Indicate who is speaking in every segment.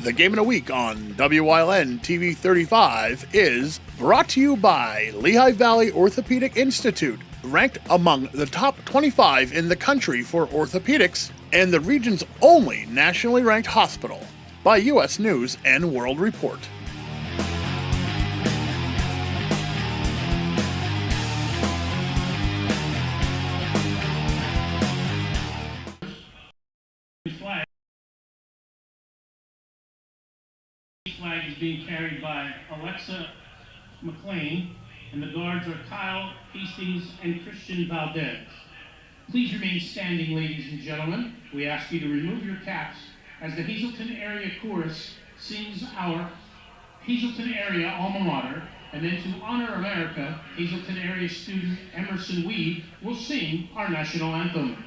Speaker 1: The Game in a Week on WYLN TV 35 is brought to you by Lehigh Valley Orthopedic Institute, ranked among the top 25 in the country for orthopedics and the region's only nationally ranked hospital, by U.S. News and World Report.
Speaker 2: Flag is being carried by Alexa McLean, and the guards are Kyle Hastings and Christian Valdez. Please remain standing, ladies and gentlemen. We ask you to remove your caps as the Hazleton Area Chorus sings our Hazleton Area alma mater, and then to honor America, Hazleton Area student Emerson Weed will sing our national anthem.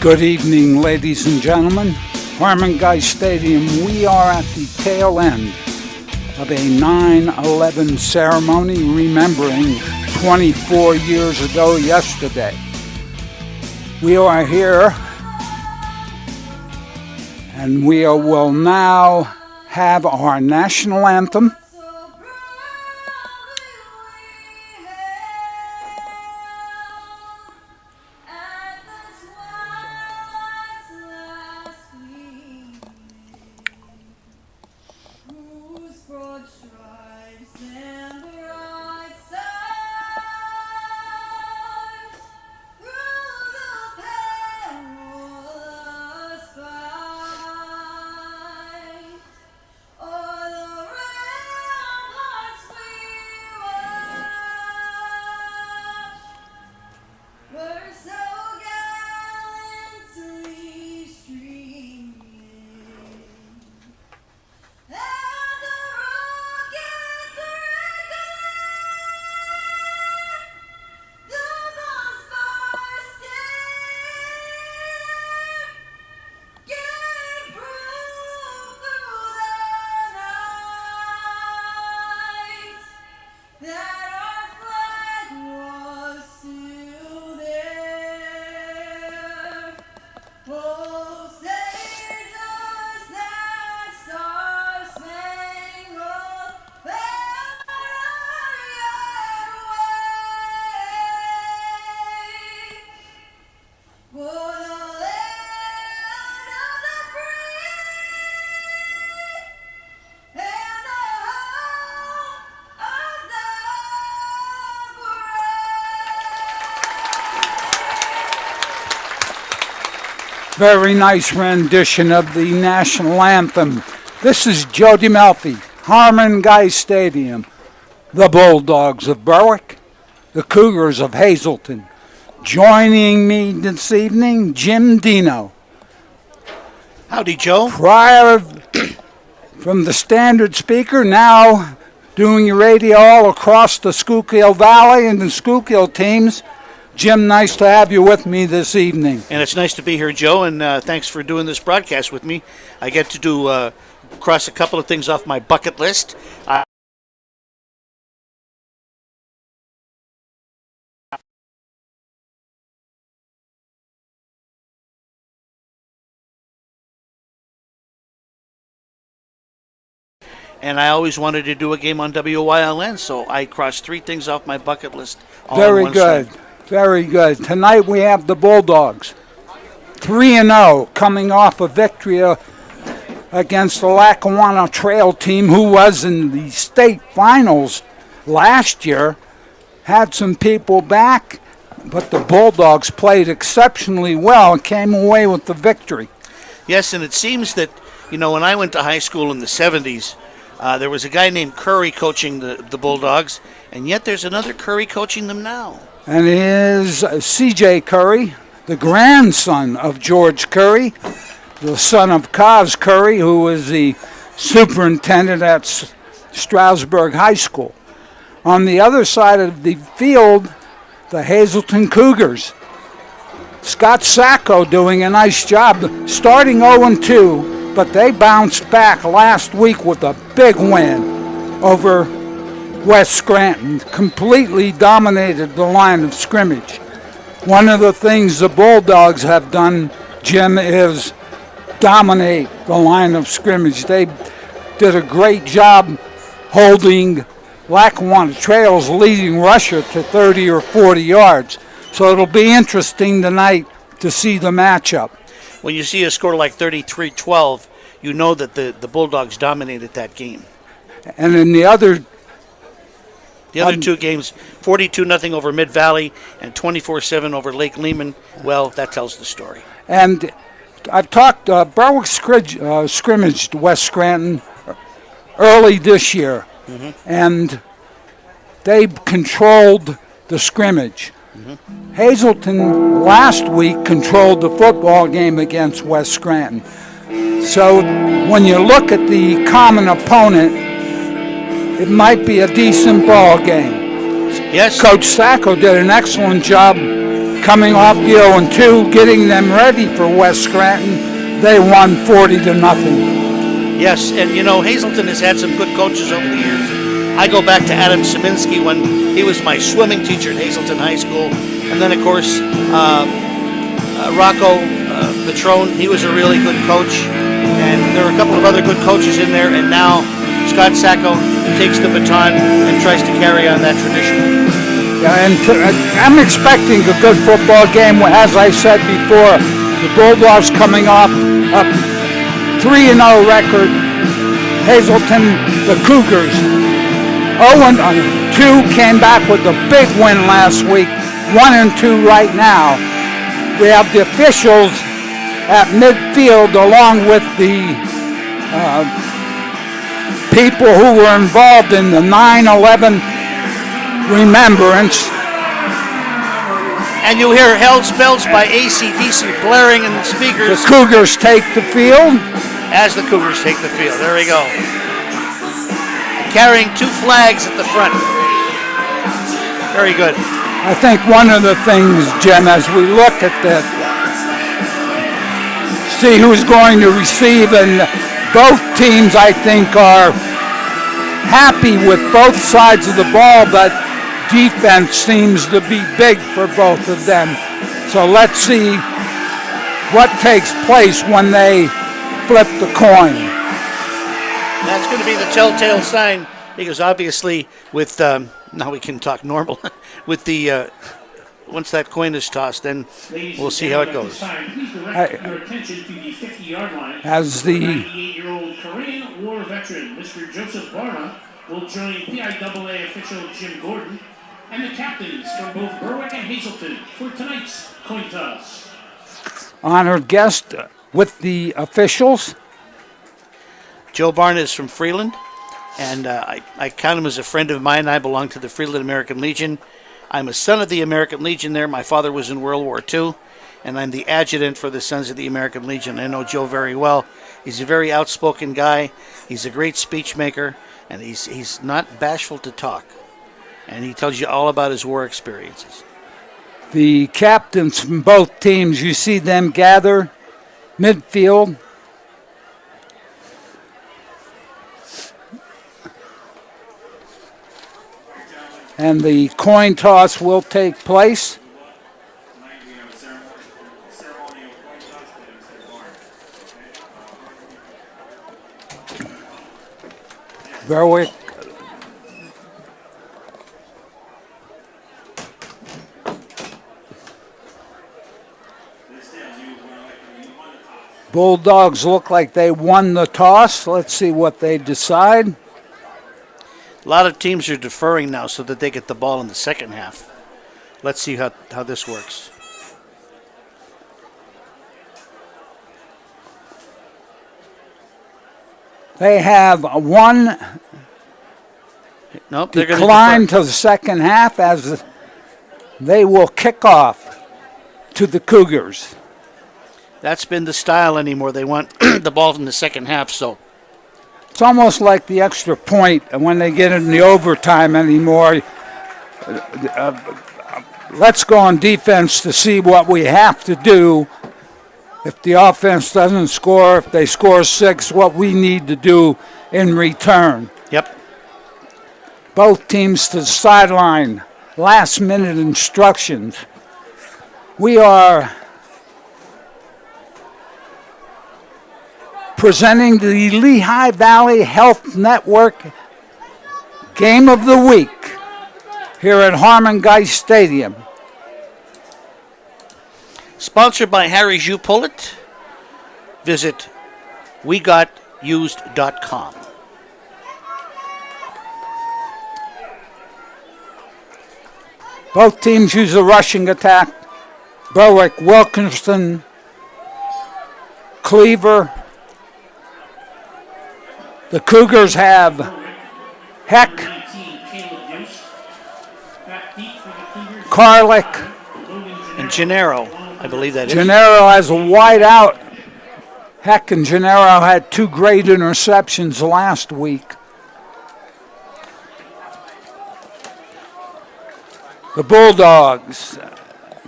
Speaker 3: Good evening, ladies and gentlemen. Harmon Guy Stadium, we are at the tail end of a 9/11 ceremony remembering 24 years ago yesterday. We are here and we will now have our national anthem. Very nice rendition of the national anthem. This is Joe DeMelfi, Harmon Guy Stadium, the Bulldogs of Berwick, the Cougars of Hazleton. Joining me this evening, Jim Dino.
Speaker 4: Howdy, Joe.
Speaker 3: Prior from the standard speaker, now doing your radio all across the Schuylkill Valley and the Schuylkill teams. Jim, nice to have you with me this evening.
Speaker 4: And it's nice to be here, Joe, and thanks for doing this broadcast with me. I get to do cross a couple of things off my bucket list. And I always wanted to do a game on WYLN, so I crossed three things off my bucket list.
Speaker 3: Very good. Very good. Tonight we have the Bulldogs, 3-0, coming off a victory against the Lackawanna Trail team, who was in the state finals last year had some people back, but the Bulldogs played exceptionally well and came away with the victory.
Speaker 4: Yes, and it seems that, when I went to high school in the 70s, there was a guy named Curry coaching the Bulldogs, and yet there's another Curry coaching them now.
Speaker 3: And it is C.J. Curry, the grandson of George Curry, the son of Kaz Curry, who was the superintendent at Strasburg High School. On the other side of the field, the Hazleton Cougars. Scott Sacco doing a nice job, starting 0-2, but they bounced back last week with a big win over West Scranton, completely dominated the line of scrimmage. One of the things the Bulldogs have done, Jim, is dominate the line of scrimmage. They did a great job holding Lackawanna Trail's leading rusher to 30 or 40 yards. So it'll be interesting tonight to see the matchup.
Speaker 4: When you see a score like 33-12, you know that the Bulldogs dominated that game.
Speaker 3: And in the other
Speaker 4: two games, 42-0 over Mid-Valley and 24-7 over Lake Lehman, well, that tells the story.
Speaker 3: And I've talked, Berwick scrimmaged West Scranton early this year, and they controlled the scrimmage. Hazleton last week controlled the football game against West Scranton. So when you look at the common opponent, it might be a decent ball game.
Speaker 4: Yes.
Speaker 3: Coach Sacco did an excellent job coming off the 0-2, getting them ready for West Scranton. They won 40-0.
Speaker 4: Yes, and Hazleton has had some good coaches over the years. I go back to Adam Szyminski when he was my swimming teacher at Hazleton High School. And then, of course, Rocco Petrone, he was a really good coach. And there were a couple of other good coaches in there. And now Scott Sacco takes the baton and tries to carry on that tradition.
Speaker 3: Yeah, and I'm expecting a good football game. As I said before, the Bulldogs coming off a 3-0 record. Hazleton, the Cougars, 0-2, came back with a big win last week. 1-2 right now. We have the officials at midfield along with the people who were involved in the 9/11 remembrance.
Speaker 4: And you hear Hell's Bells by AC/DC blaring in the speakers.
Speaker 3: The Cougars take the field.
Speaker 4: As the Cougars take the field. There we go. Carrying two flags at the front. Very good.
Speaker 3: I think one of the things, Jim, as we look at that, see who's going to receive, and both teams, I think, are happy with both sides of the ball, but defense seems to be big for both of them. So let's see what takes place when they flip the coin.
Speaker 4: That's going to be the telltale sign, because obviously with, now we can talk normal, with the, once that coin is tossed, then we'll see how it goes.
Speaker 2: Your attention to the 50-yard line.
Speaker 3: As the
Speaker 2: 98-year-old Korean War veteran, Mr. Joseph Barma, will join PIAA official Jim Gordon and the captains from both Berwick and Hazleton for tonight's coin toss.
Speaker 3: honored guest with the officials.
Speaker 4: Joe Barna is from Freeland, and I count him as a friend of mine. I belong to the Freeland American Legion. I'm a son of the American Legion there. My father was in World War II, and I'm the adjutant for the Sons of the American Legion. I know Joe very well. He's a very outspoken guy. He's a great speech maker, and he's not bashful to talk. And he tells you all about his war experiences.
Speaker 3: The captains from both teams, you see them gather midfield. And the coin toss will take place. Berwick. Bulldogs look like they won the toss. Let's see what they decide.
Speaker 4: A lot of teams are deferring now so that they get the ball in the second half. Let's see how this works.
Speaker 3: They have one decline to the second half as they will kick off to the Cougars.
Speaker 4: That's been the style anymore. They want the ball in the second half, so.
Speaker 3: It's almost like the extra point when they get in the overtime anymore. Let's go on defense to see what we have to do. If the offense doesn't score, if they score 6, what we need to do in return.
Speaker 4: Yep.
Speaker 3: Both teams to the sideline. Last-minute instructions. We are presenting the Lehigh Valley Health Network Game of the Week here at Harmon Geist Stadium.
Speaker 4: Sponsored by Harry Jus Pullet. Visit WeGotUsed.com.
Speaker 3: Both teams use a rushing attack. Berwick, Wilkinson, Cleaver. The Cougars have Heck, Carlick,
Speaker 4: and Gennaro. I believe that is.
Speaker 3: Gennaro has a wide out. Heck and Gennaro had 2 great interceptions last week. The Bulldogs,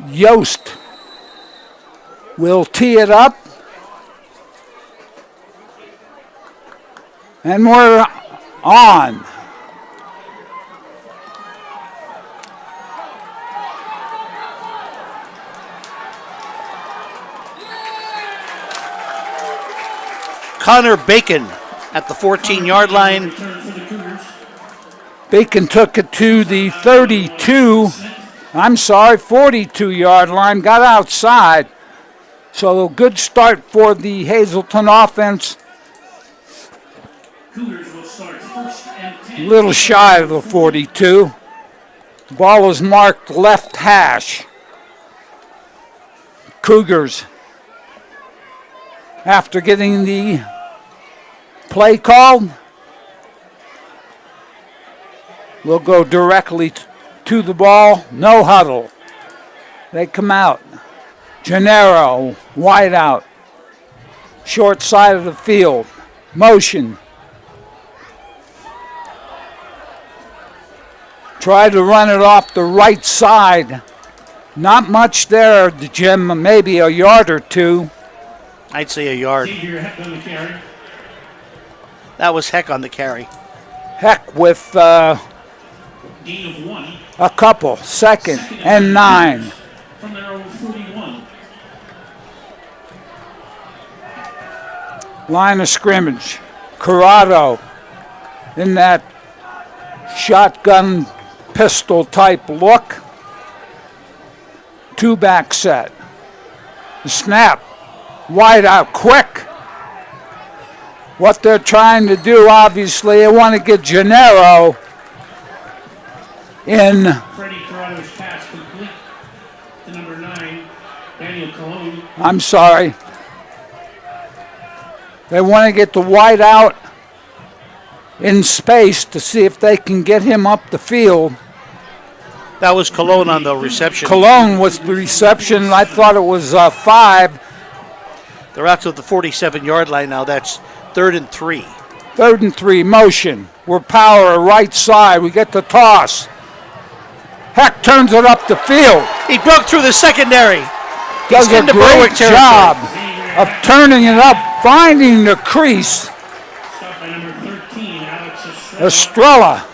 Speaker 3: Yost will tee it up. And we're on.
Speaker 4: Connor Bacon at the 14-yard line.
Speaker 3: Bacon took it to the 42-yard line, got outside. So a good start for the Hazleton offense. A little shy of the 42. Ball is marked left hash. Cougars, after getting the play called, will go directly to the ball. No huddle. They come out. Gennaro, wide out. Short side of the field. Motion. Try to run it off the right side. Not much there, Jim. Maybe a yard or 2.
Speaker 4: I'd say a yard. That was Heck on the carry.
Speaker 3: Heck with a couple. 2nd and 9.
Speaker 2: From their own 41.
Speaker 3: Line of scrimmage. Corrado in that shotgun pistol type look. 2-back set. The snap. Wide out quick. What they're trying to do, obviously, they want to get Gennaro in.
Speaker 2: Freddie Corrado's pass complete to number 9, Daniel Colon.
Speaker 3: I'm sorry. They want to get the wide out in space to see if they can get him up the field.
Speaker 4: That was Cologne on the reception.
Speaker 3: Cologne was the reception. I thought it was 5.
Speaker 4: They're out to the 47-yard line now. That's 3rd and 3.
Speaker 3: 3rd and 3, motion. We're power right side. We get the toss. Heck turns it up the field.
Speaker 4: He broke through the secondary.
Speaker 3: Does a great job of turning it up, finding the crease.
Speaker 2: Stopped by number 13, Alex
Speaker 3: Estrella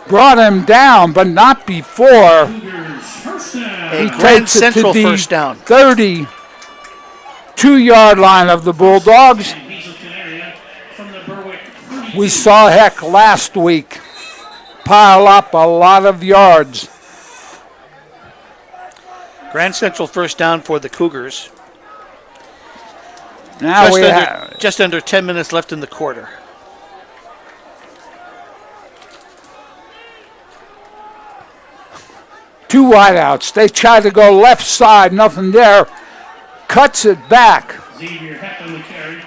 Speaker 3: brought him down, but not before.
Speaker 4: A Grand Central first down.
Speaker 3: 32-yard line of the Bulldogs. We saw Heck last week pile up a lot of yards.
Speaker 4: Grand Central first down for the Cougars.
Speaker 3: Now
Speaker 4: just under 10 minutes left in the quarter.
Speaker 3: Two wideouts. They try to go left side, nothing there. Cuts it back.
Speaker 2: Xavier Heck on the carry.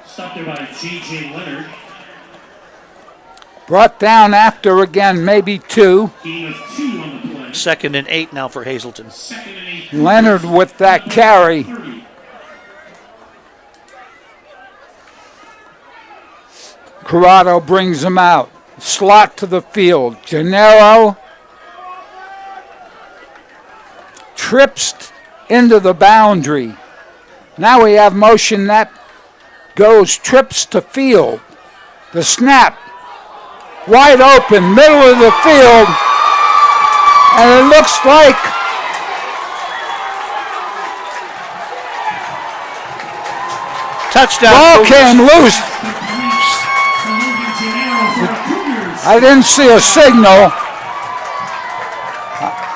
Speaker 2: Stopped there by J.J. Leonard.
Speaker 3: Brought down after again, maybe 2.
Speaker 2: Gain of 2 on the play.
Speaker 4: 2nd and 8 now for Hazleton.
Speaker 2: 2nd and 8.
Speaker 3: Leonard with that carry.
Speaker 2: 30.
Speaker 3: Corrado brings him out. Slot to the field. Gennaro trips into the boundary. Now we have motion that goes trips to field. The snap. Wide open, middle of the field. And it looks like
Speaker 4: touchdown.
Speaker 3: ball came loose. I didn't see a signal.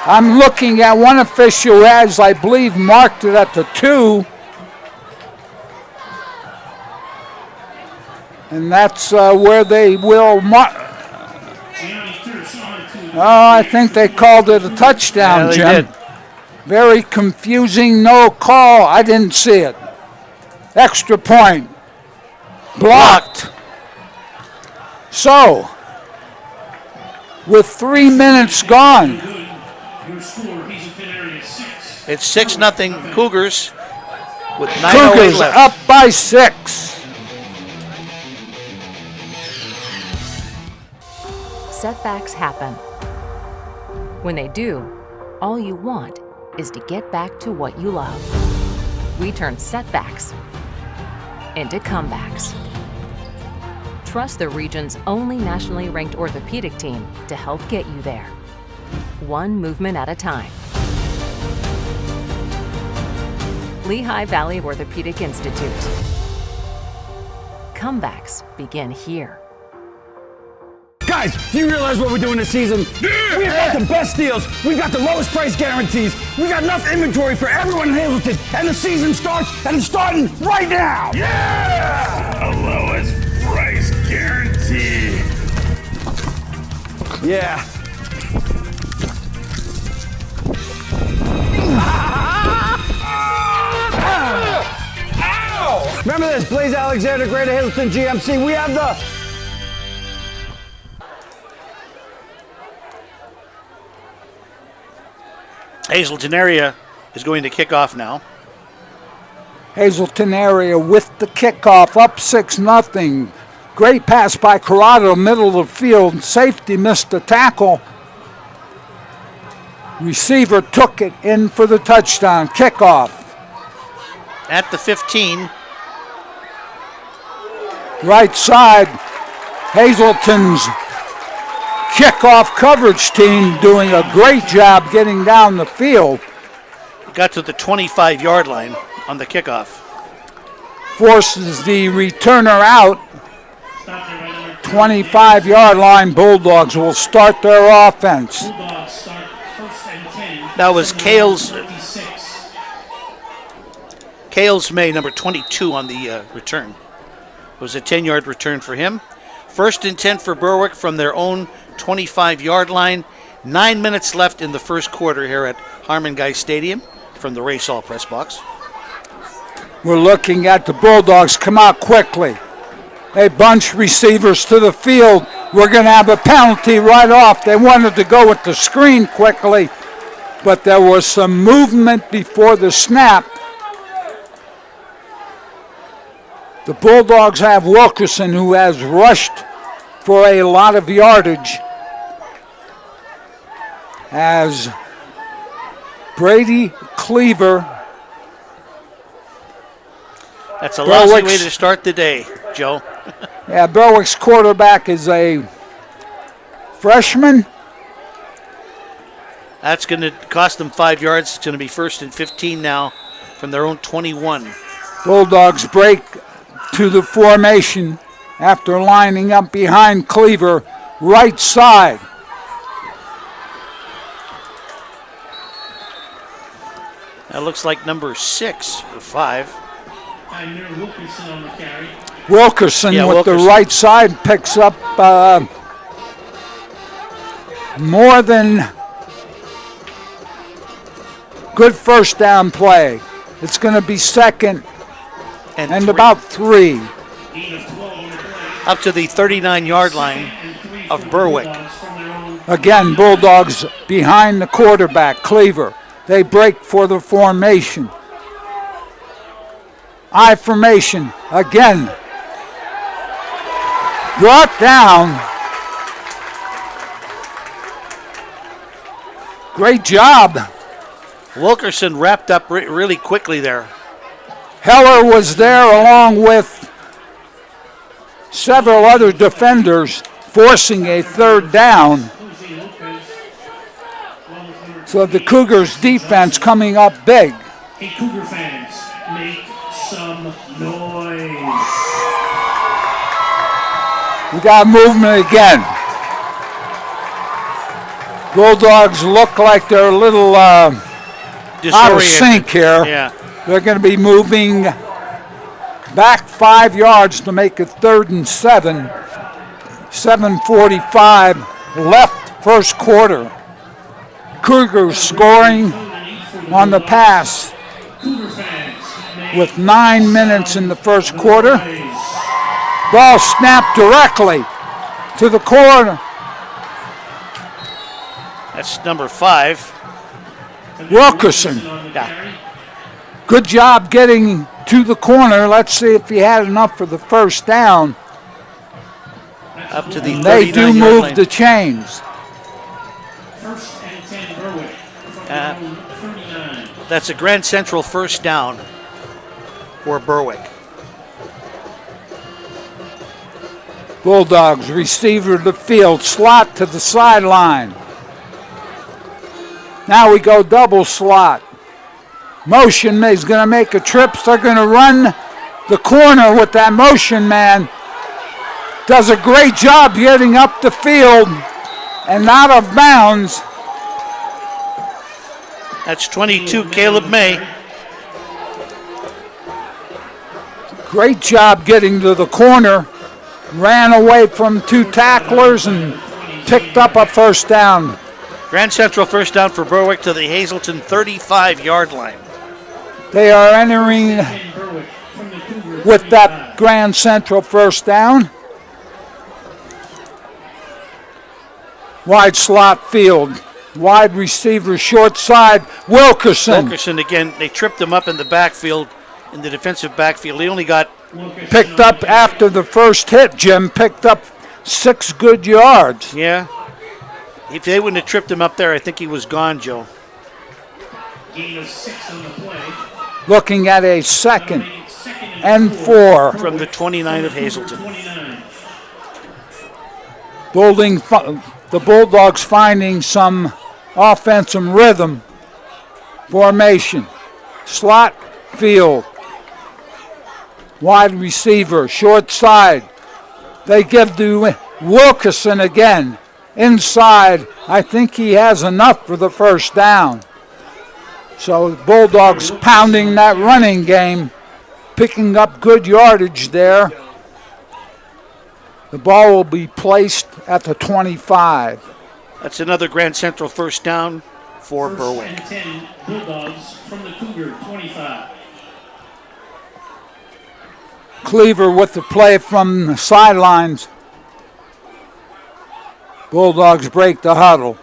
Speaker 3: I'm looking at one official who has, I believe, marked it at the 2. And that's where they will mark. Oh, I think they called it a touchdown,
Speaker 4: yeah,
Speaker 3: Jim.
Speaker 4: Did.
Speaker 3: Very confusing, no call. I didn't see it. Extra point. Blocked. So, with 3 minutes gone.
Speaker 4: It's 6-0 Cougars with 9:08
Speaker 3: Cougars
Speaker 4: left.
Speaker 3: up by 6.
Speaker 5: Setbacks happen. When they do, all you want is to get back to what you love. We turn setbacks into comebacks. Trust the region's only nationally ranked orthopedic team to help get you there, one movement at a time. Lehigh Valley Orthopedic Institute. Comebacks begin here.
Speaker 6: Guys, do you realize what we're doing this season? Yeah. We've got the best deals. We've got the lowest price guarantees. We got enough inventory for everyone in Hazleton. And the season starts, and it's starting right now.
Speaker 7: Yeah! The lowest price guarantee.
Speaker 6: Yeah. Ow! Remember this, Blaze Alexander, Greater Hazleton GMC. We have the...
Speaker 4: Hazleton area is going to kick off now.
Speaker 3: Hazleton area with the kickoff, up 6-0. Great pass by Corrado, middle of the field. Safety missed the tackle. Receiver took it in for the touchdown. Kickoff.
Speaker 4: At the 15.
Speaker 3: Right side, Hazleton's kickoff coverage team doing a great job getting down the field.
Speaker 4: Got to the 25-yard line on the kickoff.
Speaker 3: Forces the returner out. 25-yard line, Bulldogs will start their offense.
Speaker 4: That was Kales May, number 22 on the return. It was a 10-yard return for him. 1st and 10 for Berwick from their own 25-yard line. 9 minutes left in the first quarter here at Harmon Guy Stadium from the Race Hall press box.
Speaker 3: We're looking at the Bulldogs come out quickly. They bunch receivers to the field. We're going to have a penalty right off. They wanted to go with the screen quickly, but there was some movement before the snap. The Bulldogs have Wilkerson, who has rushed for a lot of yardage, as Brady Cleaver.
Speaker 4: That's a lousy way to start the day, Joe.
Speaker 3: Yeah, Berwick's quarterback is a freshman.
Speaker 4: That's going to cost them 5 yards. It's going to be 1st and 15 now from their own 21.
Speaker 3: Bulldogs break to the formation after lining up behind Cleaver, right side.
Speaker 4: That looks like number 6 or 5.
Speaker 2: Wilkerson on the carry.
Speaker 3: Wilkerson with
Speaker 4: Wilkerson.
Speaker 3: the right side picks up more than good first down play. It's going to be second and about 3.
Speaker 4: Up to the 39-yard line of Berwick.
Speaker 3: Again, Bulldogs behind the quarterback, Cleaver. They break for the formation. I formation again. Brought down. Great job.
Speaker 4: Wilkerson wrapped up really quickly there.
Speaker 3: Heller was there along with several other defenders forcing a third down. So the Cougars defense coming up big.
Speaker 2: Hey, Cougar fans, make some noise.
Speaker 3: We got movement again. Bulldogs look like they're a little out of sync here.
Speaker 4: Yeah.
Speaker 3: They're going to be moving back 5 yards to make it 3rd and 7. 7:45 left first quarter. Cougars scoring on the pass with 9 minutes in the first quarter. Ball snapped directly to the corner.
Speaker 4: That's number 5.
Speaker 3: Wilkerson.
Speaker 4: Yeah.
Speaker 3: Good job getting to the corner. Let's see if he had enough for the first down.
Speaker 4: Up to the 39-yard
Speaker 3: They do move
Speaker 4: line.
Speaker 3: the chains.
Speaker 2: First and 10 Berwick from their own 39.
Speaker 4: That's a Grand Central first down for Berwick.
Speaker 3: Bulldogs receiver to the field, slot to the sideline. Now we go double slot. Motion is going to make a trip. They're going to run the corner with that motion man. Does a great job getting up the field and out of bounds.
Speaker 4: That's 22, Caleb May.
Speaker 3: Great job getting to the corner. Ran away from 2 tacklers and picked up a first down.
Speaker 4: Grand Central first down for Berwick to the Hazleton 35-yard line.
Speaker 3: They are entering with that Grand Central first down. Wide slot field. Wide receiver, short side, Wilkerson.
Speaker 4: Wilkerson again, they tripped him up in the backfield, in the defensive backfield. He only got
Speaker 3: Picked up after the first hit, Jim. Picked up 6 good yards.
Speaker 4: Yeah. If they wouldn't have tripped him up there, I think he was gone, Joe.
Speaker 2: Gain of 6 on the play.
Speaker 3: Looking at a 2nd and 4.
Speaker 4: From the 29 of Hazleton.
Speaker 2: 29.
Speaker 3: The Bulldogs finding some offensive rhythm. Formation. Slot field. Wide receiver, short side. They give to Wilkerson again. Inside, I think he has enough for the first down. So Bulldogs pounding that running game, picking up good yardage there. The ball will be placed at the 25.
Speaker 4: That's another Grand Central first down for
Speaker 2: First
Speaker 4: Berwick.
Speaker 2: and 10 Bulldogs from the Cougar 25.
Speaker 3: Cleaver with the play from the sidelines. Bulldogs break the huddle.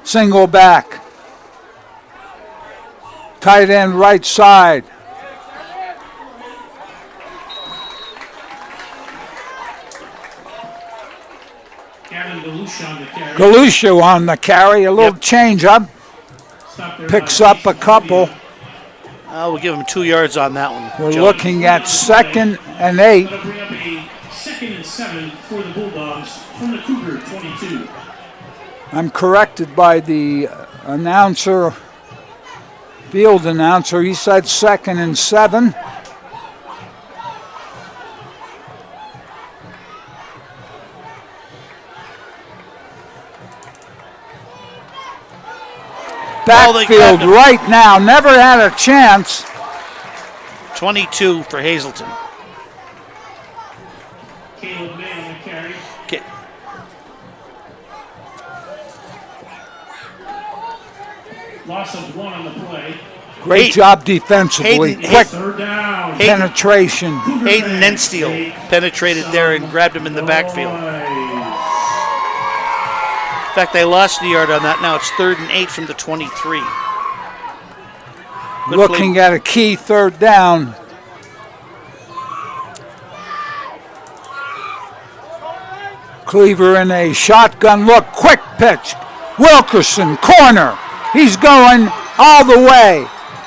Speaker 3: Single back. Tight end right side. Galusha on the carry. A little change up. Picks up a couple.
Speaker 4: We'll give him 2 yards on that one.
Speaker 3: We're
Speaker 4: Joe.
Speaker 3: looking at 2nd and 8.
Speaker 2: That'll bring up a 2nd and 7 for the Bulldogs from the Cougar 22.
Speaker 3: I'm corrected by the announcer, field announcer. He said 2nd and 7. Backfield right now. Never had a chance.
Speaker 4: 22 for Hazleton.
Speaker 2: Caleb May on the carry. Loss of 1 on the play.
Speaker 3: Great job defensively. Quick
Speaker 2: Third down.
Speaker 3: penetration.
Speaker 4: Hayden Nensteel penetrated there and grabbed him in the backfield. In fact, they lost a yard on that. Now it's 3rd and 8 from the 23. Good
Speaker 3: Looking at a key third down. Cleaver in a shotgun look. Quick pitch. Wilkerson, corner. He's going all the way.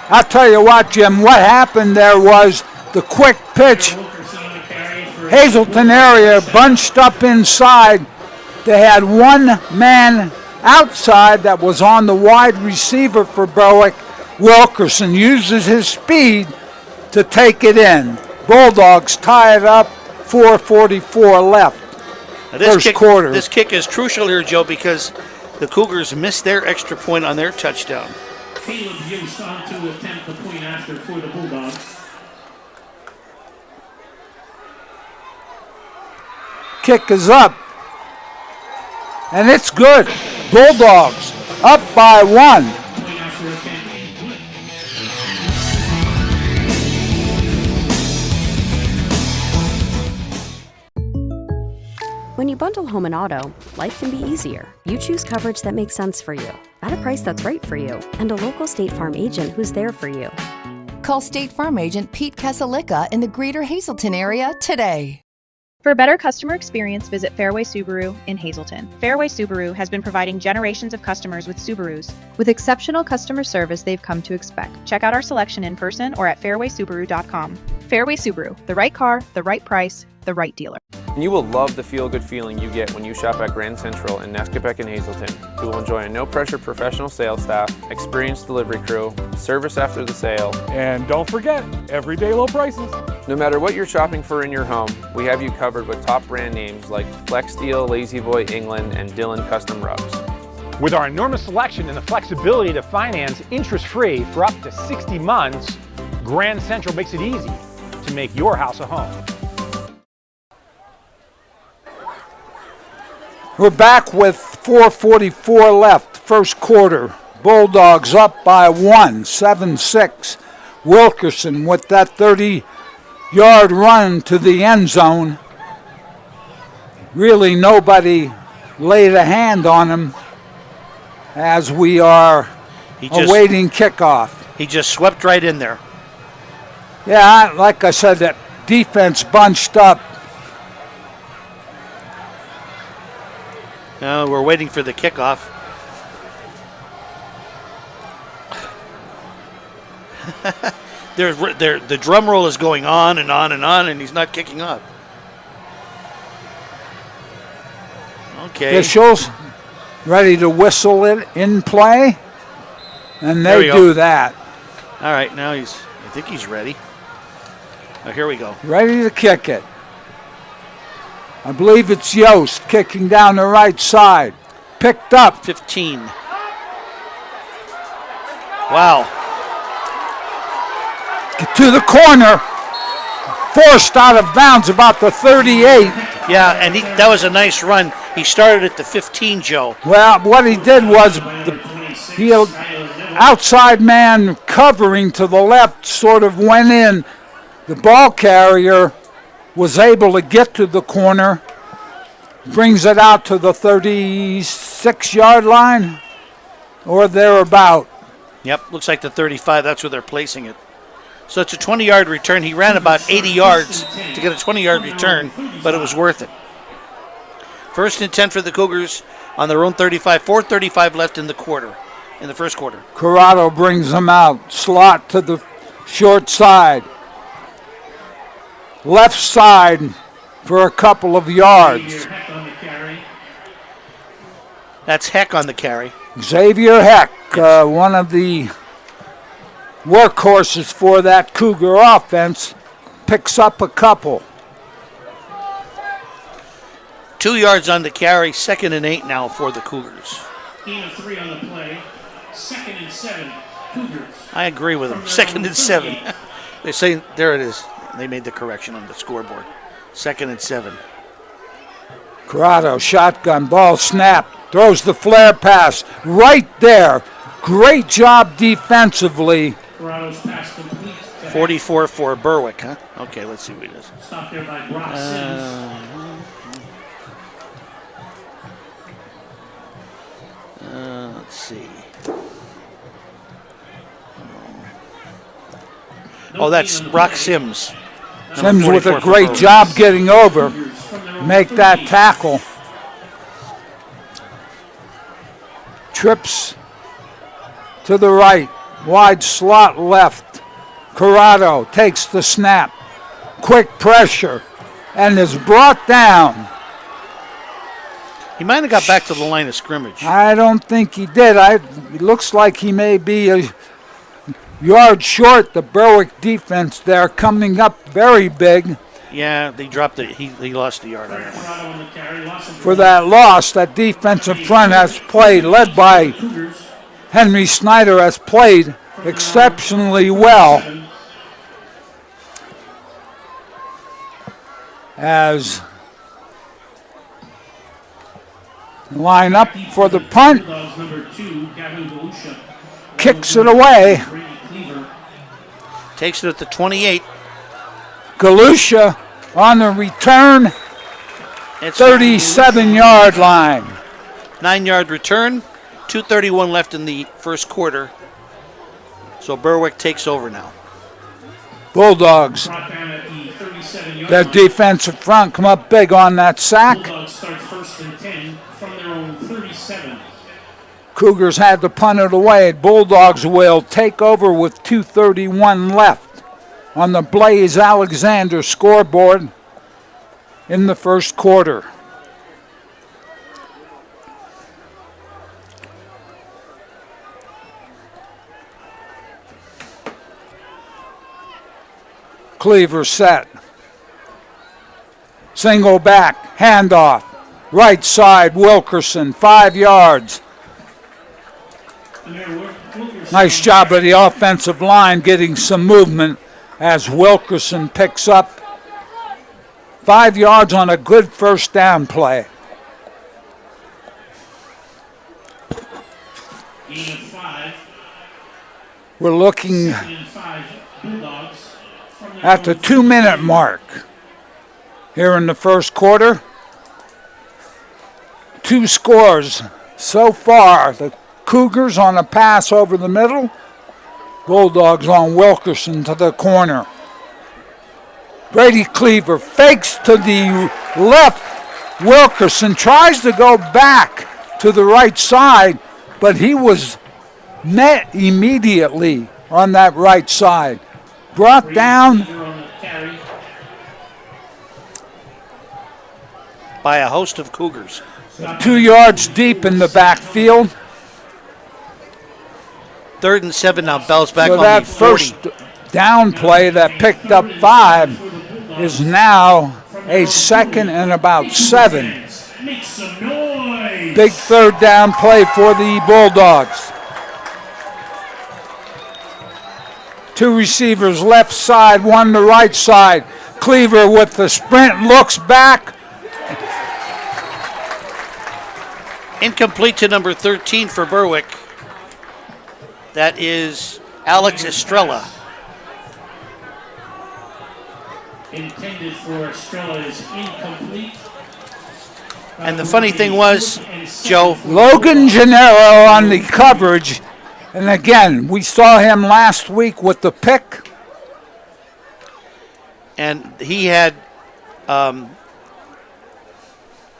Speaker 3: I'll tell you what, Jim, what happened there was the quick pitch. Hazleton area bunched up inside. They had one man outside that was on the wide receiver for Berwick. Wilkerson uses his speed to take it in. Bulldogs tie it up, 4:44 left. First quarter.
Speaker 4: This kick is crucial here, Joe, because the Cougars missed their extra point on their touchdown.
Speaker 2: Caleb Hughes on to attempt the point after for the Bulldogs.
Speaker 3: Kick is up. And it's good. Bulldogs up by 1.
Speaker 2: Point after attempt.
Speaker 8: When you bundle home and auto, life can be easier. You choose coverage that makes sense for you, at a price that's right for you, and a local State Farm agent who's there for you.
Speaker 9: Call State Farm agent Pete Kasalika in the greater Hazleton area today.
Speaker 10: For a better customer experience, visit Fairway Subaru in Hazleton. Fairway Subaru has been providing generations of customers with Subarus. With exceptional customer service they've come to expect. Check out our selection in person or at fairwaysubaru.com. Fairway Subaru, the right car, the right price, the right dealer.
Speaker 11: You will love the feel-good feeling you get when you shop at Grand Central in Nesquebec and Hazleton. You will enjoy a no-pressure professional sales staff, experienced delivery crew, service after the sale,
Speaker 6: And don't forget, everyday low prices.
Speaker 11: no matter what you're shopping for in your home, we have you covered with top brand names like Flex Steel, Lazy Boy England, and Dillon Custom Rugs.
Speaker 6: With our enormous selection and the flexibility to finance interest-free for up to 60 months, Grand Central makes it easy to make your house a home.
Speaker 3: We're back with 4:44 left, first quarter. Bulldogs up by 1, 7-6. Wilkerson with that 30-yard run to the end zone. Really nobody laid a hand on him as we are awaiting kickoff.
Speaker 4: He just swept right in there.
Speaker 3: Yeah, like I said, that defense bunched up.
Speaker 4: Now we're waiting for the kickoff. The drum roll is going on and on and on, and he's not kicking off. Okay.
Speaker 3: Officials ready to whistle it in play, and they do that.
Speaker 4: All right, now I think he's ready. Oh, here we go.
Speaker 3: Ready to kick it. I believe it's Yost kicking down the right side. Picked up.
Speaker 4: 15. Wow.
Speaker 3: Get to the corner. Forced out of bounds about the 38.
Speaker 4: Yeah, and that was a nice run. He started at the 15, Joe.
Speaker 3: Well, what he did was the outside man covering to the left sort of went in. The ball carrier was able to get to the corner, brings it out to the 36-yard line or thereabout.
Speaker 4: Yep, looks like the 35. That's where they're placing it. So it's a 20-yard return. He ran about 80 yards to get a 20-yard return, but it was worth it. First and 10 for the Cougars on their own 35. 4:35 left in the first quarter.
Speaker 3: Corrado brings them out. Slot to the short side. Left side for a couple of yards.
Speaker 4: That's Heck on the carry.
Speaker 3: Xavier Heck, one of the workhorses for that Cougar offense, picks up a couple.
Speaker 4: 2 yards on the carry, 2nd and 8 now for the Cougars.
Speaker 2: Gain of 3 on the play. 2nd and 7, Cougars.
Speaker 4: I agree with them. 2nd and 7. They say, there it is. They made the correction on the scoreboard. 2nd and 7.
Speaker 3: Corrado, shotgun, ball snap, throws the flare pass right there. Great job defensively.
Speaker 2: Corrado's pass complete.
Speaker 4: 44 for Berwick, huh? Okay, let's see what he does.
Speaker 2: Stopped there by Brock Sims.
Speaker 4: Let's see. That's Brock Sims.
Speaker 3: Sims with a great job getting over. Make that tackle. Trips to the right. Wide slot left. Corrado takes the snap. Quick pressure. And is brought down.
Speaker 4: He might have got back to the line of scrimmage.
Speaker 3: I don't think he did. It looks like he may be a yard short. The Berwick defense there coming up very big.
Speaker 4: Yeah, they dropped it. He lost a yard on that one.
Speaker 3: For that loss, that defensive front has played, led by Henry Snyder, has played exceptionally well. As line up for the punt. Kicks it away.
Speaker 4: Takes it at the 28.
Speaker 3: Galusha on the return. 37-yard line.
Speaker 4: 9-yard return. 2:31 left in the first quarter. So Berwick takes over now.
Speaker 3: Bulldogs. Their defensive front come up big on that sack.
Speaker 2: Bulldogs start 1st and 10 from their own 37.
Speaker 3: Cougars had to punt it away. Bulldogs will take over with 2:31 left on the Blaze Alexander scoreboard in the first quarter. Cleaver set. Single back, handoff. Right side, Wilkerson, 5 yards. Nice job of the offensive line getting some movement as Wilkerson picks up 5 yards on a good first down play. We're looking at the 2-minute mark here in the first quarter. 2 scores so far. The Cougars on a pass over the middle. Bulldogs on Wilkerson to the corner. Brady Cleaver fakes to the left. Wilkerson tries to go back to the right side, but he was met immediately on that right side. Brought down
Speaker 4: by a host of Cougars.
Speaker 3: 2 yards deep in the backfield.
Speaker 4: 3rd and 7 now. Bell's back
Speaker 3: so
Speaker 4: on
Speaker 3: that
Speaker 4: the 40.
Speaker 3: first down play that picked up 5 is now a 2nd and about 7. Big 3rd down play for the Bulldogs. 2 receivers left side, 1 the right side. Cleaver with the sprint looks back.
Speaker 4: Incomplete to number 13 for Berwick. That is Alex Estrella.
Speaker 2: Intended for Estrella is incomplete.
Speaker 4: And the funny thing was, Joe,
Speaker 3: Logan Gennaro on the coverage. And again, we saw him last week with the pick.
Speaker 4: And he had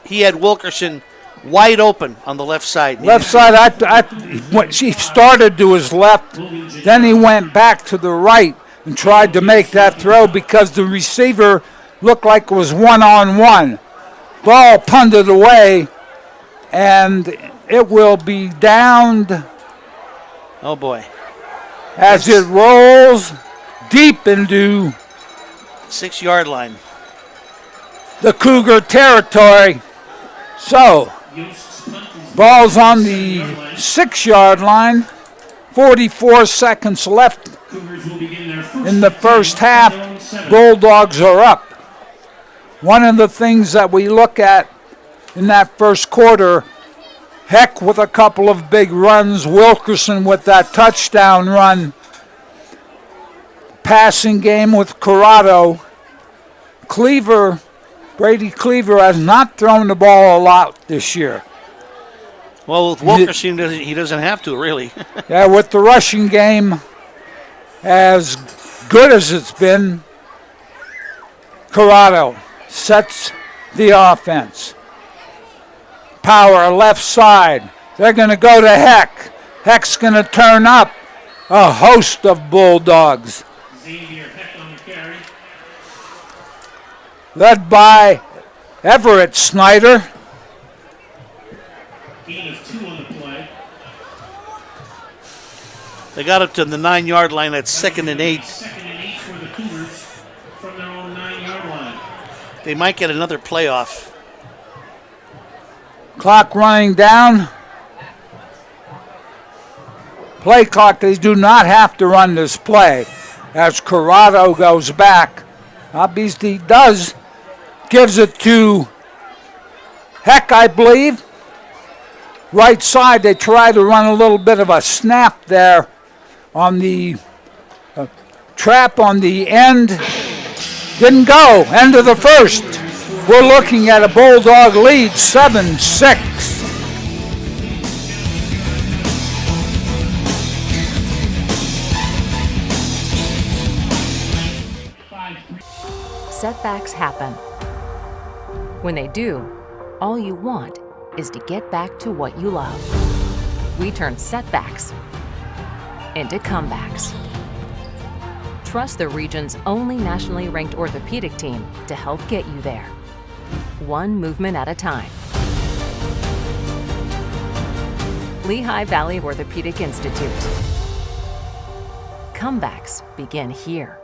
Speaker 4: Wilkerson wide open on the left side.
Speaker 3: Left side, he started to his left, then he went back to the right and tried to make that throw because the receiver looked like it was one-on-one. Ball punted away, and it will be downed.
Speaker 4: Oh, boy.
Speaker 3: As it rolls deep into
Speaker 4: 6-yard line.
Speaker 3: The Cougar territory. So, ball's on the 6-yard line. 44 seconds left in the first half. Bulldogs are up. One of the things that we look at in that first quarter Heck with a couple of big runs. Wilkerson with that touchdown run. Passing game with Corrado. Brady Cleaver has not thrown the ball a lot this year.
Speaker 4: Well, with Wilkerson, he doesn't have to, really.
Speaker 3: Yeah, with the rushing game as good as it's been, Corrado sets the offense. Power left side. They're going to go to Heck. Heck's going to turn up. A host of Bulldogs.
Speaker 2: Xavier Heck on the carry.
Speaker 3: Led by Everett Snyder.
Speaker 2: Gain of 2 on the play.
Speaker 4: They got up to the 9-yard line at 2nd and 8.
Speaker 2: 2nd and 8 for the Cougars from their own 9-yard line.
Speaker 4: They might get another playoff.
Speaker 3: Clock running down. Play clock, they do not have to run this play as Corrado goes back. Obviously does. Gives it to Heck, I believe. Right side, they try to run a little bit of a snap there on the trap on the end. Didn't go. End of the first. We're looking at a Bulldog lead, 7-6.
Speaker 5: Setbacks happen. When they do, all you want is to get back to what you love. We turn setbacks into comebacks. Trust the region's only nationally ranked orthopedic team to help get you there, one movement at a time. Lehigh Valley Orthopedic Institute. Comebacks begin here.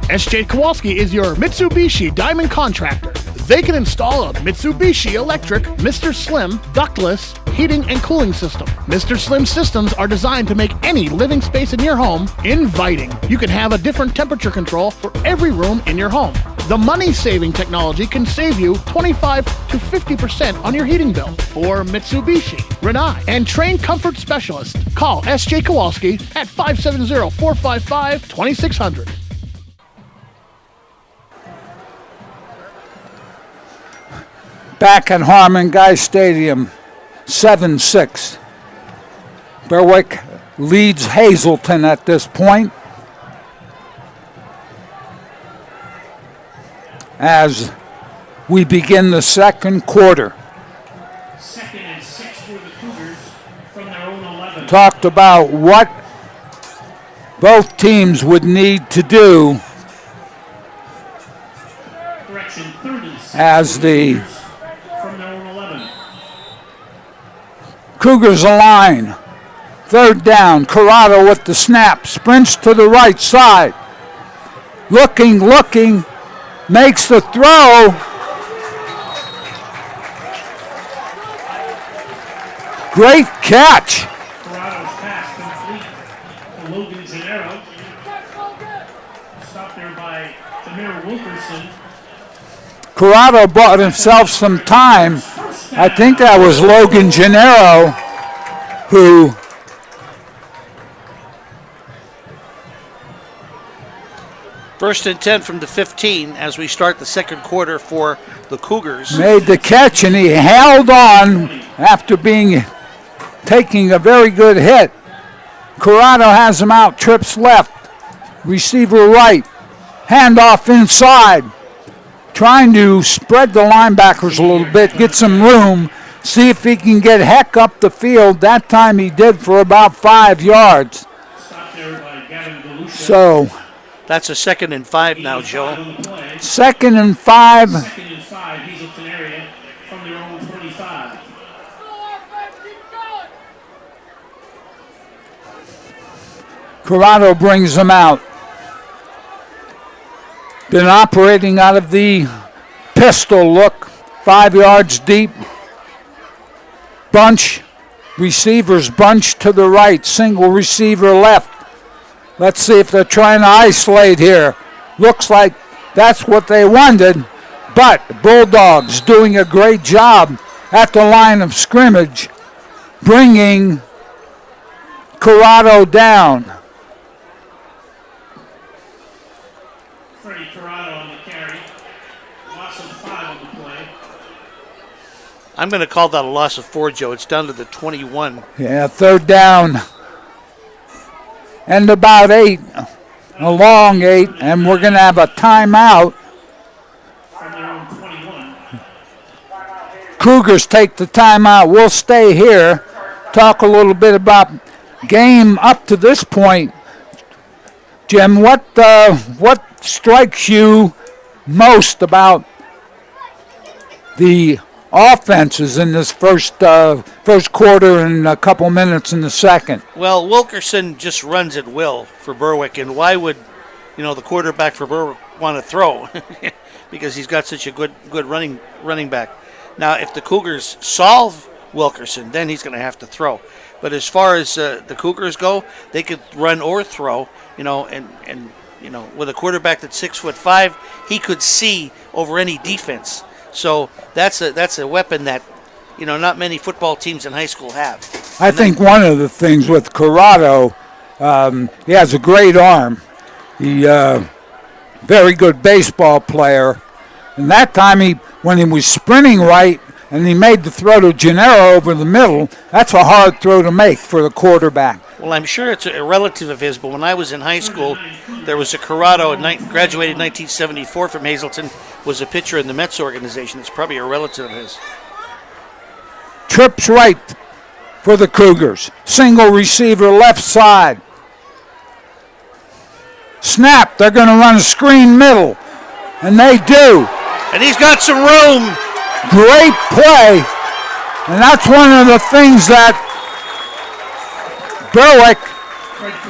Speaker 1: SJ Kowalski is your Mitsubishi Diamond contractor. They can install a Mitsubishi electric Mr. Slim ductless heating and cooling system. Mr. Slim systems are designed to make any living space in your home inviting. You can have a different temperature control for every room in your home. The money-saving technology can save you 25 to 50% on your heating bill. For Mitsubishi, Rinnai, and trained comfort specialists, call SJ Kowalski at 570-455-2600.
Speaker 3: Back at Harmon Guy Stadium, 7-6. Berwick leads Hazleton at this point as we begin the second quarter.
Speaker 2: 2nd and 6 for the Cougars from their own 11.
Speaker 3: Talked about what both teams would need to do
Speaker 2: Correction, 36
Speaker 3: as the
Speaker 2: from their own 11.
Speaker 3: Cougars align. Third down, Corrado with the snap, sprints to the right side. Looking, makes the throw. Great catch.
Speaker 2: Corrado's pass complete to Logan Gennaro. Stopped there by Tamir Wilkerson.
Speaker 3: Corrado bought himself some time. I think that was Logan Gennaro who
Speaker 4: First and 10 from the 15 as we start the second quarter for the Cougars.
Speaker 3: made the catch, and he held on after taking a very good hit. Corrado has him out, trips left, receiver right, handoff inside, trying to spread the linebackers a little bit, get some room, see if he can get Heck up the field. That time he did for about 5 yards. So
Speaker 4: that's a 2nd and 5 now, Joe.
Speaker 3: 2nd and 5.
Speaker 2: 2nd and 5, Hazleton area from their own 25.
Speaker 3: Corrado brings them out. Been operating out of the pistol look, 5 yards deep. Bunch, receivers bunch to the right, single receiver left. Let's see if they're trying to isolate here. Looks like that's what they wanted, but Bulldogs doing a great job at the line of scrimmage, bringing Corrado down.
Speaker 2: Freddie Corrado on the carry. Loss of 5 on the play.
Speaker 4: I'm going to call that a loss of 4, Joe. It's down to the 21.
Speaker 3: Yeah, third down. And about 8, a long 8, and we're going to have a timeout.
Speaker 2: From their own 21.
Speaker 3: Cougars take the timeout. We'll stay here, talk a little bit about game up to this point. Jim, what strikes you most about the offenses in this first quarter and a couple minutes in the second?
Speaker 4: Well, Wilkerson just runs at will for Berwick, and why would, the quarterback for Berwick want to throw? Because he's got such a good running back. Now, if the Cougars solve Wilkerson, then he's going to have to throw. But as far as the Cougars go, they could run or throw, and with a quarterback that's 6'5", he could see over any defense. So that's a weapon that, not many football teams in high school have.
Speaker 3: I think one of the things with Corrado, he has a great arm. He very good baseball player. And that time when he was sprinting right and he made the throw to Gennaro over the middle, that's a hard throw to make for the quarterback.
Speaker 4: Well, I'm sure it's a relative of his, but when I was in high school, there was a Corrado, graduated in 1974 from Hazleton, was a pitcher in the Mets organization. It's probably a relative of his.
Speaker 3: Trips right for the Cougars. Single receiver left side. Snap, they're going to run a screen middle, and they do.
Speaker 4: And he's got some room.
Speaker 3: Great play, and that's one of the things that Berwick,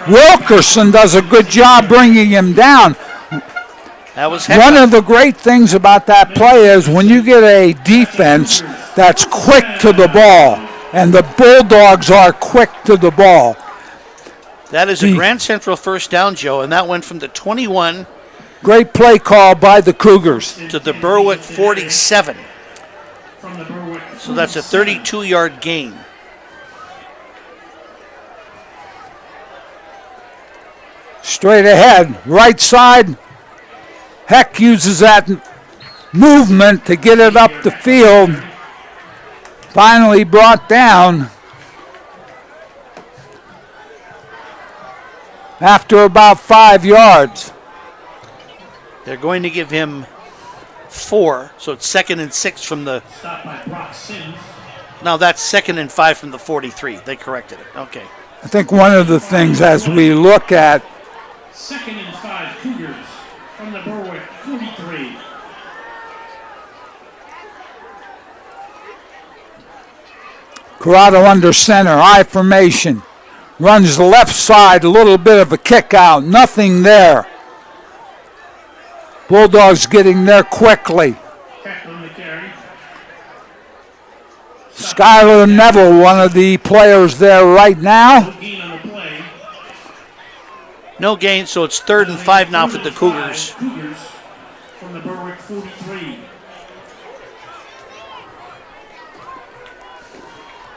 Speaker 3: Wilkerson does a good job bringing him down.
Speaker 4: That was
Speaker 3: one of the great things about that play is when you get a defense that's quick to the ball, and the Bulldogs are quick to the ball.
Speaker 4: That is a Grand Central first down, Joe, and that went from the 21.
Speaker 3: Great play call by the Cougars.
Speaker 4: To the Berwick 47. So that's a 32-yard gain.
Speaker 3: Straight ahead, right side. Heck uses that movement to get it up the field. Finally brought down after about 5 yards.
Speaker 4: They're going to give him 4, so it's 2nd and 6 from the... No, that's 2nd and 5 from the 43. They corrected it. Okay.
Speaker 3: I think one of the things as we look at...
Speaker 2: 2nd and 5 Cougars from the Berwick 43.
Speaker 3: Corrado under center, I formation. Runs the left side, a little bit of a kick out. Nothing there. Bulldogs getting there quickly. Skylar Neville, one of the players there right now.
Speaker 4: No gain, so it's 3rd and 5 now for the Cougars.
Speaker 2: From the Berwick 43.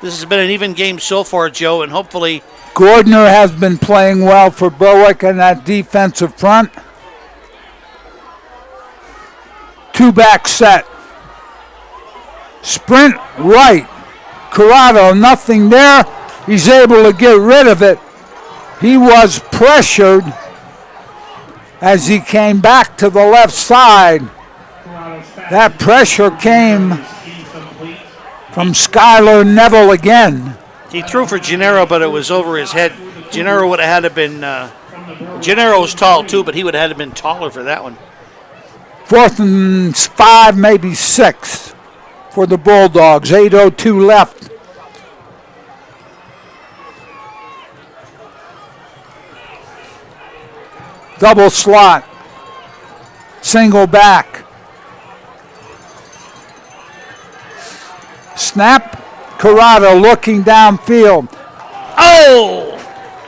Speaker 4: This has been an even game so far, Joe, and hopefully...
Speaker 3: Gordner has been playing well for Berwick in that defensive front. 2-back set. Sprint right. Corrado, nothing there. He's able to get rid of it. He was pressured as he came back to the left side. That pressure came from Skylar Neville again.
Speaker 4: He threw for Gennaro, but it was over his head. Gennaro would have had to been... Gennaro was tall too, but he would have had to been taller for that one.
Speaker 3: 4th and 5, maybe 6 for the Bulldogs. 8:02 left. Double slot. Single back. Snap. Corrado looking downfield.
Speaker 4: Oh!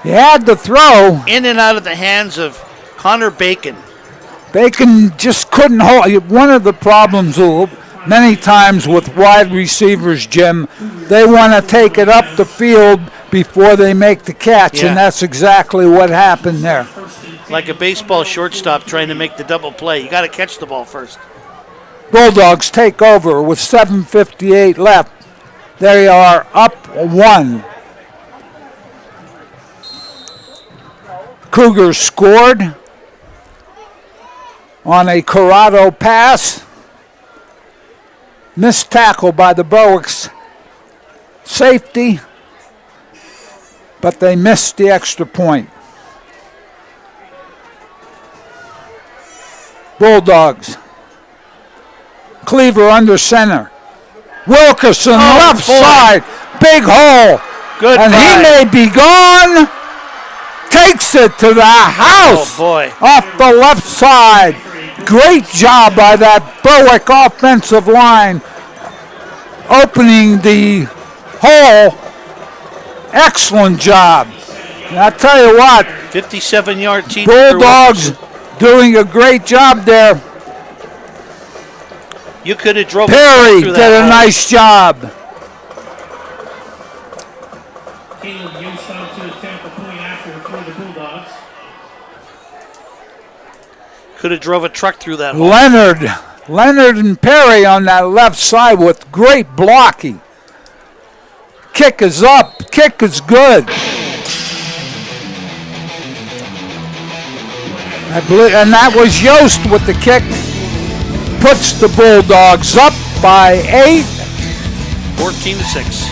Speaker 3: He had to throw.
Speaker 4: In and out of the hands of Connor Bacon.
Speaker 3: Bacon just couldn't hold. One of the problems many times with wide receivers, Jim, they want to take it up the field before they make the catch, and that's exactly what happened there.
Speaker 4: Like a baseball shortstop trying to make the double play. You got to catch the ball first.
Speaker 3: Bulldogs take over with 7:58 left. They are up 1. Cougars scored on a Corrado pass. Missed tackle by the Berwick's safety, but they missed the extra point. Bulldogs. Cleaver under center. Wilkerson left side. Big hole.
Speaker 4: Good.
Speaker 3: And he may be gone. Takes it to the house.
Speaker 4: Oh, boy.
Speaker 3: Off the left side. Great job by that Berwick offensive line. Opening the hole. Excellent job. And I tell you what.
Speaker 4: 57-yard TD.
Speaker 3: Bulldogs doing a great job there.
Speaker 4: You could have drove
Speaker 3: Perry did a nice job.
Speaker 2: Caleb Youngstown to attempt a point after for the Bulldogs.
Speaker 4: Could have drove a truck through that hole.
Speaker 3: Leonard and Perry on that left side with great blocking. Kick is up. Kick is good. I believe, and that was Yost with the kick. Puts the Bulldogs up by 8.
Speaker 4: 14-6.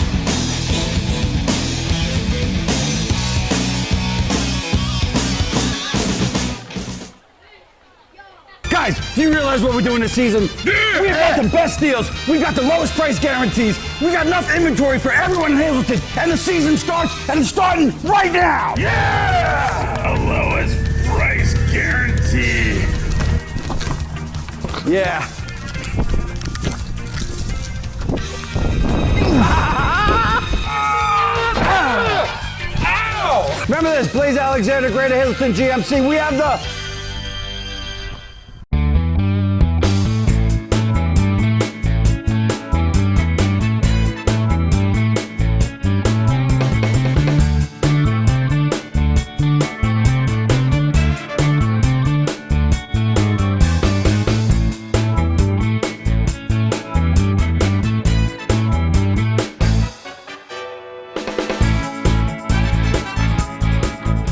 Speaker 6: Guys, do you realize what we're doing this season? We've got the best deals. We've got the lowest price guarantees. We got enough inventory for everyone in Hazleton. And the season starts, and it's starting right now.
Speaker 7: Yeah! The lowest price guarantee.
Speaker 6: Yeah. Ow! Remember this, Blaze Alexander, Greater Hazleton GMC. We have the...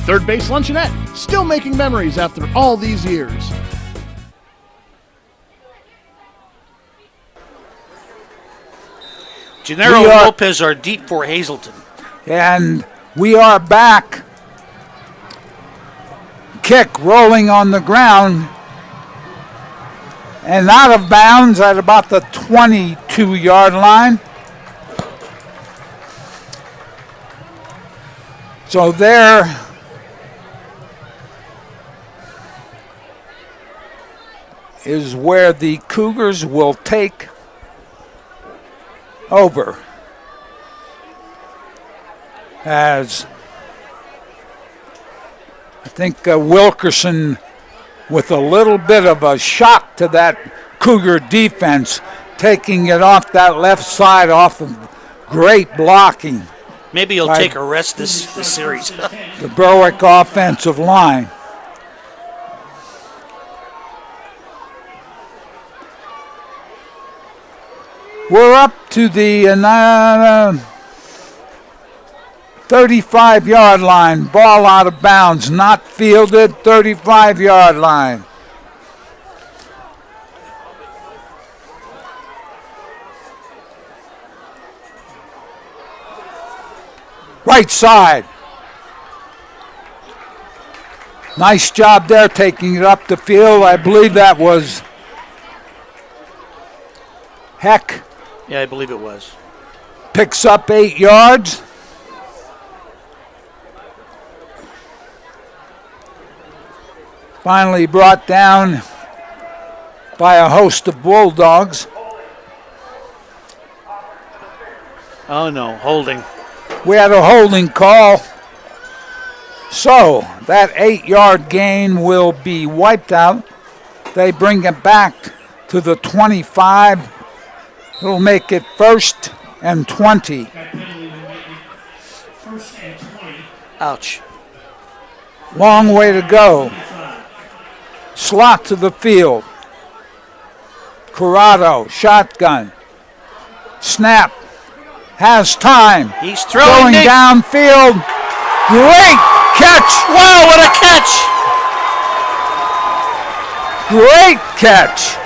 Speaker 1: Third Base Luncheonette, still making memories after all these years.
Speaker 4: Gennaro Lopez are deep for Hazleton.
Speaker 3: And we are back. Kick rolling on the ground. And out of bounds at about the 22-yard line. So there is where the Cougars will take over, as I think Wilkerson, with a little bit of a shock to that Cougar defense, taking it off that left side off of great blocking.
Speaker 4: Maybe he'll take a rest this series.
Speaker 3: The Berwick offensive line. We're up to the 35-yard line. Ball out of bounds, not fielded, 35-yard line. Right side. Nice job there taking it up the field. I believe that was Heck.
Speaker 4: Yeah, I believe it was.
Speaker 3: Picks up 8 yards. Finally brought down by a host of Bulldogs.
Speaker 4: Oh no, holding.
Speaker 3: We had a holding call. So that 8-yard gain will be wiped out. They bring it back to the 25. It'll make it 1st and 20.
Speaker 2: That penalty will make it 1st and 20.
Speaker 4: Ouch.
Speaker 3: Long way to go. Slot to the field. Corrado, shotgun. Snap. Has time.
Speaker 4: He's throwing
Speaker 3: Going downfield. Great catch.
Speaker 4: Wow, what a catch.
Speaker 3: Great catch.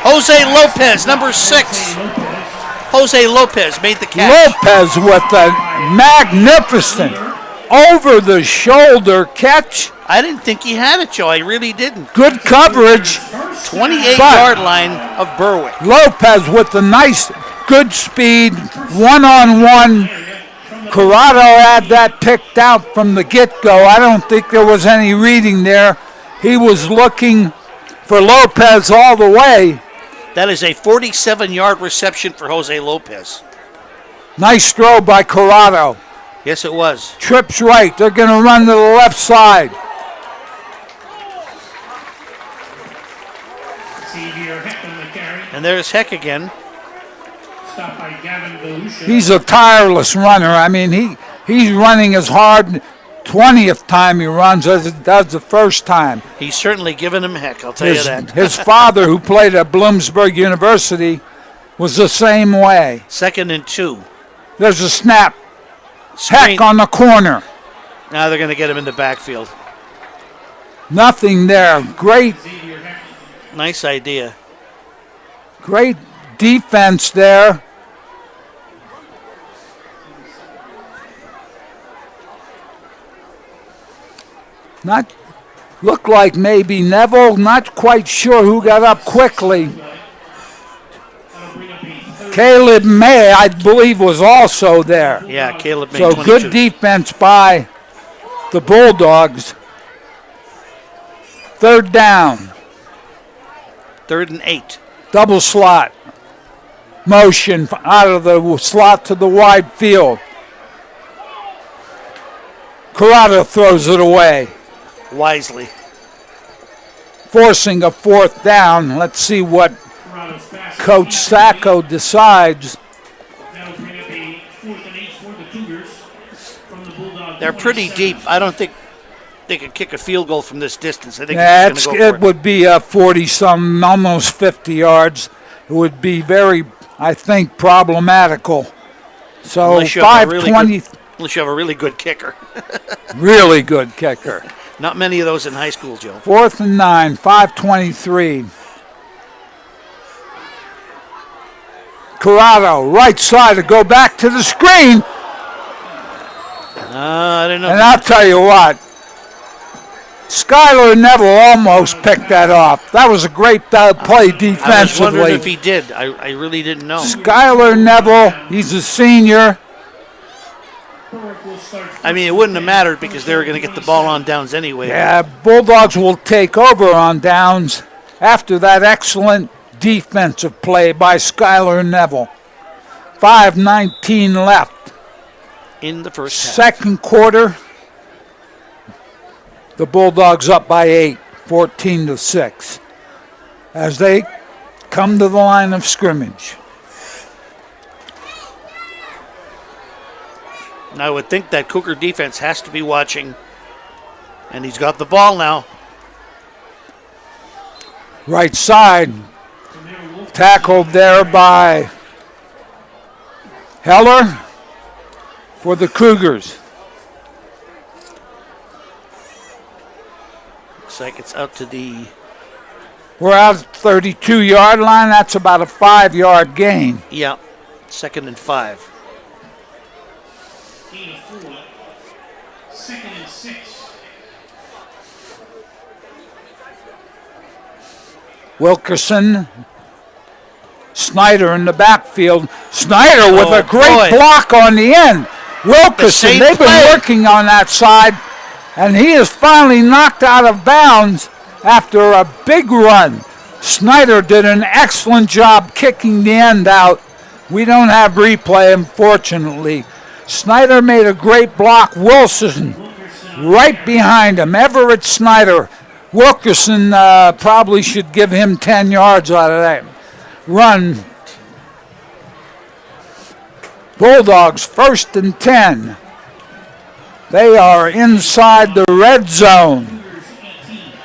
Speaker 4: Jose Lopez, number 6. Jose Lopez made the catch.
Speaker 3: Lopez with a magnificent over-the-shoulder catch.
Speaker 4: I didn't think he had it, Joe. I really didn't.
Speaker 3: Good coverage.
Speaker 4: 28-yard line of Berwick.
Speaker 3: Lopez with the nice, good speed, one-on-one. Corrado had that picked out from the get-go. I don't think there was any reading there. He was looking for Lopez all the way.
Speaker 4: That is a 47-yard reception for Jose Lopez.
Speaker 3: Nice throw by Corrado.
Speaker 4: Yes, it was.
Speaker 3: Trips right. They're going to run to the left side.
Speaker 4: And there's Heck again.
Speaker 2: Stopped by Gavin Belusha.
Speaker 3: He's a tireless runner. I mean, he's running as hard 20th time he runs as it does the first time.
Speaker 4: He's certainly given him heck, I'll tell you that.
Speaker 3: His father, who played at Bloomsburg University, was the same way.
Speaker 4: 2nd and 2.
Speaker 3: There's a snap.
Speaker 4: Screen.
Speaker 3: Heck on the corner.
Speaker 4: Now they're going to get him in the backfield.
Speaker 3: Nothing there. Great.
Speaker 4: Nice idea.
Speaker 3: Great defense there. Not looked like maybe Neville. Not quite sure who got up quickly. Caleb May, I believe, was also there.
Speaker 4: Yeah, Caleb May.
Speaker 3: So
Speaker 4: 22.
Speaker 3: Good defense by the Bulldogs. 3rd down.
Speaker 4: 3rd and 8.
Speaker 3: Double slot. Motion out of the slot to the wide field. Corrado throws it away.
Speaker 4: Wisely.
Speaker 3: Forcing a 4th down. Let's see what Coach Sacco decides.
Speaker 2: That'll bring up a 4th and 8 for the Cougars from the Bulldogs.
Speaker 4: They're pretty deep. I don't think they could kick a field goal from this distance. I think
Speaker 3: Yeah,
Speaker 4: it's going to go for
Speaker 3: it would be 40-some, almost 50 yards. It would be very, I think, problematical. So
Speaker 4: Unless you have a
Speaker 3: 5:20.
Speaker 4: Unless you have a really good kicker.
Speaker 3: Really good kicker.
Speaker 4: Not many of those in high school, Joe.
Speaker 3: 4th and 9, 5:23. Corrado, right side to go back to the screen.
Speaker 4: I don't know.
Speaker 3: And I'll tell you what, Skylar Neville almost picked that off. That was a great play defensively.
Speaker 4: I was wondering if he did. I really didn't know.
Speaker 3: Skylar Neville, he's a senior.
Speaker 4: I mean, it wouldn't have mattered because they were going to get the ball on downs anyway.
Speaker 3: Yeah, Bulldogs will take over on downs after that excellent defensive play by Skylar Neville. 5:19 left.
Speaker 4: In the first half.
Speaker 3: Second quarter, the Bulldogs up by 8, 14-6, as they come to the line of scrimmage.
Speaker 4: And I would think that Cougar defense has to be watching. And he's got the ball now.
Speaker 3: Right side, tackled there by Heller for the Cougars.
Speaker 4: Looks like it's out to the...
Speaker 3: We're out at the 32-yard line. That's about a 5-yard gain.
Speaker 4: Yeah, 2nd and 5.
Speaker 2: 2nd and 6.
Speaker 3: Wilkerson, Snyder in the backfield. Snyder with a great
Speaker 4: boy.
Speaker 3: block on the end. Wilkerson,
Speaker 4: same
Speaker 3: they've
Speaker 4: play.
Speaker 3: been working on that side, and he is finally knocked out of bounds after a big run. Snyder did an excellent job kicking the end out. We don't have replay, unfortunately. Snyder made a great block. Wilson right behind him. Everett Snyder. Wilkerson probably should give him 10 yards out of that run. Bulldogs 1st and 10. They are inside the red zone.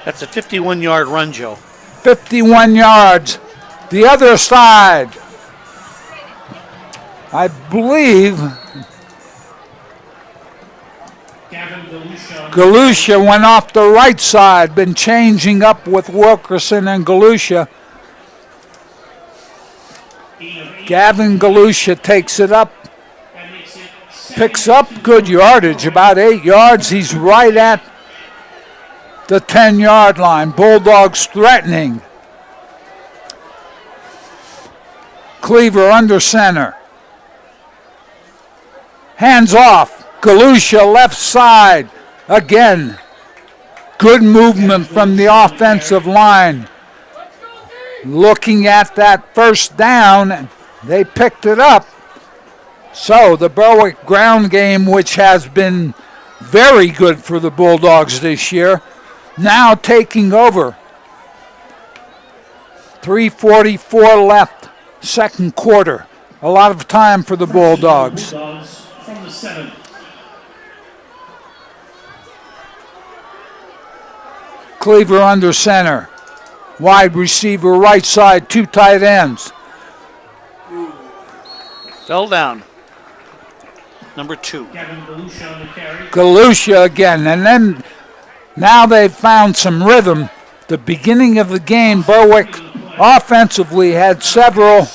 Speaker 4: That's a 51-yard run, Joe.
Speaker 3: 51 yards. The other side. I believe Galusha went off the right side. Been changing up with Wilkerson and Galusha. Gavin Galusha takes it up. Picks up good yardage, about 8 yards. He's right at the 10-yard line. Bulldogs threatening. Cleaver under center. Hands off. Galusha left side. Again, good movement from the offensive line. Looking at that first down, they picked it up. So the Berwick ground game, which has been very good for the Bulldogs this year, now taking over. 3:44 left, second quarter. A lot of time for the Bulldogs.
Speaker 2: From the 7.
Speaker 3: Cleaver under center. Wide receiver right side, 2 tight ends.
Speaker 4: Fell down. Number 2.
Speaker 3: Galusha again, and then now they've found some rhythm. The beginning of the game, Berwick offensively had several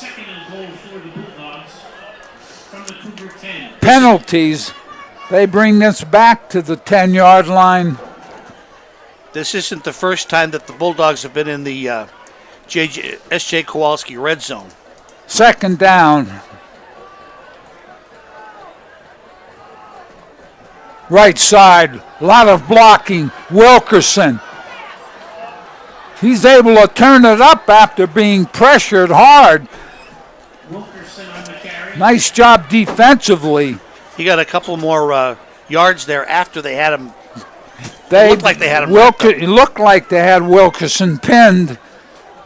Speaker 3: penalties. They bring this back to the 10-yard line.
Speaker 4: This isn't the first time that the Bulldogs have been in the S.J. Kowalski red zone.
Speaker 3: Second down. Right side, a lot of blocking. Wilkerson. He's able to turn it up after being pressured hard. Nice job defensively.
Speaker 4: He got a couple more yards there after they had him. It looked like they had him.
Speaker 3: It looked like they had Wilkerson pinned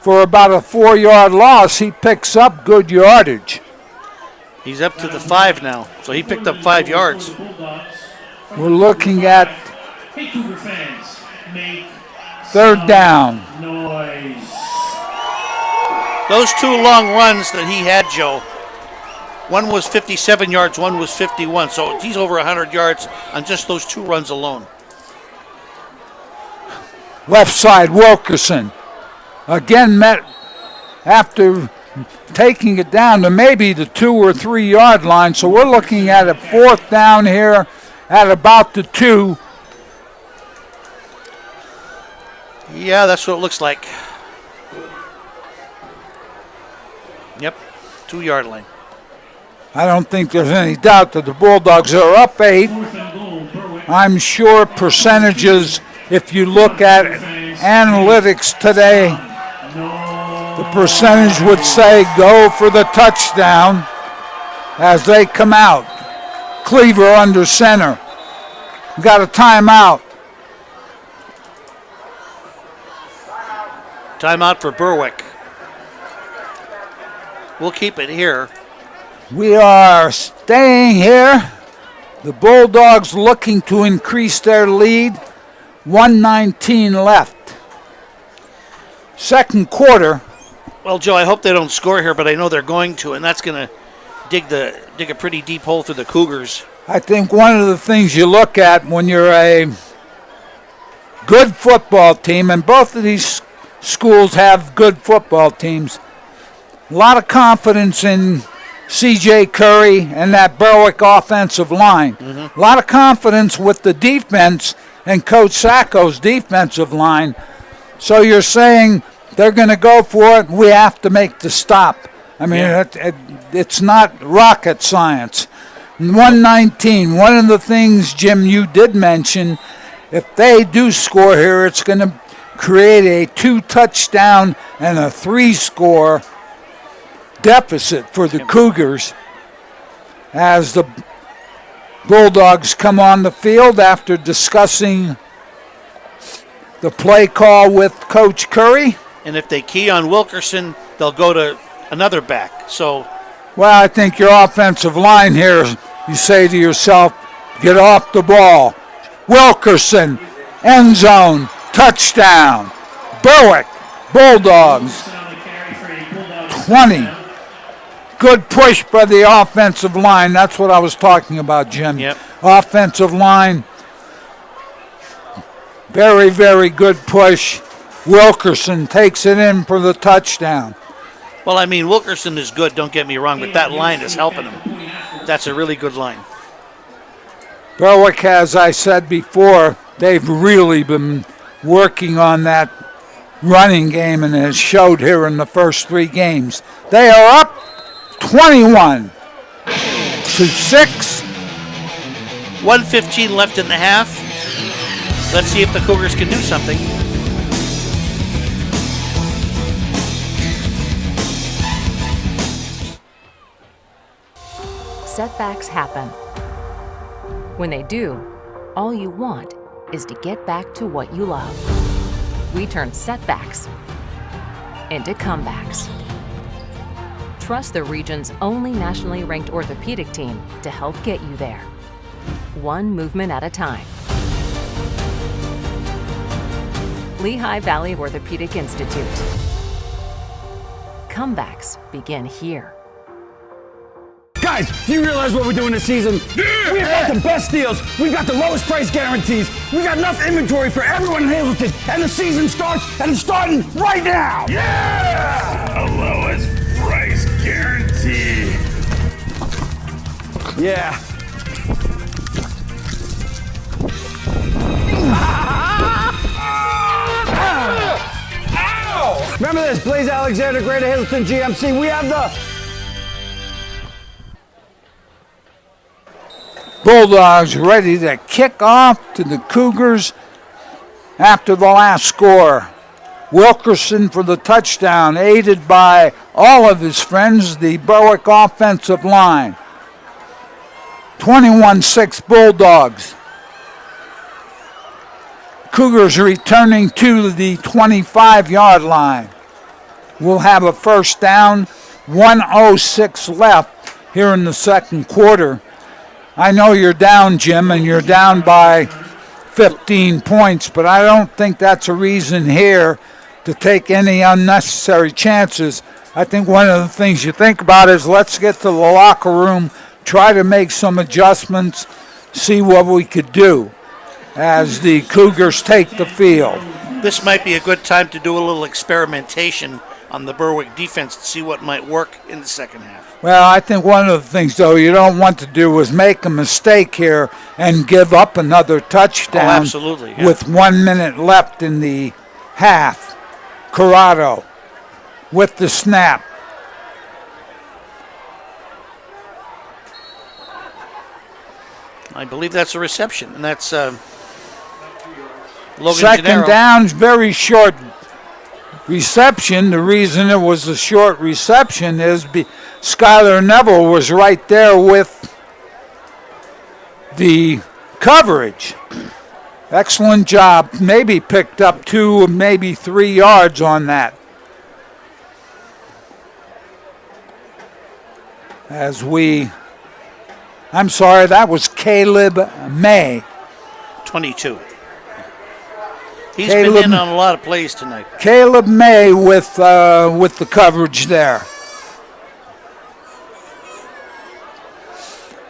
Speaker 3: for about a 4-yard loss. He picks up good yardage.
Speaker 4: He's up to the 5 now, so he picked up 5 yards.
Speaker 3: We're looking at third down.
Speaker 4: Those 2 long runs that he had, Joe, one was 57 yards, one was 51. So he's over 100 yards on just those 2 runs alone.
Speaker 3: Left side, Wilkerson. Again met after taking it down to maybe the 2 or 3 yard line. So we're looking at a 4th down here at about the 2.
Speaker 4: Yeah, that's what it looks like. Yep, 2-yard line.
Speaker 3: I don't think there's any doubt that the Bulldogs are up 8. I'm sure percentages, if you look at analytics today, the percentage would say go for the touchdown as they come out. Cleaver under center. We got a timeout.
Speaker 4: Timeout for Berwick. We'll keep it here.
Speaker 3: We are staying here. The Bulldogs looking to increase their lead. 1:19 left. Second quarter.
Speaker 4: Well, Joe, I hope they don't score here, but I know they're going to, and that's going to dig a pretty deep hole for the Cougars.
Speaker 3: I think one of the things you look at when you're a good football team, and both of these schools have good football teams, a lot of confidence in C.J. Curry and that Berwick offensive line. A lot of confidence with the defense and Coach Sacco's defensive line. So you're saying they're going to go for it, we have to make the stop. I mean, it's not rocket science. 119, one of the things, Jim, you did mention, if they do score here, it's going to create a 2-touchdown and a 3-score deficit for the Cougars as the Bulldogs come on the field after discussing the play call with Coach Curry.
Speaker 4: And if they key on Wilkerson, they'll go to another back. So
Speaker 3: Well, I think your offensive line here, you say to yourself, get off the ball. Wilkerson, end zone, touchdown. Berwick, Bulldogs, 20. Good push by the offensive line. That's what I was talking about, Jim.
Speaker 4: Yep.
Speaker 3: Offensive line, very, very good push. Wilkerson takes it in for the touchdown.
Speaker 4: Well, I mean, Wilkerson is good, don't get me wrong, but that line is helping him. That's a really good line.
Speaker 3: Berwick, as I said before, they've really been working on that running game, and it showed here in the first 3 games. They are up 21-6.
Speaker 4: 1:15 left in the half. Let's see if the Cougars can do something.
Speaker 5: Setbacks happen. When they do, all you want is to get back to what you love. We turn setbacks into comebacks. Trust the region's only nationally ranked orthopedic team to help get you there, one movement at a time. Lehigh Valley Orthopedic Institute. Comebacks begin here.
Speaker 6: Guys, do you realize what we're doing this season? Yeah! We've got the best deals. We've got the lowest price guarantees. We got enough inventory for everyone in Hazleton. And the season starts, and it's starting right now.
Speaker 7: Yeah! The lowest price guarantee.
Speaker 6: Yeah. Ow! Remember this, Blaze Alexander, Greater Hazleton GMC. We have the
Speaker 3: Bulldogs ready to kick off to the Cougars after the last score. Wilkerson for the touchdown, aided by all of his friends, the Berwick offensive line. 21-6 Bulldogs. Cougars returning to the 25-yard line. We'll have a first down, 1:06 left here in the second quarter. I know you're down, Jim, and you're down by 15 points, but I don't think that's a reason here to take any unnecessary chances. I think one of the things you think about is let's get to the locker room, try to make some adjustments, see what we could do as the Cougars take the field.
Speaker 4: This might be a good time to do a little experimentation on the Berwick defense to see what might work in the second half.
Speaker 3: Well, I think one of the things, though, you don't want to do is make a mistake here and give up another touchdown.
Speaker 4: Oh, absolutely. Yeah.
Speaker 3: With 1 minute left in the half. Corrado with the snap.
Speaker 4: I believe that's a reception, and that's Logan
Speaker 3: Second
Speaker 4: Gennaro.
Speaker 3: down, very short reception. The reason it was a short reception is Skylar Neville was right there with the coverage. Excellent job. Maybe picked up 2, maybe 3 yards on that. I'm sorry, that was Caleb May.
Speaker 4: 22. He's been in on a lot of plays tonight.
Speaker 3: Caleb May with the coverage there.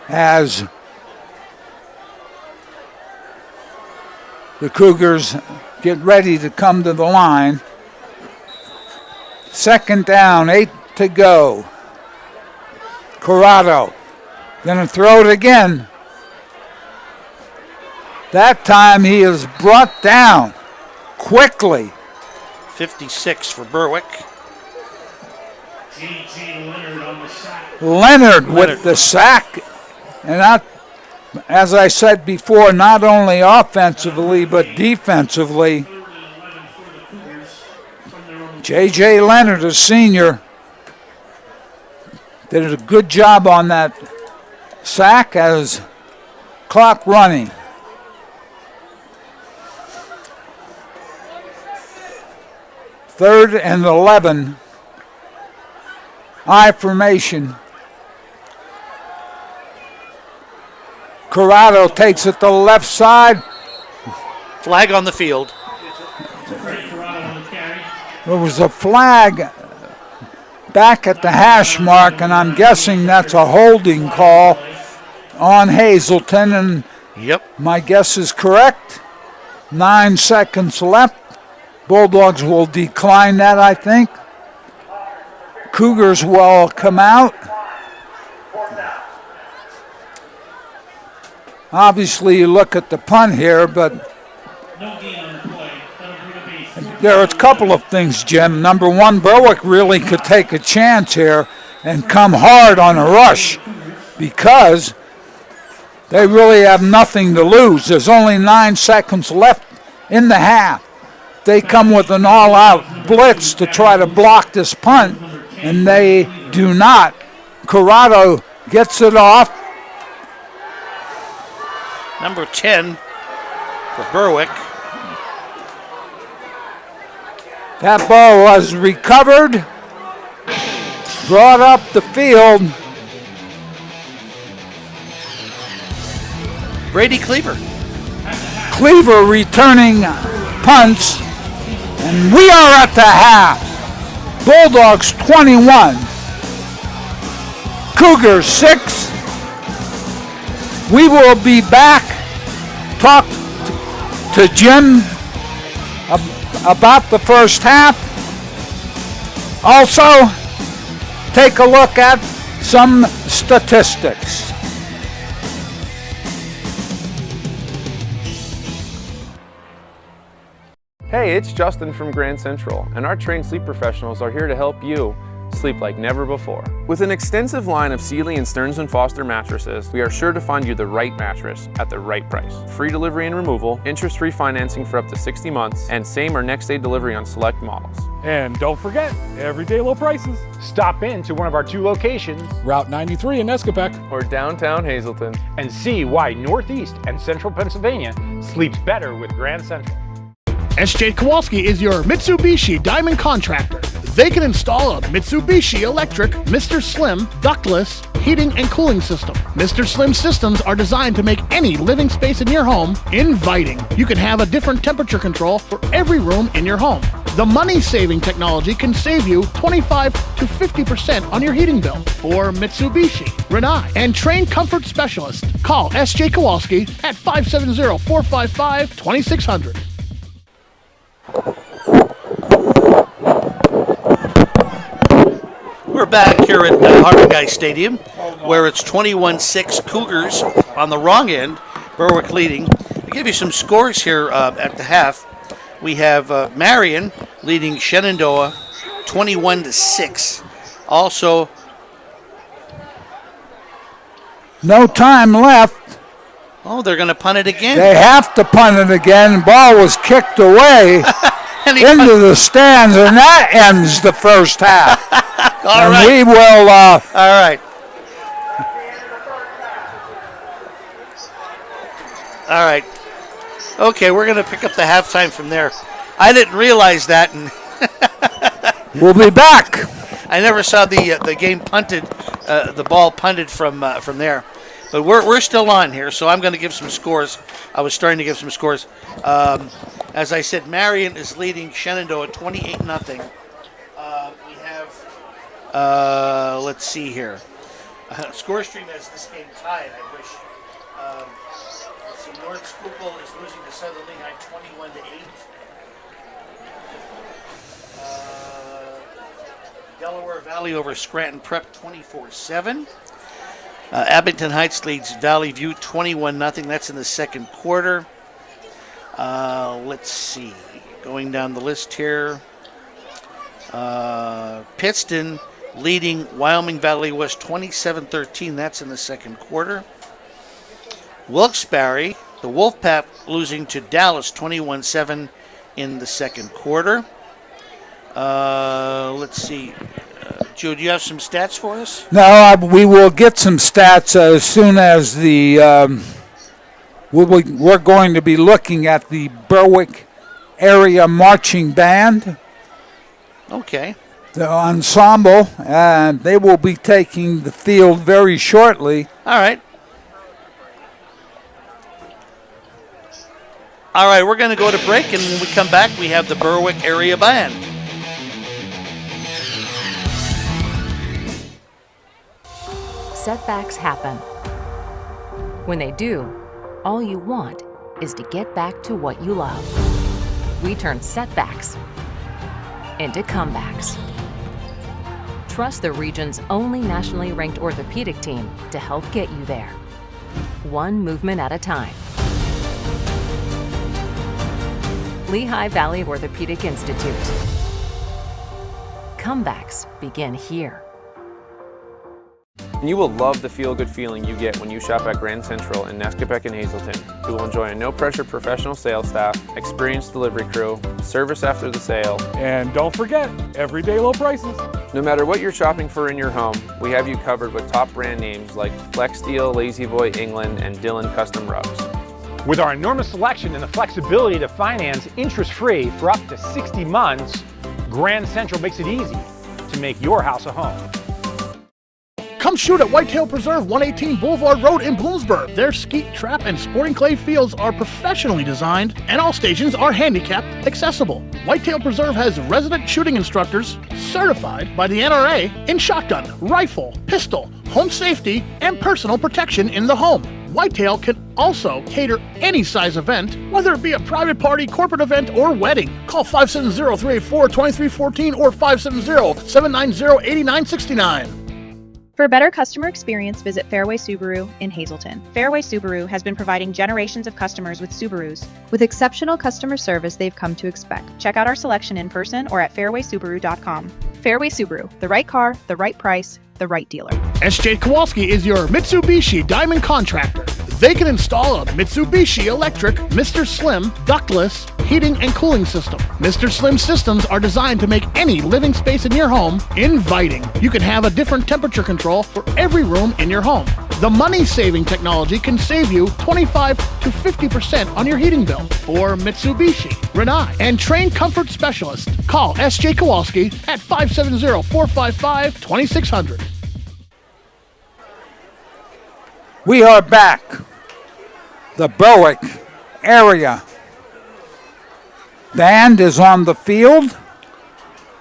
Speaker 3: As the Cougars get ready to come to the line. Second down, 8 to go. Corrado gonna throw it again. That time he is brought down quickly.
Speaker 4: 56 for Berwick.
Speaker 3: Leonard with the sack. And as I said before, not only offensively but defensively. J.J. Leonard, a senior, did a good job on that sack as clock running. Third and 11. I formation. Corrado takes it to the left side.
Speaker 4: Flag on the field.
Speaker 3: There was a flag back at the hash mark, and I'm guessing that's a holding call on Hazleton, and my guess is correct. 9 seconds left. Bulldogs will decline that, I think. Cougars will come out. Obviously, you look at the punt here, but there are a couple of things, Jim. Number one, Berwick really could take a chance here and come hard on a rush because they really have nothing to lose. There's only 9 seconds left in the half. They come with an all-out blitz to try to block this punt, and they do not. Corrado gets it off.
Speaker 4: Number 10 for Berwick.
Speaker 3: That ball was recovered, brought up the field.
Speaker 4: Brady Cleaver.
Speaker 3: Cleaver returning punts, and we are at the half. Bulldogs 21, Cougars 6. We will be back. Talk to Jim about the first half. Also, take a look at some statistics.
Speaker 11: Hey, it's Justin from Grand Central, and our trained sleep professionals are here to help you sleep like never before. With an extensive line of Sealy and Stearns & Foster mattresses, we are sure to find you the right mattress at the right price. Free delivery and removal, interest-free financing for up to 60 months, and same or next day delivery on select models.
Speaker 12: And don't forget, everyday low prices. Stop in to one of our 2 locations, Route 93 in Nescopec,
Speaker 11: or downtown Hazleton,
Speaker 12: and see why Northeast and Central Pennsylvania sleeps better with Grand Central.
Speaker 1: SJ Kowalski is your Mitsubishi Diamond contractor. They can install a Mitsubishi electric Mr. Slim ductless heating and cooling system. Mr. Slim systems are designed to make any living space in your home inviting. You can have a different temperature control for every room in your home. The money-saving technology can save you 25 to 50% on your heating bill. For Mitsubishi, Rinnai, and trained comfort specialists, call SJ Kowalski at 570-455-2600.
Speaker 4: We're back here at Harmon Guy Stadium, where it's 21-6 Cougars on the wrong end, Berwick leading. I'll give you some scores here at the half. We have Marion leading Shenandoah 21-6. Also,
Speaker 3: no time left.
Speaker 4: Oh, they're going to punt it again.
Speaker 3: They have to punt it again. Ball was kicked away into the stands, and that ends the first half.
Speaker 4: All right.
Speaker 3: We will.
Speaker 4: All right. All right. Okay, we're going to pick up the halftime from there. I didn't realize that, and
Speaker 3: we'll be back.
Speaker 4: I never saw the game punted, the ball punted from there. But we're still on here, so I'm going to give some scores. I was starting to give some scores. As I said, Marion is leading Shenandoah 28-0. We have, let's see here. Score stream has this game tied, I wish. Let's see, North Schuylkill is losing to Southern Lehigh 21-8. Delaware Valley over Scranton Prep 24-7. Abington Heights leads Valley View 21-0. That's in the second quarter. Let's see. Going down the list here. Pittston leading Wyoming Valley West 27-13. That's in the second quarter. Wilkes-Barre, the Wolfpack losing to Dallas 21-7 in the second quarter. Let's see. Joe, do you have some stats for us?
Speaker 3: No, we will get some stats as soon as the we're going to be looking at the Berwick area marching band.
Speaker 4: Okay.
Speaker 3: The ensemble, and they will be taking the field very shortly.
Speaker 4: All right. All right, we're going to go to break, and when we come back, we have the Berwick Area Band.
Speaker 5: Setbacks happen. When they do, all you want is to get back to what you love. We turn setbacks into comebacks. Trust the region's only nationally ranked orthopedic team to help get you there, one movement at a time. Lehigh Valley Orthopedic Institute. Comebacks begin here.
Speaker 11: And you will love the feel-good feeling you get when you shop at Grand Central in Nescopeck and Hazleton. You will enjoy a no-pressure professional sales staff, experienced delivery crew, service after the sale,
Speaker 12: and don't forget, everyday low prices.
Speaker 11: No matter what you're shopping for in your home, we have you covered with top brand names like Flex Steel, Lazy Boy, England, and Dillon Custom Rugs.
Speaker 12: With our enormous selection and the flexibility to finance interest-free for up to 60 months, Grand Central makes it easy to make your house a home.
Speaker 1: Come shoot at Whitetail Preserve, 118 Boulevard Road in Bloomsburg. Their skeet, trap, and sporting clay fields are professionally designed, and all stations are handicap accessible. Whitetail Preserve has resident shooting instructors certified by the NRA in shotgun, rifle, pistol, home safety, and personal protection in the home. Whitetail can also cater any size event, whether it be a private party, corporate event, or wedding. Call 570-384-2314 or 570-790-8969.
Speaker 10: For a better customer experience, visit Fairway Subaru in Hazleton. Fairway Subaru has been providing generations of customers with Subarus. With exceptional customer service they've come to expect. Check out our selection in person or at fairwaysubaru.com. Fairway Subaru, the right car, the right price, the right dealer.
Speaker 1: SJ Kowalski is your Mitsubishi Diamond contractor. They can install a Mitsubishi electric Mr. Slim ductless heating and cooling system. Mr. Slim systems are designed to make any living space in your home inviting. You can have a different temperature control for every room in your home. The money-saving technology can save you 25 to 50% on your heating bill. For Mitsubishi, Renai, and trained comfort specialists, call SJ Kowalski at 570-455-2600.
Speaker 3: We are back. The Berwick Area Band is on the field.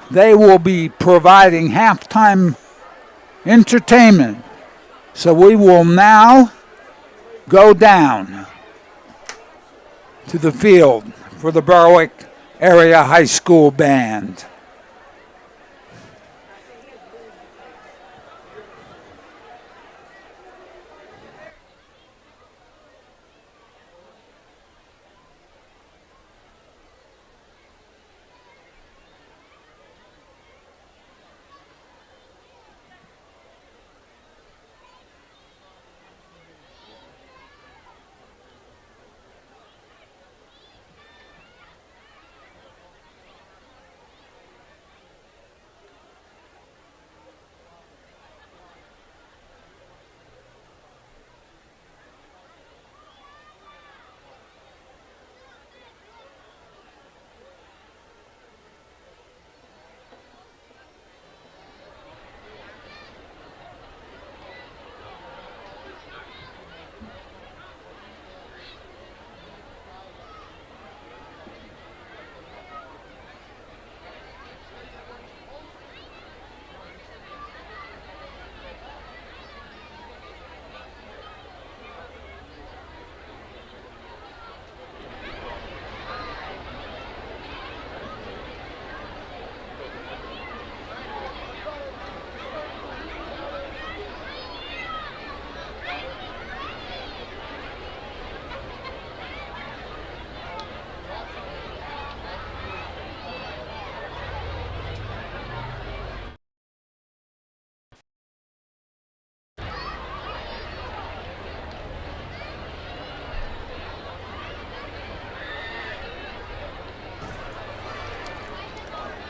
Speaker 3: They will be providing halftime entertainment. So we will now go down to the field for the Berwick Area High School Band.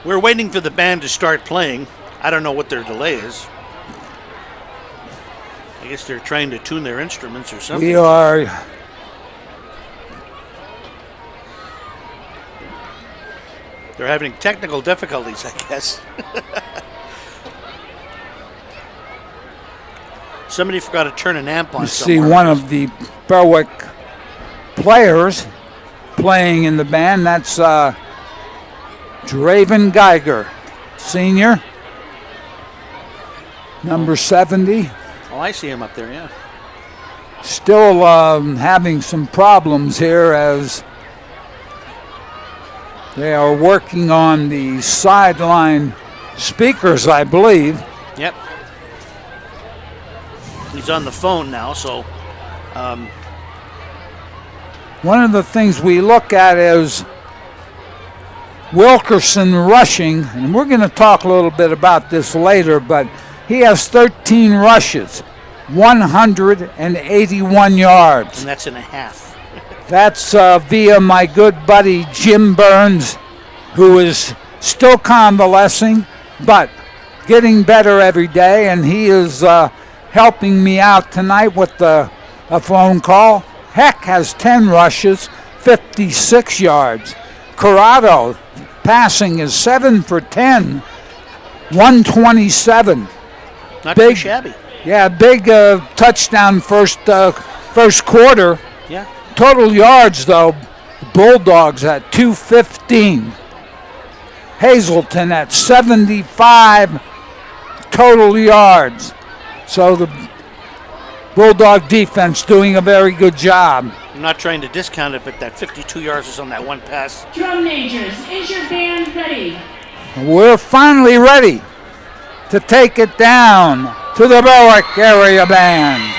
Speaker 4: We're waiting for the band to start playing. I don't know what their delay is. I guess they're trying to tune their instruments or something.
Speaker 3: We are
Speaker 4: They're having technical difficulties, I guess. Somebody forgot to turn an amp on
Speaker 3: You see
Speaker 4: somewhere.
Speaker 3: one of the Berwick players playing in the band. That's Draven Geiger, senior, number 70.
Speaker 4: Oh, I see him up there, yeah.
Speaker 3: Still having some problems here as they are working on the sideline speakers, I believe.
Speaker 4: Yep. He's on the phone now, so...
Speaker 3: One of the things we look at is Wilkerson rushing, and we're going to talk a little bit about this later, but he has 13 rushes, 181 yards.
Speaker 4: And that's in a half.
Speaker 3: That's via my good buddy Jim Burns, who is still convalescing, but getting better every day, and he is helping me out tonight with a phone call. Heck has 10 rushes, 56 yards. Corrado passing is 7 for 10, 127.
Speaker 4: Not too shabby.
Speaker 3: Yeah, big touchdown first quarter.
Speaker 4: Yeah.
Speaker 3: Total yards, though, Bulldogs at 215. Hazleton at 75 total yards. So the Bulldog defense doing a very good job.
Speaker 4: I'm not trying to discount it, but that 52 yards is on that one pass.
Speaker 13: Drum majors, is your band ready?
Speaker 3: We're finally ready to take it down to the Berwick area band.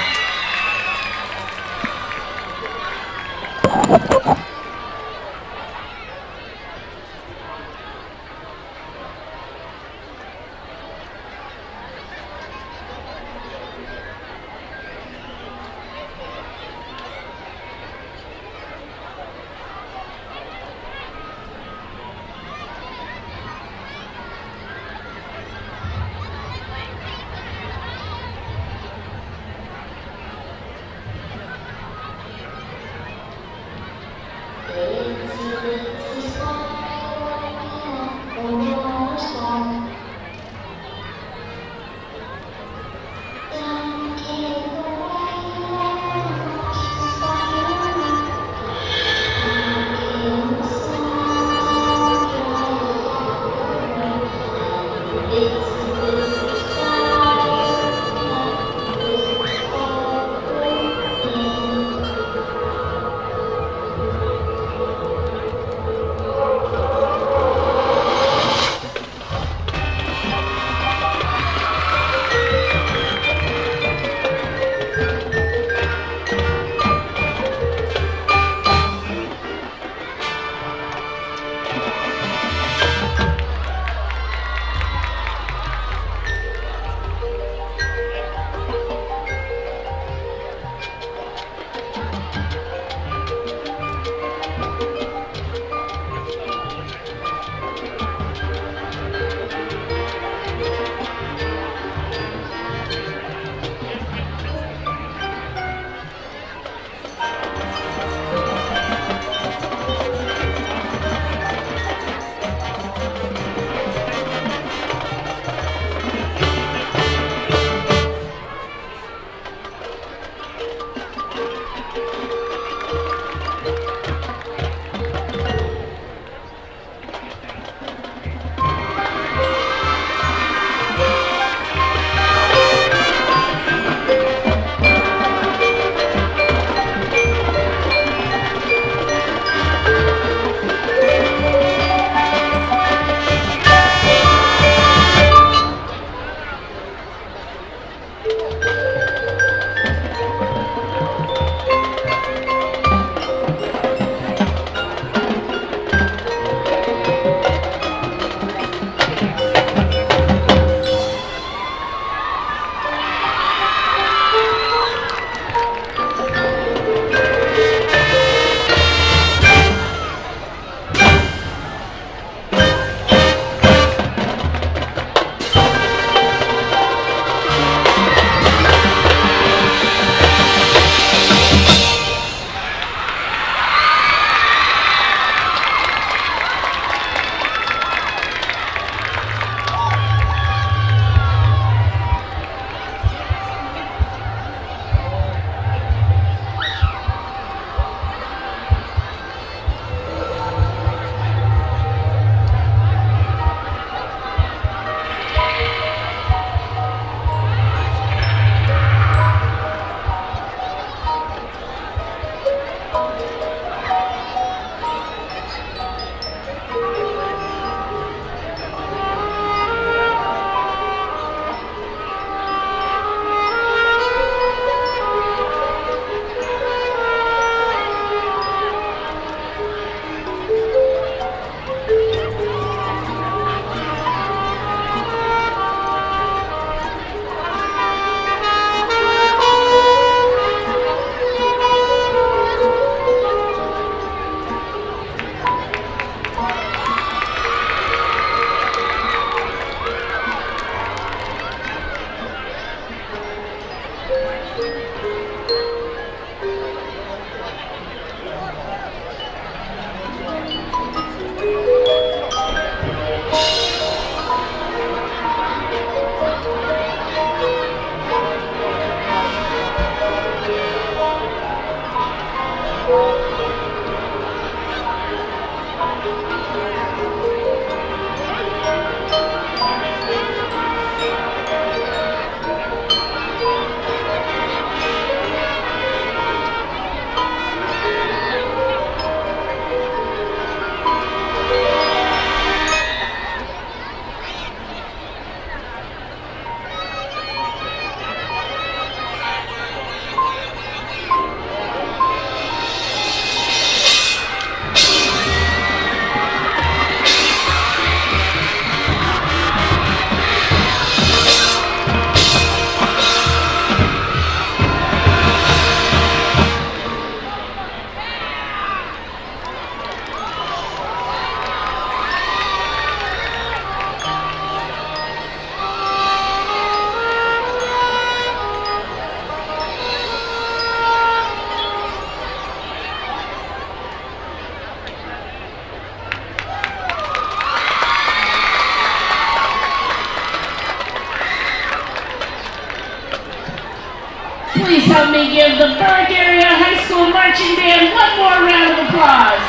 Speaker 13: Please help me give the Berwick Area High School Marching Band one more round of applause.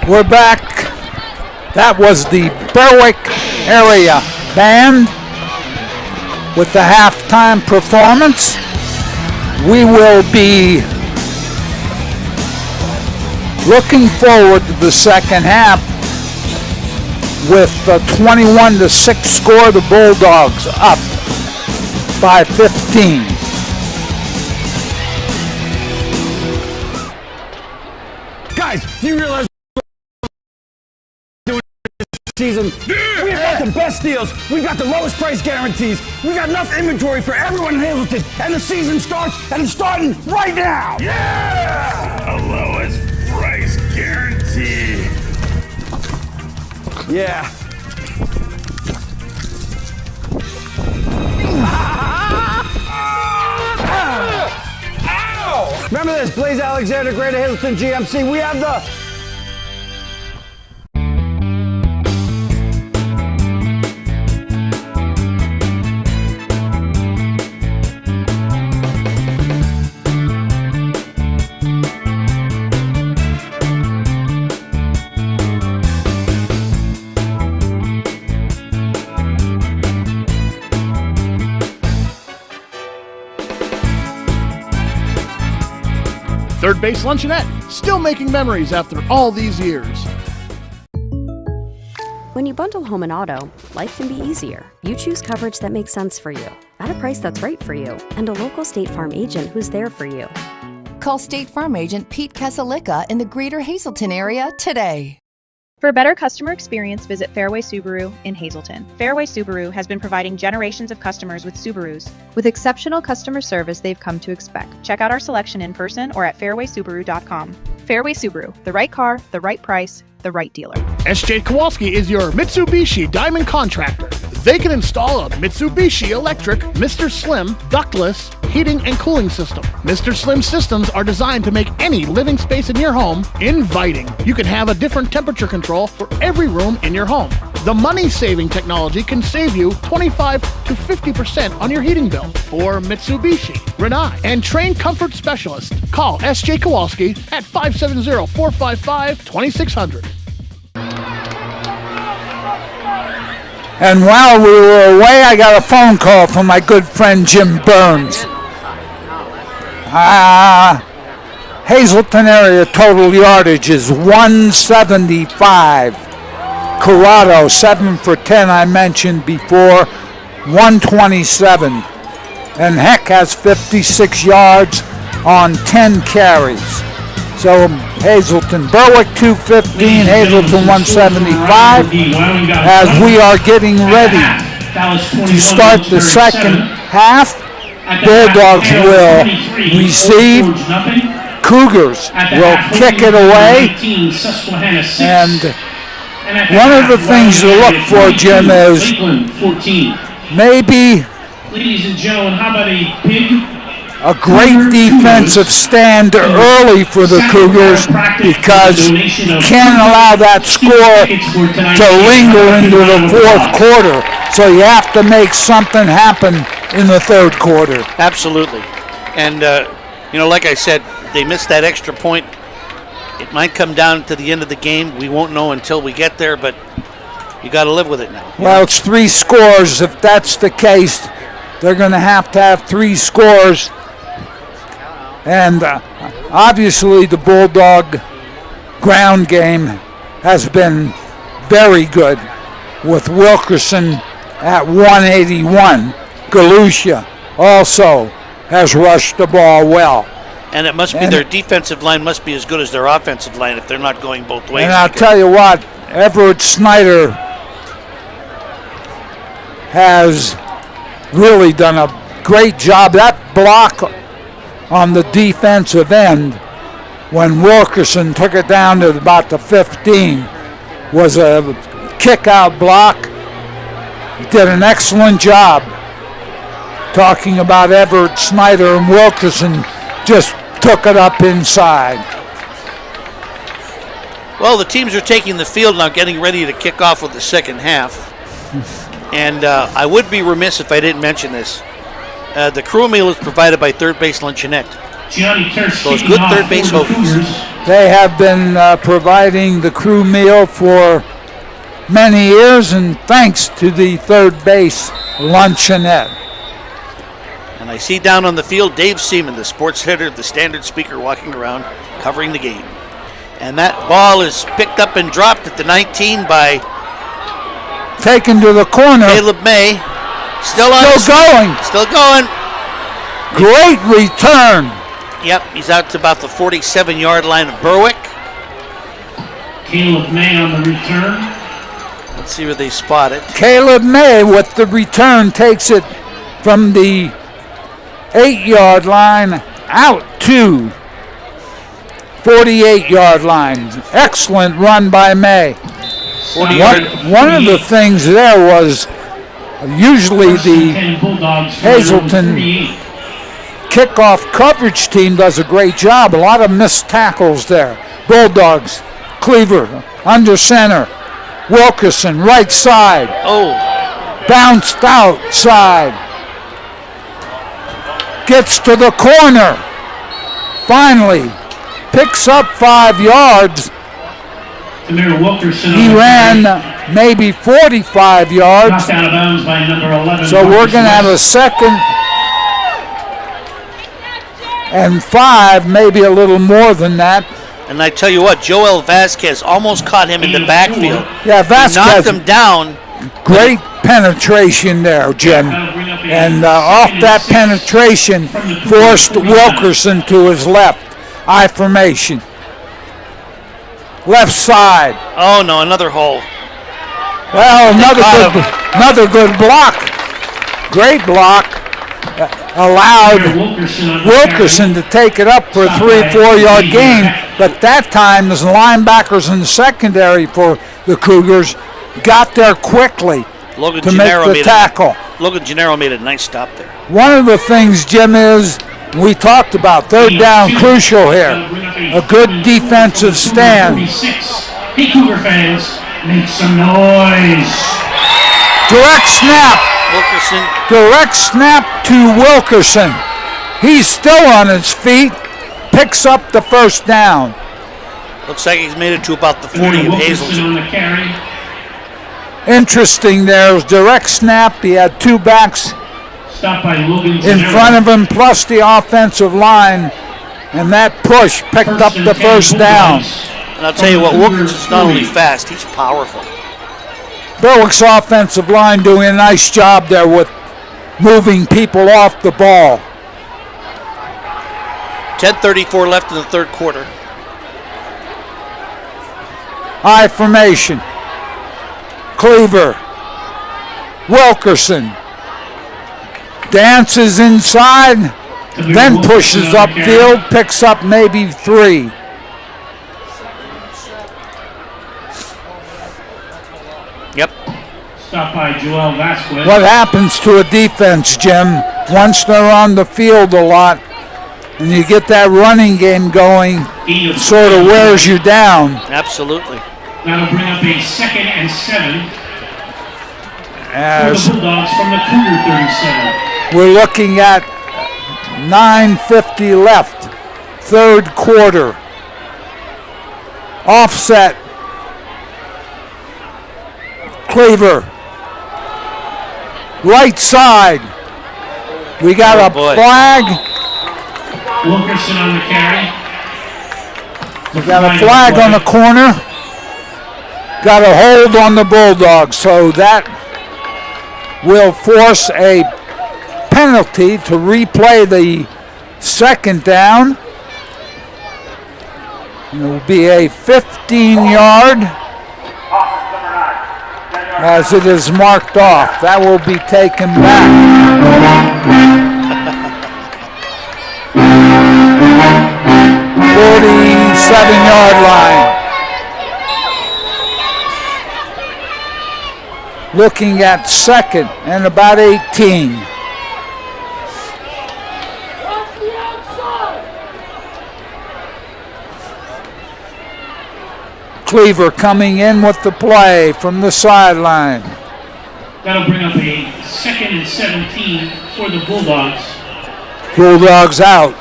Speaker 3: We're back. That was the Berwick Area Band with the halftime performance. We will be looking forward to the second half with a 21-6 score. The Bulldogs up by 15.
Speaker 6: Guys, do you realize season? We've got the best deals. We've got the lowest price guarantees. We got enough inventory for everyone in Hazleton. And the season starts, and it's starting right now.
Speaker 7: Yeah! The lowest price guarantee.
Speaker 6: Yeah. Ow! Remember this, Blaze Alexander, Greater Hazleton GMC. We have the
Speaker 1: Third Base Luncheonette, still making memories after all these years.
Speaker 8: When you bundle home and auto, life can be easier. You choose coverage that makes sense for you, at a price that's right for you, and a local State Farm agent who's there for you.
Speaker 9: Call State Farm agent Pete Casalicca in the Greater Hazleton area today.
Speaker 10: For a better customer experience, visit Fairway Subaru in Hazleton. Fairway Subaru has been providing generations of customers with Subarus. With exceptional customer service they've come to expect. Check out our selection in person or at fairwaysubaru.com. Fairway Subaru, the right car, the right price, the right dealer.
Speaker 1: SJ Kowalski is your Mitsubishi Diamond Contractor. They can install a Mitsubishi electric Mr. Slim ductless heating and cooling system. Mr. Slim systems are designed to make any living space in your home inviting. You can have a different temperature control for every room in your home. The money-saving technology can save you 25 to 50% on your heating bill. For Mitsubishi, Renai, and trained comfort specialists, call S.J. Kowalski at 570-455-2600.
Speaker 3: And while we were away, I got a phone call from my good friend Jim Burns. Hazleton area total yardage is 175. Corrado, 7 for 10, I mentioned before, 127. And Heck has 56 yards on 10 carries. So Hazleton, Berwick 215, Hazleton 175. As we are getting ready to start the second half, Bulldogs will receive, Cougars will kick it away, and one of the things to look for, Jim, is maybe a great defensive stand early for the Cougars, because you can't allow that score to linger into the fourth quarter. So you have to make something happen in the third quarter.
Speaker 4: Absolutely. And, like I said, they missed that extra point. It might come down to the end of the game. We won't know until we get there, but you got to live with it now.
Speaker 3: Well, it's 3 scores. If that's the case, they're going to have 3 scores. And obviously the Bulldog ground game has been very good, with Wilkerson at 181. Galusha also has rushed the ball well.
Speaker 4: And it must be their defensive line must be as good as their offensive line if they're not going both ways.
Speaker 3: And I'll tell you what, Everett Snyder has really done a great job. That block on the defensive end, when Wilkerson took it down to about the 15, was a kick-out block. He did an excellent job. Talking about Everett Snyder, and Wilkerson just took it up inside.
Speaker 4: Well, the teams are taking the field now, getting ready to kick off with the second half. And I would be remiss if I didn't mention this. The crew meal is provided by Third Base Luncheonette. Those good third base hoagies.
Speaker 3: They have been providing the crew meal for many years, and thanks to the Third Base Luncheonette.
Speaker 4: And I see down on the field Dave Seaman, the sports editor, the standard speaker, walking around covering the game. And that ball is picked up and dropped at the 19 by
Speaker 3: taken to the corner.
Speaker 4: Caleb May. Still going.
Speaker 3: Great return.
Speaker 4: Yep, he's out to about the 47-yard line of Berwick.
Speaker 2: Caleb May on the return.
Speaker 4: Let's see where they spot it.
Speaker 3: Caleb May with the return takes it from the 8-yard line out to 48-yard line. Excellent run by May. One of the things there was usually the Hazleton kickoff coverage team does a great job. A lot of missed tackles there. Bulldogs, Cleaver, under center. Wilkerson, right side. Bounced outside. Gets to the corner. Finally, picks up 5 yards. He ran maybe 45 yards.
Speaker 2: Knocked out of bounds by number 11.
Speaker 3: So we're going to have a 2nd and 5, maybe a little more than that.
Speaker 4: And I tell you what, Joel Vasquez almost caught him in the backfield.
Speaker 3: Yeah, Vasquez.
Speaker 4: He knocked him down.
Speaker 3: Great penetration there, Jim. And off that penetration, forced Wilkerson to his left. I formation. Left side.
Speaker 4: Oh no, another hole.
Speaker 3: Well, another good block. Great block. Allowed Wilkerson to take it up for a 3-4 yard gain, but that time the linebackers in the secondary for the Cougars got there quickly to make the tackle.
Speaker 4: Logan Gennaro made a nice stop there.
Speaker 3: One of the things, Jim, is we talked about third down crucial here. A good defensive stand.
Speaker 2: Hey, Cougar fans, make some noise.
Speaker 3: Direct snap.
Speaker 4: Wilkerson.
Speaker 3: Direct snap to Wilkerson. He's still on his feet. Picks up the first down.
Speaker 4: Looks like he's made it to about the 40 of Hazleton.
Speaker 2: On the carry.
Speaker 3: Interesting there. It was direct snap. He had 2 backs in front of him, plus the offensive line. And that push picked up the first down.
Speaker 4: And I'll tell you what, Wilkerson's not only fast, he's powerful.
Speaker 3: Berwick's offensive line doing a nice job there with moving people off the ball.
Speaker 4: 10:34 left in the third quarter.
Speaker 3: I formation. Cleaver. Wilkerson. Dances inside, then pushes upfield, picks up maybe 3.
Speaker 4: Yep.
Speaker 2: Stopped by Joel Vasquez.
Speaker 3: What happens to a defense, Jim, once they're on the field a lot and you get that running game going, it sort of wears you down.
Speaker 4: Absolutely.
Speaker 2: That'll bring up a 2nd and 7
Speaker 3: As
Speaker 2: for the Bulldogs from the Cougar 37.
Speaker 3: We're looking at 9:50 left, third quarter. Offset. Cleaver. Right side. We got a flag.
Speaker 2: Wilkerson on the carry.
Speaker 3: We got a flag on the corner. Got a hold on the Bulldogs, so that will force a penalty to replay the second down. It will be a 15-yard as it is marked off. That will be taken back. 47-yard line. Looking at 2nd and about 18. Cleaver coming in with the play from the sideline.
Speaker 2: That'll bring up a 2nd and 17 for the Bulldogs.
Speaker 3: Bulldogs out.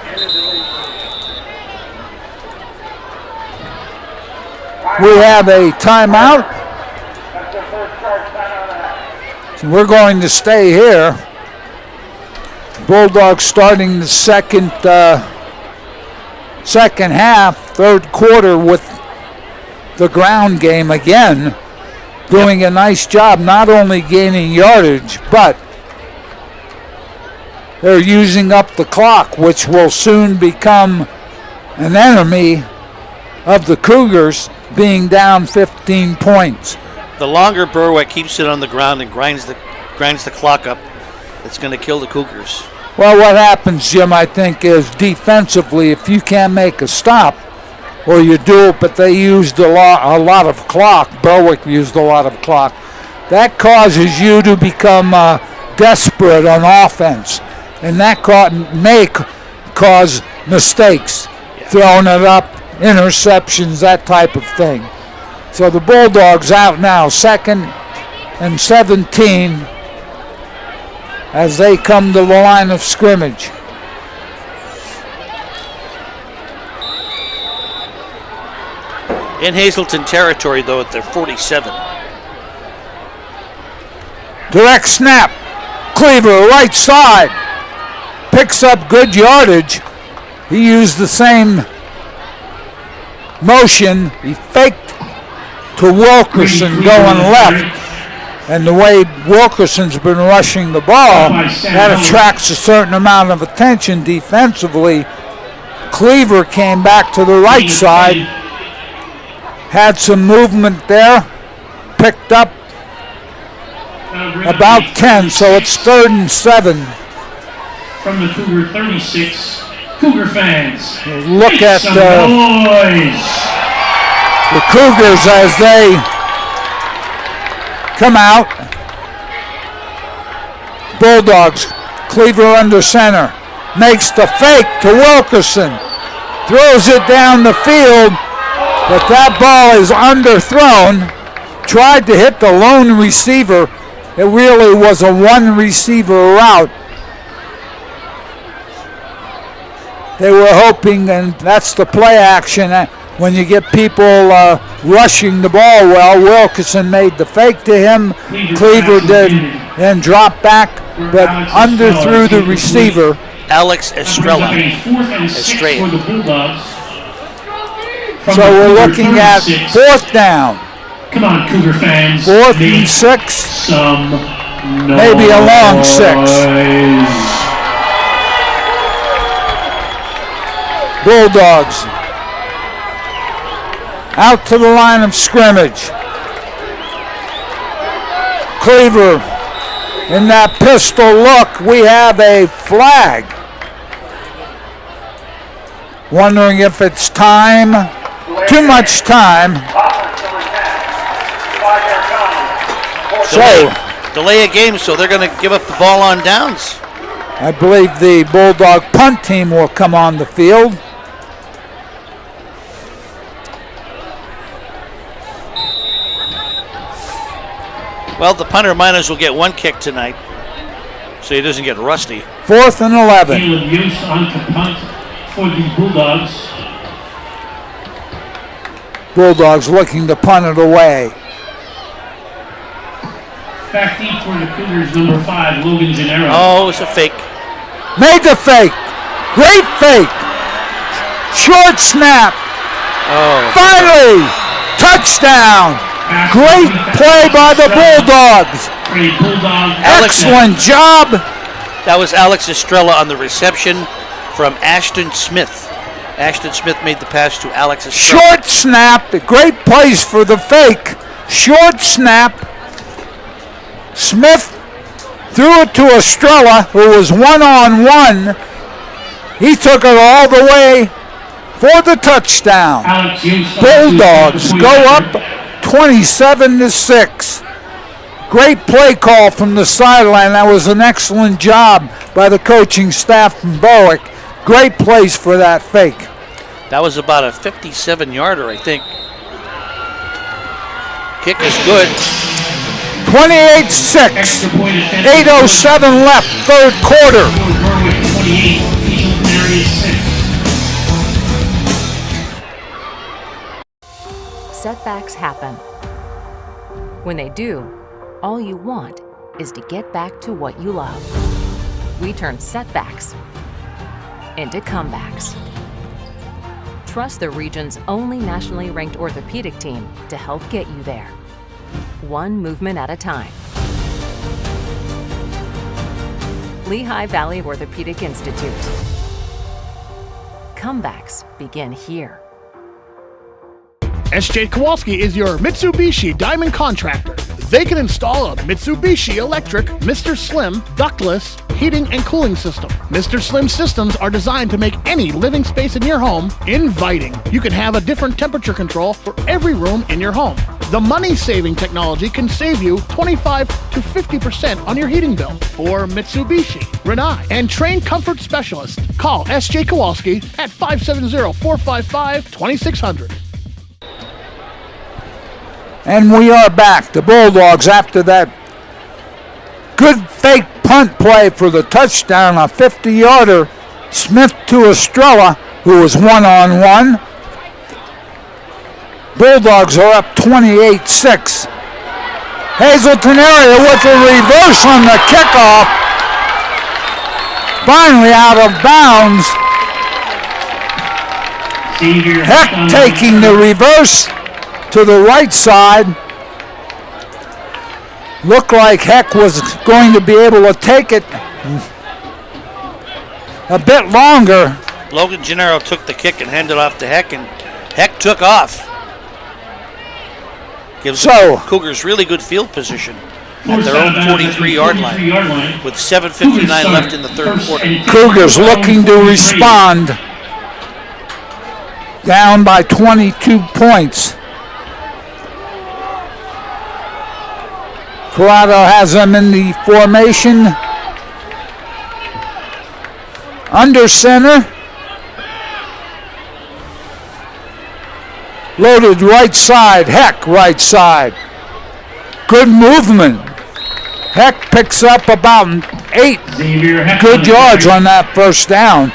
Speaker 3: We have a timeout. So we're going to stay here. Bulldogs starting the second half, third quarter with the ground game again, doing a nice job not only gaining yardage, but they're using up the clock, which will soon become an enemy of the Cougars, being down 15 points.
Speaker 4: The longer Berwick keeps it on the ground and grinds the clock up, it's going to kill the Cougars.
Speaker 3: Well, what happens, Jim, I think, is defensively, if you can't make a stop, or you do it, but they used a lot of clock, Berwick used a lot of clock, that causes you to become desperate on offense, and that may cause mistakes, throwing it up, interceptions, that type of thing. So the Bulldogs out now, 2nd and 17, as they come to the line of scrimmage.
Speaker 4: In Hazleton territory, though, at their 47.
Speaker 3: Direct snap. Cleaver, right side. Picks up good yardage. He used the same motion. He faked to Wilkerson going left. And the way Wilkerson's been rushing the ball, that attracts a certain amount of attention defensively. Cleaver came back to the right side, had some movement there, picked up about 10, so it's 3rd and 7.
Speaker 2: From the Cougar 36, Cougar fans,
Speaker 3: look at the Cougars as they come out. Bulldogs, Cleaver under center, makes the fake to Wilkerson, throws it down the field, but that ball is underthrown. Tried to hit the lone receiver. It really was a one receiver route. They were hoping, and that's the play action. When you get people rushing the ball well, Wilkerson made the fake to him. Cleaver did, then dropped back, but underthrew the receiver.
Speaker 4: Alex Estrella.
Speaker 3: So we're looking at 4th down.
Speaker 2: Come on, Cougar fans.
Speaker 3: 4th and 6. Maybe a long 6. Bulldogs out to the line of scrimmage. Cleaver in that pistol look. We have a flag. Wondering if it's time. Too much time.
Speaker 4: Delay a game, so they're going to give up the ball on downs.
Speaker 3: I believe the Bulldog punt team will come on the field.
Speaker 4: Well, the punter might as well get one kick tonight, so he doesn't get rusty.
Speaker 3: 4th and 11.
Speaker 2: Caleb Use on to punt for the Bulldogs.
Speaker 3: Bulldogs looking to punt it away.
Speaker 2: Back deep for the Cougars, number 5, Logan Gennaro.
Speaker 4: Oh, it's a fake.
Speaker 3: Made the fake. Great fake. Short snap.
Speaker 4: Oh.
Speaker 3: Finally, touchdown. Great play by the Bulldogs. Excellent job.
Speaker 4: That was Alex Estrella on the reception from Ashton Smith. Ashton Smith made the pass to Alex Estrella.
Speaker 3: Short snap. Great place for the fake. Short snap. Smith threw it to Estrella, who was one-on-one. He took it all the way for the touchdown. Bulldogs go up 27-6. Great play call from the sideline. That was an excellent job by the coaching staff from Berwick. Great place for that fake.
Speaker 4: That was about a 57-yarder, I think. Kick is good.
Speaker 3: 28-6. 8:07 left, third quarter.
Speaker 2: Berwick 28, Hazleton area 6.
Speaker 5: Setbacks happen. When they do, all you want is to get back to what you love. We turn setbacks into comebacks. Trust the region's only nationally ranked orthopedic team to help get you there, one movement at a time. Lehigh Valley Orthopedic Institute. Comebacks begin here.
Speaker 1: SJ Kowalski is your Mitsubishi Diamond contractor. They can install a Mitsubishi electric Mr. Slim ductless heating and cooling system. Mr. Slim systems are designed to make any living space in your home inviting. You can have a different temperature control for every room in your home. The money-saving technology can save you 25 to 50% on your heating bill. For Mitsubishi, Rinnai, and trained comfort specialists, call SJ Kowalski at 570-455-2600.
Speaker 3: And we are back. The Bulldogs, after that good fake punt play for the touchdown, a 50-yarder, Smith to Estrella, who was one-on-one. Bulldogs are up 28-6. Hazleton area with a reverse on the kickoff. Finally out of bounds. Heck taking the reverse to the right side. Looked like Heck was going to be able to take it a bit longer.
Speaker 4: Logan Gennaro took the kick and handed it off to Heck, and Heck took off. Gives the Cougars really good field position at their own 43-yard line with 7:59 left in the third quarter.
Speaker 3: Cougars looking to respond. Down by 22 points. Corrado has them in the formation. Under center. Loaded right side. Heck right side. Good movement. Heck picks up about 8 good yards on that first down.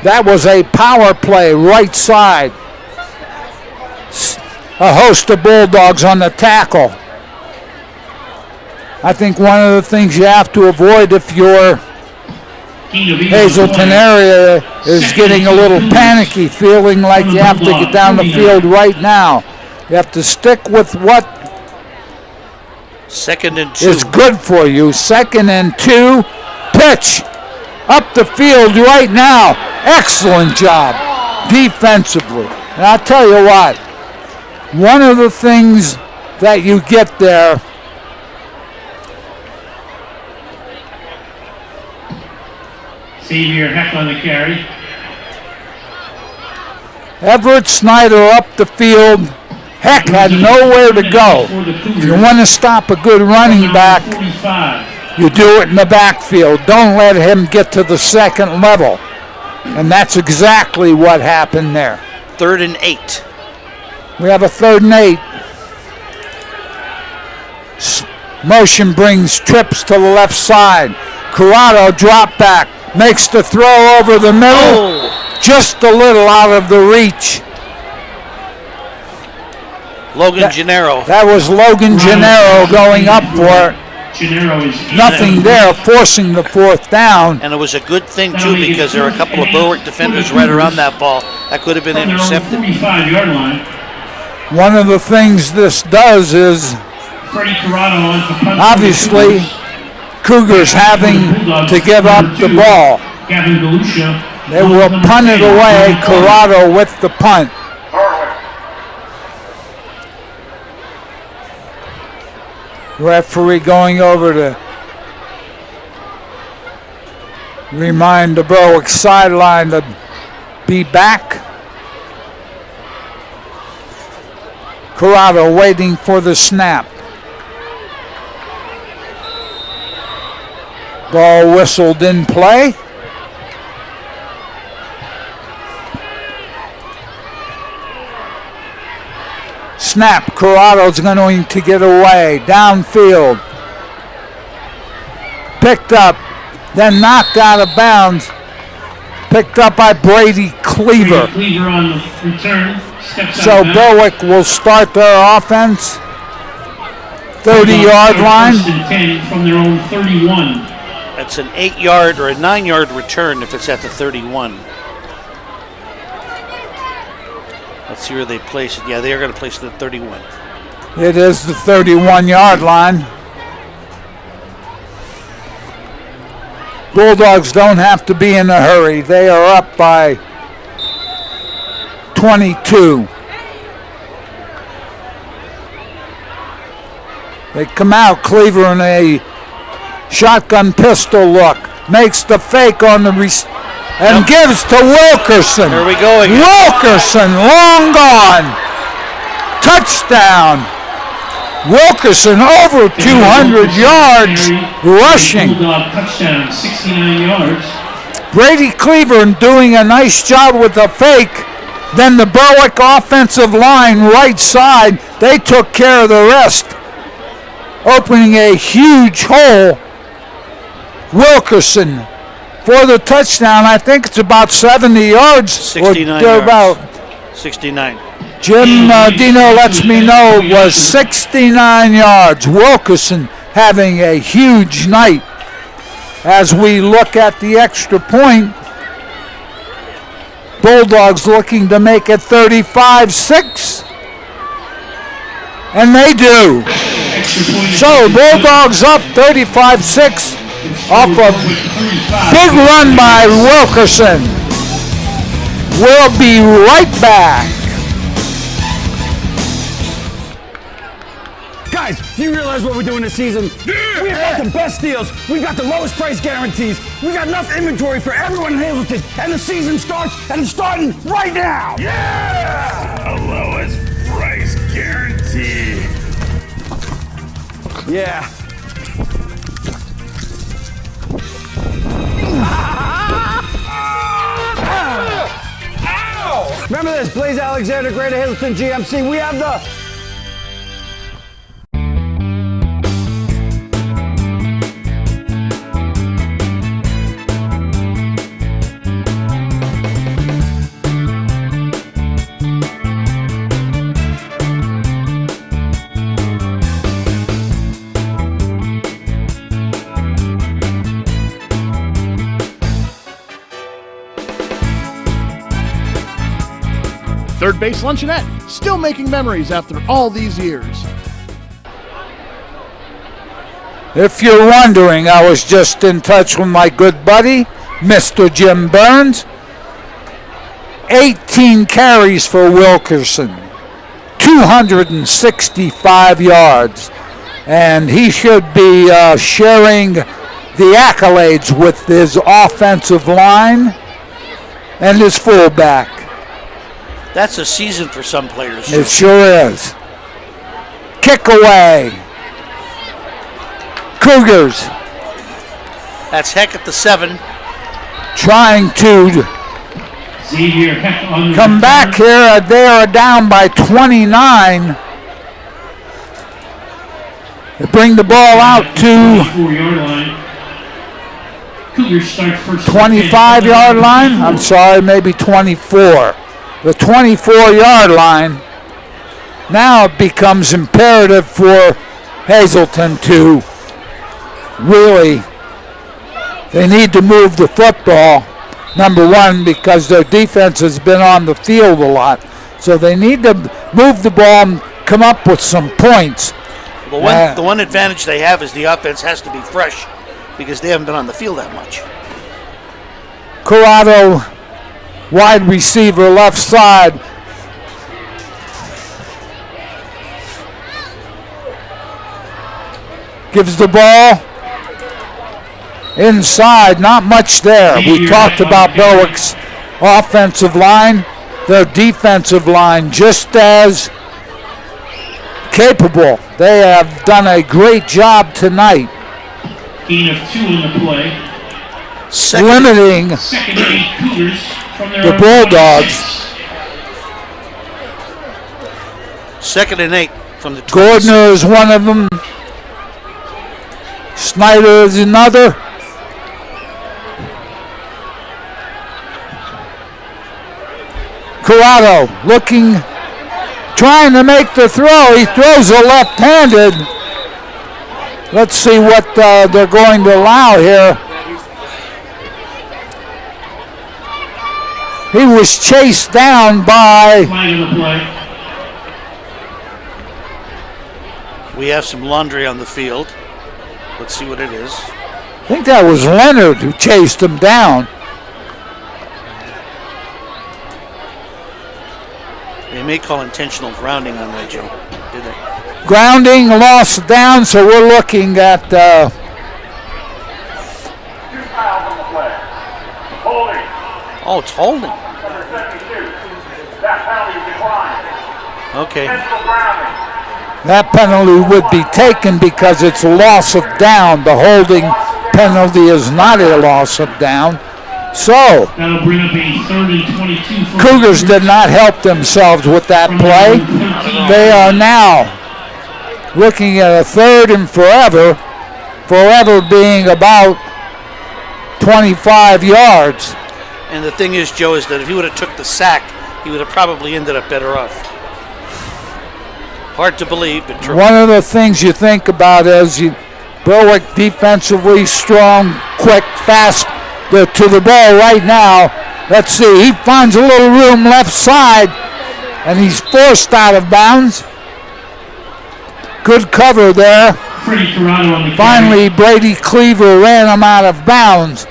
Speaker 3: That was a power play right side. A host of Bulldogs on the tackle. I think one of the things you have to avoid if your Hazleton area is getting a little panicky, feeling like you have to get down the field right now. You have to stick with what
Speaker 4: Second and 2
Speaker 3: is good for you. 2nd and 2. Pitch up the field right now. Excellent job defensively. And I'll tell you what, one of the things that you get there,
Speaker 2: Xavier Heck on the carry.
Speaker 3: Everett Snyder up the field. Heck had nowhere to go. If you want to stop a good running back, you do it in the backfield. Don't let him get to the second level. And that's exactly what happened there.
Speaker 4: 3rd and 8.
Speaker 3: We have a 3rd and 8. Motion brings trips to the left side. Corrado drop back. Makes the throw over the middle. Just a little out of the reach.
Speaker 4: Logan Gennaro.
Speaker 3: That was Logan Gennaro going up for it. Nothing there, forcing the 4th down.
Speaker 4: And it was a good thing, too, because there were a couple of Berwick defenders right around that ball. That could have been intercepted.
Speaker 3: One of the things this does is, obviously, Cougars having to give up the ball. They will punt it away. Corrado with the punt. Referee going over to remind the Berwick sideline to be back. Corrado waiting for the snap. Ball whistled in play. Snap. Corrado's going to get away. Downfield. picked up, then knocked out of bounds. Picked up by Brady Cleaver.
Speaker 2: Cleaver on the return. Steps
Speaker 3: So
Speaker 2: out
Speaker 3: Berwick will start their offense. 30-yard line.
Speaker 2: First and 10 from their own 31.
Speaker 4: That's an 8-yard or a 9-yard return if it's at the 31. Let's see where they place it. Yeah, they are going to place it at 31.
Speaker 3: It is the 31-yard line. Bulldogs don't have to be in a hurry. They are up by 22. They come out, Cleaver in a shotgun pistol look. Makes the fake on the and gives to Wilkerson.
Speaker 4: Here we go again.
Speaker 3: Wilkerson, long gone. Touchdown. Wilkerson over 200 yards rushing.
Speaker 2: Bulldog touchdown, 69 yards.
Speaker 3: Brady Cleaver doing a nice job with the fake. Then the Berwick offensive line right side, they took care of the rest, opening a huge hole. Wilkerson for the touchdown. I think it's about 70 yards.
Speaker 4: 69
Speaker 3: or about.
Speaker 4: 69.
Speaker 3: Jim Dino lets me know it was 69 yards. Wilkerson having a huge night. As we look at the extra point, Bulldogs looking to make it 35-6. And they do. So Bulldogs up 35-6 off a big run by Wilkerson. We'll be right back.
Speaker 6: Guys, do you realize what we're doing this season? We've got the best deals. We've got the lowest price guarantees. We got enough inventory for everyone in Hazleton. And the season starts, and it's starting right now.
Speaker 7: Yeah! The lowest price guarantee.
Speaker 6: Yeah. Ow! Remember this, Blaze Alexander, Greater Hazleton GMC. We have the
Speaker 1: Third Base Luncheonette, still making memories after all these years.
Speaker 3: If you're wondering, I was just in touch with my good buddy, Mr. Jim Burns. 18 carries for Wilkerson, 265 yards. And he should be sharing the accolades with his offensive line and his fullback.
Speaker 4: That's a season for some players.
Speaker 3: It sure is. Kick away. Cougars.
Speaker 4: That's Heck at the 7.
Speaker 3: Trying to come back here. They are down by 29. They bring the ball out to 25-yard line. I'm sorry, maybe 24. The 24-yard line. Now it becomes imperative for Hazleton to really, they need to move the football, number one, because their defense has been on the field a lot. So they need to move the ball and come up with some points.
Speaker 4: The one advantage they have is the offense has to be fresh because they haven't been on the field that much.
Speaker 3: Corrado, wide receiver, left side. Gives the ball inside, not much there. We talked about Berwick's offensive line, their defensive line just as capable. They have done a great job tonight.
Speaker 2: Gain of 2 in the play.
Speaker 3: Limiting the Bulldogs.
Speaker 4: 2nd and 8 from the 26.
Speaker 3: Gordner is one of them. Snyder is another. Corrado looking, trying to make the throw. He throws a left-handed. Let's see what they're going to allow here. He was chased down by...
Speaker 4: We have some laundry on the field. Let's see what it is.
Speaker 3: I think that was Leonard who chased him down.
Speaker 4: They may call intentional grounding on that, Joe. Did they?
Speaker 3: Grounding, lost down, so we're looking at...
Speaker 4: Oh, it's holding. Okay.
Speaker 3: That penalty would be taken because it's a loss of down. The holding penalty is not a loss of down. So,
Speaker 2: That'll bring up a 3rd and 22.
Speaker 3: Cougars did not help themselves with that play. They are now looking at a 3rd and forever. Forever being about 25 yards.
Speaker 4: And the thing is, Joe, is that if he would have took the sack, he would have probably ended up better off. Hard to believe, but true.
Speaker 3: One of the things you think about is Berwick defensively strong, quick, fast to the ball right now. Let's see, he finds a little room left side, and he's forced out of bounds. Good cover there. Finally, Brady Cleaver ran him out of bounds.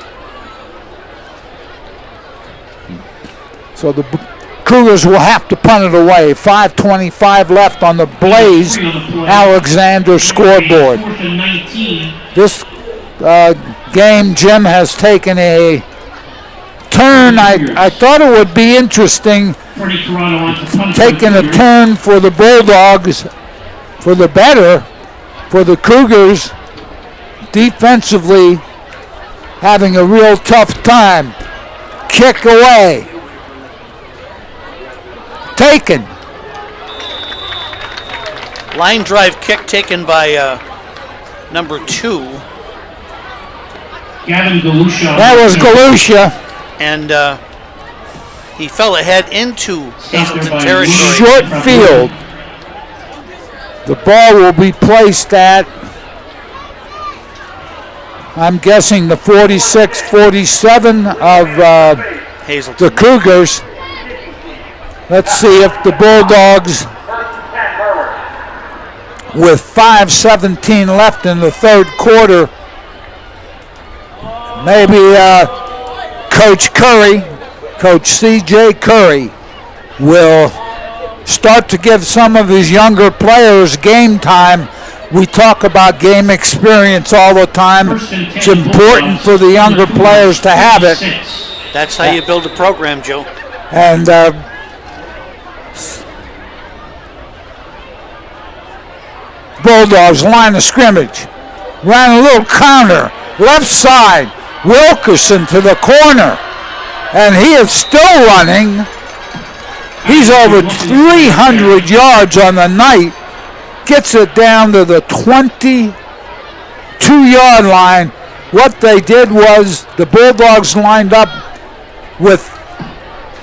Speaker 3: So the Cougars will have to punt it away. 5:25 left on the Blaze Alexander scoreboard. This game, Jim, has taken a turn. I thought it would be interesting, taking a turn for the Bulldogs, for the better, for the Cougars defensively having a real tough time. Kick away. Taken.
Speaker 4: Line drive kick taken by number 2.
Speaker 2: Gavin Galusha.
Speaker 3: That was Galusha.
Speaker 4: And he fell ahead into Hazleton territory.
Speaker 3: Short field. The ball will be placed at, I'm guessing, the 46-47 of
Speaker 4: Hazleton.
Speaker 3: the Cougars. Let's see if the Bulldogs, with 5:17 left in the 3rd quarter, maybe Coach Curry, Coach C.J. Curry, will start to give some of his younger players game time. We talk about game experience all the time. It's important for the younger players to have it.
Speaker 4: That's how you build a program, Joe.
Speaker 3: And Bulldogs line of scrimmage. Ran a little counter. Left side. Wilkerson to the corner. And he is still running. He's over 300 yards on the night. Gets it down to the 22-yard line. What they did was the Bulldogs lined up with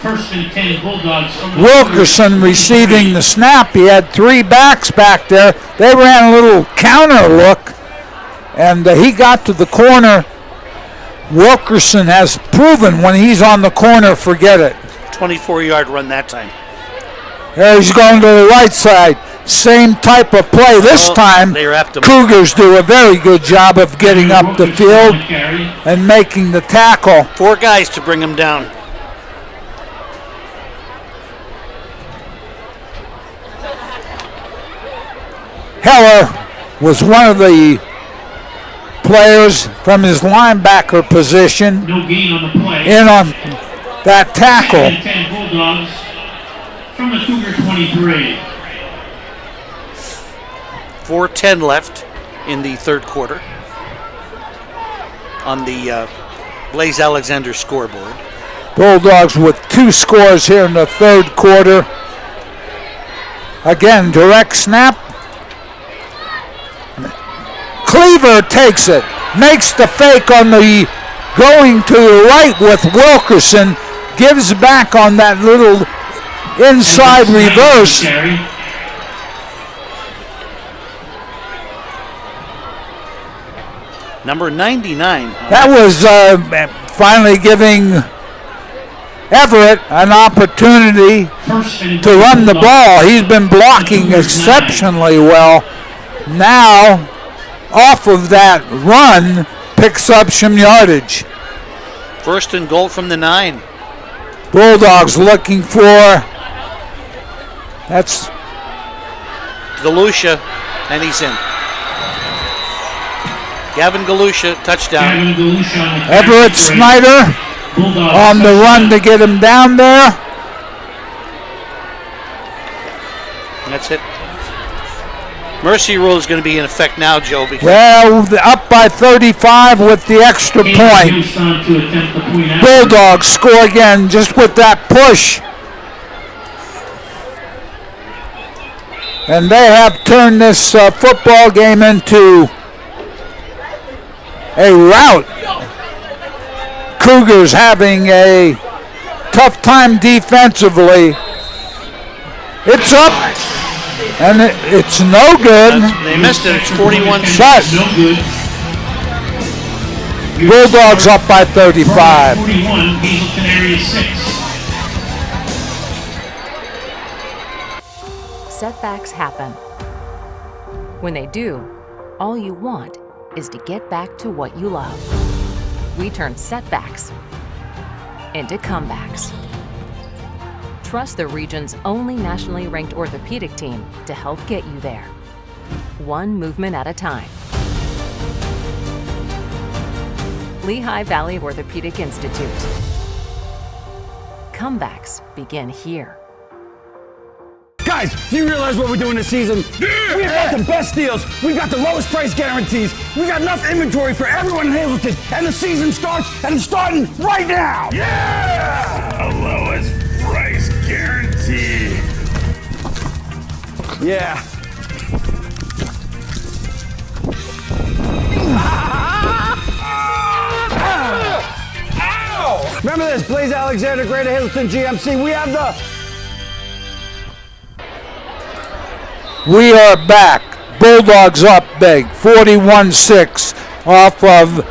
Speaker 2: 1st and 10 Bulldogs.
Speaker 3: Wilkerson receiving the snap. He had 3 backs back there. They ran a little counter look, and he got to the corner. Wilkerson has proven when he's on the corner, forget it.
Speaker 4: 24-yard run that time.
Speaker 3: There he's going to the right side. Same type of play. This time, Cougars do a very good job of getting up the field and making the tackle.
Speaker 4: 4 guys to bring him down.
Speaker 3: Heller was one of the players from his linebacker position
Speaker 2: No gain on the play.
Speaker 3: in on that tackle.
Speaker 2: 2nd and 10 Bulldogs from the Cougar 23.
Speaker 4: 4:10 left in the 3rd quarter on the Blaze Alexander scoreboard.
Speaker 3: Bulldogs with 2 scores here in the 3rd quarter. Again, direct snap. Cleaver Everett takes it, makes the fake on the going to the right with Wilkerson, gives back on that little inside reverse.
Speaker 4: Number 99.
Speaker 3: That was finally giving Everett an opportunity to run the ball. He's been blocking exceptionally well. Now, off of that run, picks up some yardage.
Speaker 4: First and goal from the 9.
Speaker 3: Bulldogs looking for, that's
Speaker 4: Galusha, and he's in. Gavin Galusha, touchdown.
Speaker 3: Everett Snyder on the run to get him down there.
Speaker 4: That's it. Mercy rule is going to be in effect now, Joe.
Speaker 3: Well, up by 35 with the extra point. Bulldogs score again just with that push. And they have turned this football game into a rout. Cougars having a tough time defensively. It's up, and it's no good.
Speaker 4: They missed it. It's 41.
Speaker 3: But Bulldogs up by 35.
Speaker 2: 41, Hazleton area 6.
Speaker 5: Setbacks happen. When they do, all you want is to get back to what you love. We turn setbacks into comebacks. Trust the region's only nationally ranked orthopedic team to help get you there, one movement at a time. Lehigh Valley Orthopedic Institute. Comebacks begin here.
Speaker 6: Guys, do you realize what we're doing this season? Yeah. We've got the best deals. We've got the lowest price guarantees. We got enough inventory for everyone in Hazleton. And the season starts, and it's starting right now.
Speaker 7: Yeah! The lowest price guarantee.
Speaker 6: Yeah. Ow! Remember this, Blaze Alexander, Greater Hazleton GMC. We have the...
Speaker 3: We are back. Bulldogs up big, 41-6 off of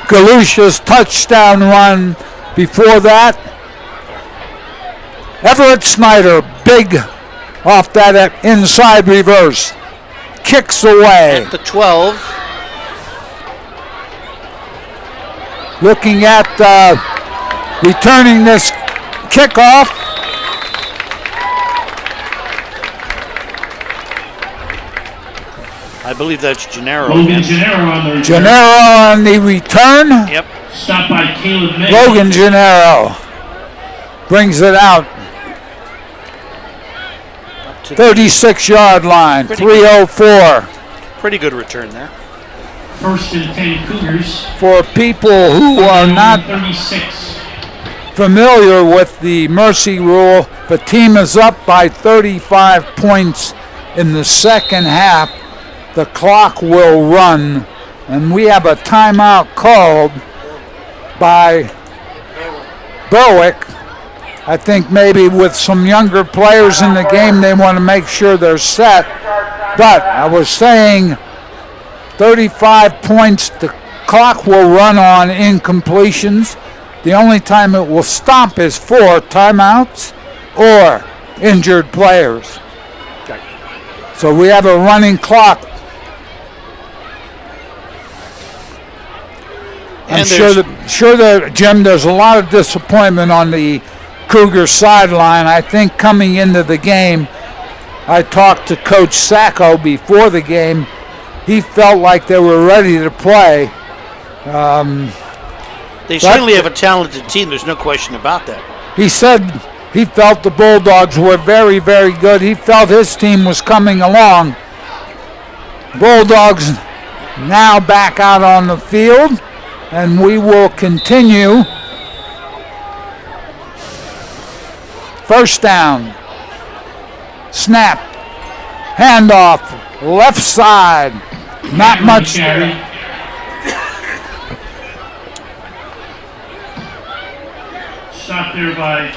Speaker 3: Galusha's touchdown run. Before that, Everett Snyder, big off that inside reverse. Kicks away.
Speaker 4: At the 12.
Speaker 3: Looking at returning this kickoff.
Speaker 4: I believe that's Gennaro.
Speaker 2: Logan Gennaro on the return.
Speaker 3: Gennaro on the return.
Speaker 4: Yep.
Speaker 2: Stopped by Caleb May.
Speaker 3: Logan Gennaro brings it out. 36-yard line, 3:04.
Speaker 4: Pretty good return there.
Speaker 2: First and 10 Cougars.
Speaker 3: For people who are not
Speaker 2: 36.
Speaker 3: familiar with the mercy rule, the team is up by 35 points in the second half. The clock will run, and we have a timeout called by Berwick. I think maybe with some younger players in the game, they want to make sure they're set. But I was saying 35 points, the clock will run on incompletions. The only time it will stop is for timeouts or injured players. So we have a running clock. I'm sure that, Jim, there's a lot of disappointment on the Cougar sideline. I think coming into the game, I talked to Coach Sacco before the game. He felt like they were ready to play.
Speaker 4: They certainly have a talented team. There's no question about that.
Speaker 3: He said he felt the Bulldogs were very, very good. He felt his team was coming along. Bulldogs now back out on the field, and we will continue. First down. Snap. Handoff. Left side. Not much.
Speaker 2: Carry. Shot there by.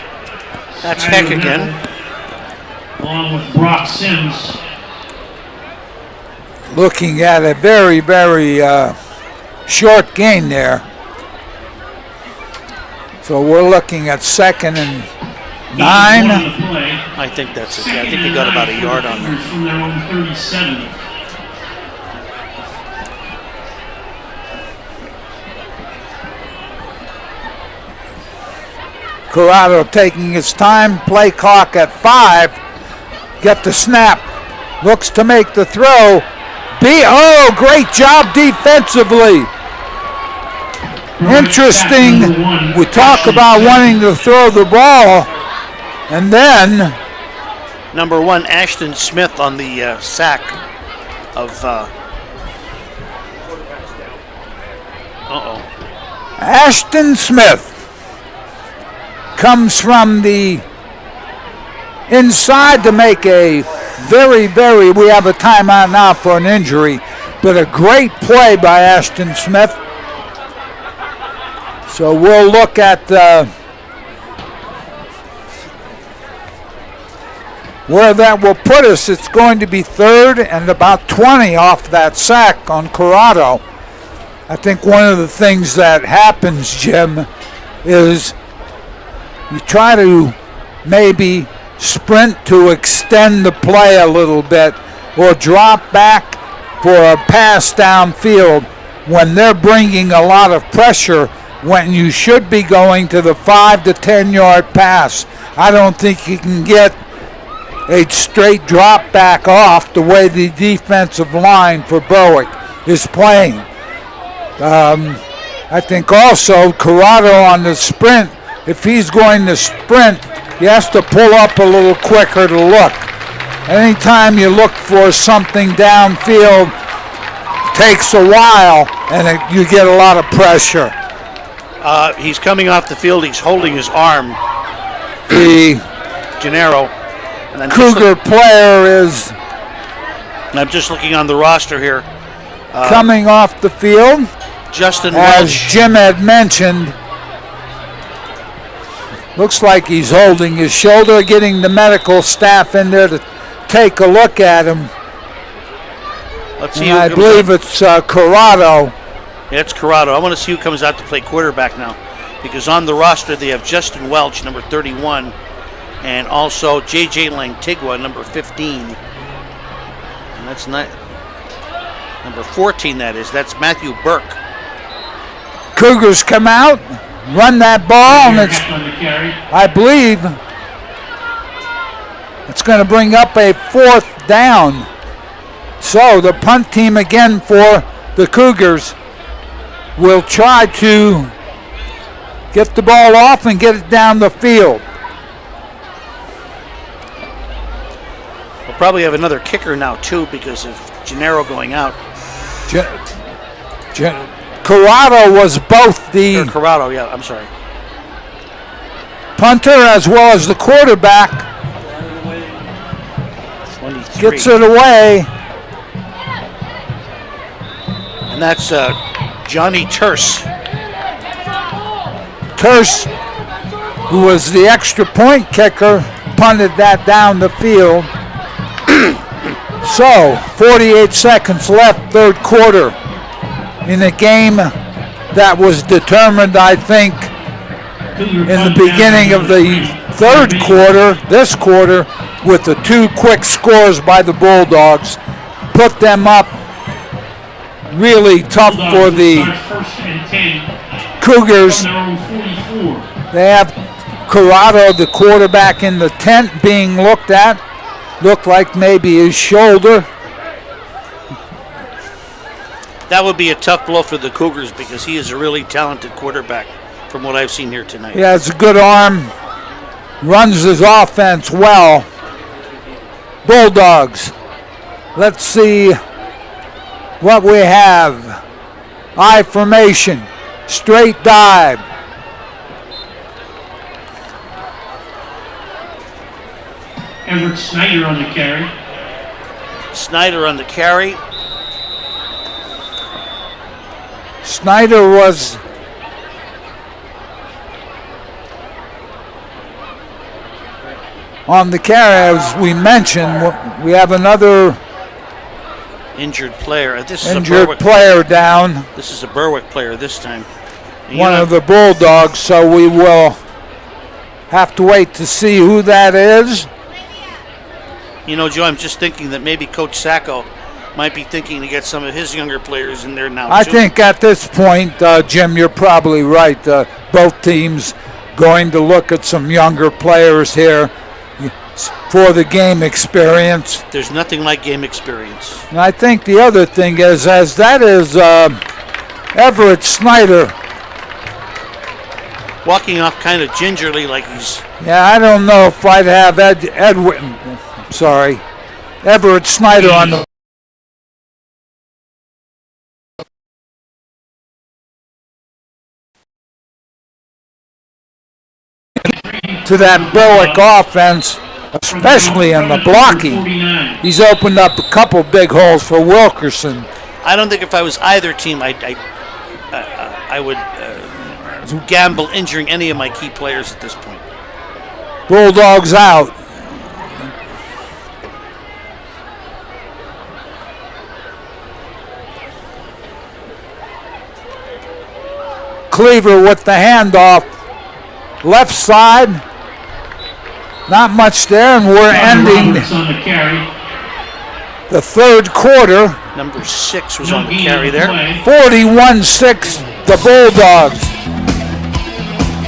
Speaker 4: That's Heck again.
Speaker 2: Along with Brock Sims.
Speaker 3: Looking at a very, very short gain there. So we're looking at 2nd and 9.
Speaker 4: I think that's it. Yeah, I think they got about a yard on there.
Speaker 2: From their own 37.
Speaker 3: Corrado taking his time. Play clock at 5. Get the snap. Looks to make the throw. Oh, great job defensively. Interesting. We talk about wanting to throw the ball, and then
Speaker 4: number 1, Ashton Smith on the sack of.
Speaker 3: Ashton Smith comes from the inside to make a very, we have a timeout now for an injury, but a great play by Ashton Smith. So we'll look at where that will put us. It's going to be 3rd and about 20 off that sack on Corrado. I think one of the things that happens, Jim, is you try to maybe sprint to extend the play a little bit or drop back for a pass downfield when they're bringing a lot of pressure, when you should be going to the 5 to 10 yard pass. I don't think you can get a straight drop back off the way the defensive line for Berwick is playing. I think also Corrado on the sprint, if he's going to sprint, he has to pull up a little quicker to look. Anytime you look for something downfield, takes a while and you get a lot of pressure.
Speaker 4: He's coming off the field. He's holding his arm.
Speaker 3: The
Speaker 4: Gennaro. And then
Speaker 3: Cougar player is.
Speaker 4: And I'm just looking on the roster here.
Speaker 3: Coming off the field.
Speaker 4: Justin
Speaker 3: As
Speaker 4: Welch.
Speaker 3: Jim had mentioned. Looks like he's holding his shoulder, getting the medical staff in there to take a look at him.
Speaker 4: Let's see.
Speaker 3: I believe it's Corrado.
Speaker 4: Yeah, it's Corrado. I want to see who comes out to play quarterback now, because on the roster they have Justin Welch, number 31, and also J.J. Lantigua, number 15. And that's not number 14. That's Matthew Burke.
Speaker 3: Cougars come out, run that ball, and it's, I believe, it's going to bring up a 4th down. So the punt team again for the Cougars will try to get the ball off and get it down the field.
Speaker 4: We'll probably have another kicker now too because of Gennaro going out.
Speaker 3: Corrado was both the
Speaker 4: Corrado, yeah, I'm sorry.
Speaker 3: punter as well as the quarterback.
Speaker 4: 23.
Speaker 3: Gets it away.
Speaker 4: And that's Johnny Terse.
Speaker 3: Terse, who was the extra point kicker, punted that down the field. So, 48 seconds left, 3rd quarter, in a game that was determined, I think, in the beginning of the 3rd quarter, this quarter, with the 2 quick scores by the Bulldogs, put them up really tough for the Cougars. They have Corrado, the quarterback, in the tent being looked at. Looked like maybe his shoulder.
Speaker 4: That would be a tough blow for the Cougars because he is a really talented quarterback from what I've seen here tonight.
Speaker 3: He has a good arm, runs his offense well. Bulldogs, let's see what we have. I formation, straight dive.
Speaker 2: Everett Snyder on the carry.
Speaker 4: Snyder on the carry.
Speaker 3: Snyder was on the carry, as we mentioned. We have another
Speaker 4: injured player. This is
Speaker 3: injured
Speaker 4: a Berwick
Speaker 3: player down.
Speaker 4: This is a Berwick player this time. And
Speaker 3: One of the Bulldogs, so we will have to wait to see who that is.
Speaker 4: You know, Joe, I'm just thinking that maybe Coach Sacco might be thinking to get some of his younger players in there now,
Speaker 3: I
Speaker 4: too.
Speaker 3: think at this point, Jim, you're probably right. Both teams going to look at some younger players here for the game experience.
Speaker 4: There's nothing like game experience.
Speaker 3: And I think the other thing is, as that is Everett Snyder.
Speaker 4: Walking off kind of gingerly like he's...
Speaker 3: Yeah, I don't know if I'd have Everett Snyder on the... to that Berwick offense, especially in the blocking. He's opened up a couple big holes for Wilkerson.
Speaker 4: I don't think if I was either team, I would gamble injuring any of my key players at this point.
Speaker 3: Bulldogs out. Cleaver with the handoff. Left side. Not much there, and we're ending the third quarter.
Speaker 4: Number 6 was on the carry there.
Speaker 3: 41-6, the Bulldogs.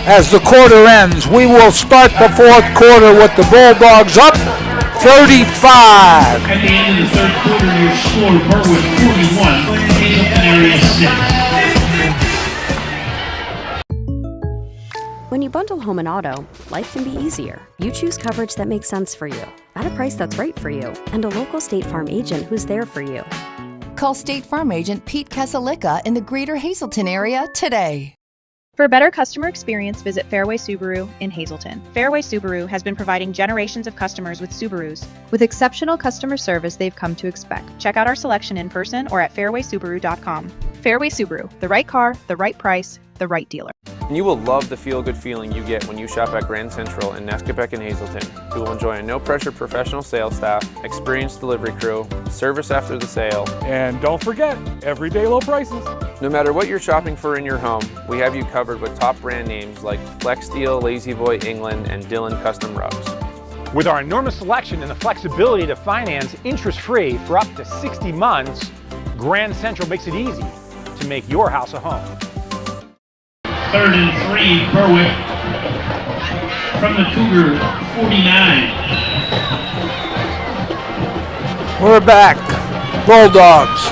Speaker 3: As the quarter ends, we will start the fourth quarter with the Bulldogs up 35.
Speaker 2: At the end of the third quarter, your score, Berwick 41, Hazleton area 6.
Speaker 8: When you bundle home and auto, life can be easier. You choose coverage that makes sense for you, at a price that's right for you, and a local State Farm agent who's there for you.
Speaker 9: Call State Farm agent Pete Casalika in the greater Hazleton area today.
Speaker 10: For a better customer experience, visit Fairway Subaru in Hazleton. Fairway Subaru has been providing generations of customers with Subarus. With exceptional customer service they've come to expect. Check out our selection in person or at fairwaysubaru.com. Fairway Subaru, the right car, the right price, the right dealer.
Speaker 11: And you will love the feel-good feeling you get when you shop at Grand Central in Nesquebec and Hazleton. You will enjoy a no-pressure professional sales staff, experienced delivery crew, service after the sale,
Speaker 12: and don't forget, everyday low prices.
Speaker 11: No matter what you're shopping for in your home, we have you covered with top brand names like Flex Steel, Lazy Boy England, and Dillon Custom Rugs.
Speaker 12: With our enormous selection and the flexibility to finance interest-free for up to 60 months, Grand Central makes it easy to make your house a home.
Speaker 2: 3rd and 3, Berwick from the Cougar 49.
Speaker 3: We're back. Bulldogs.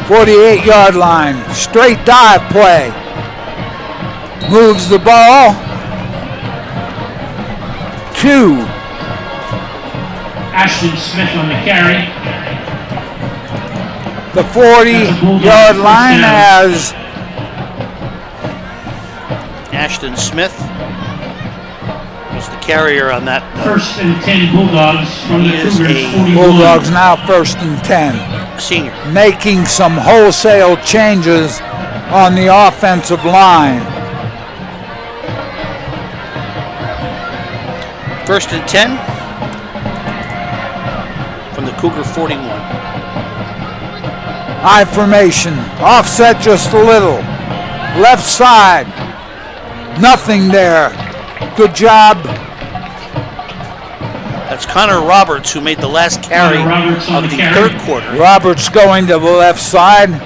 Speaker 3: 48-yard line. Straight dive play. Moves the ball. 2.
Speaker 2: Ashton Smith on the carry.
Speaker 3: The 40-yard line has
Speaker 4: Ashton Smith was the carrier on that.
Speaker 2: 1st and 10 Bulldogs from the Cougars 41.
Speaker 3: Bulldogs now 1st and 10.
Speaker 4: Senior.
Speaker 3: Making some wholesale changes on the offensive line.
Speaker 4: 1st and 10 from the Cougar 41.
Speaker 3: I formation. Offset just a little. Left side. Nothing there. Good job.
Speaker 4: That's Connor Roberts, who made the last carry of the third quarter.
Speaker 3: Roberts going to the left side.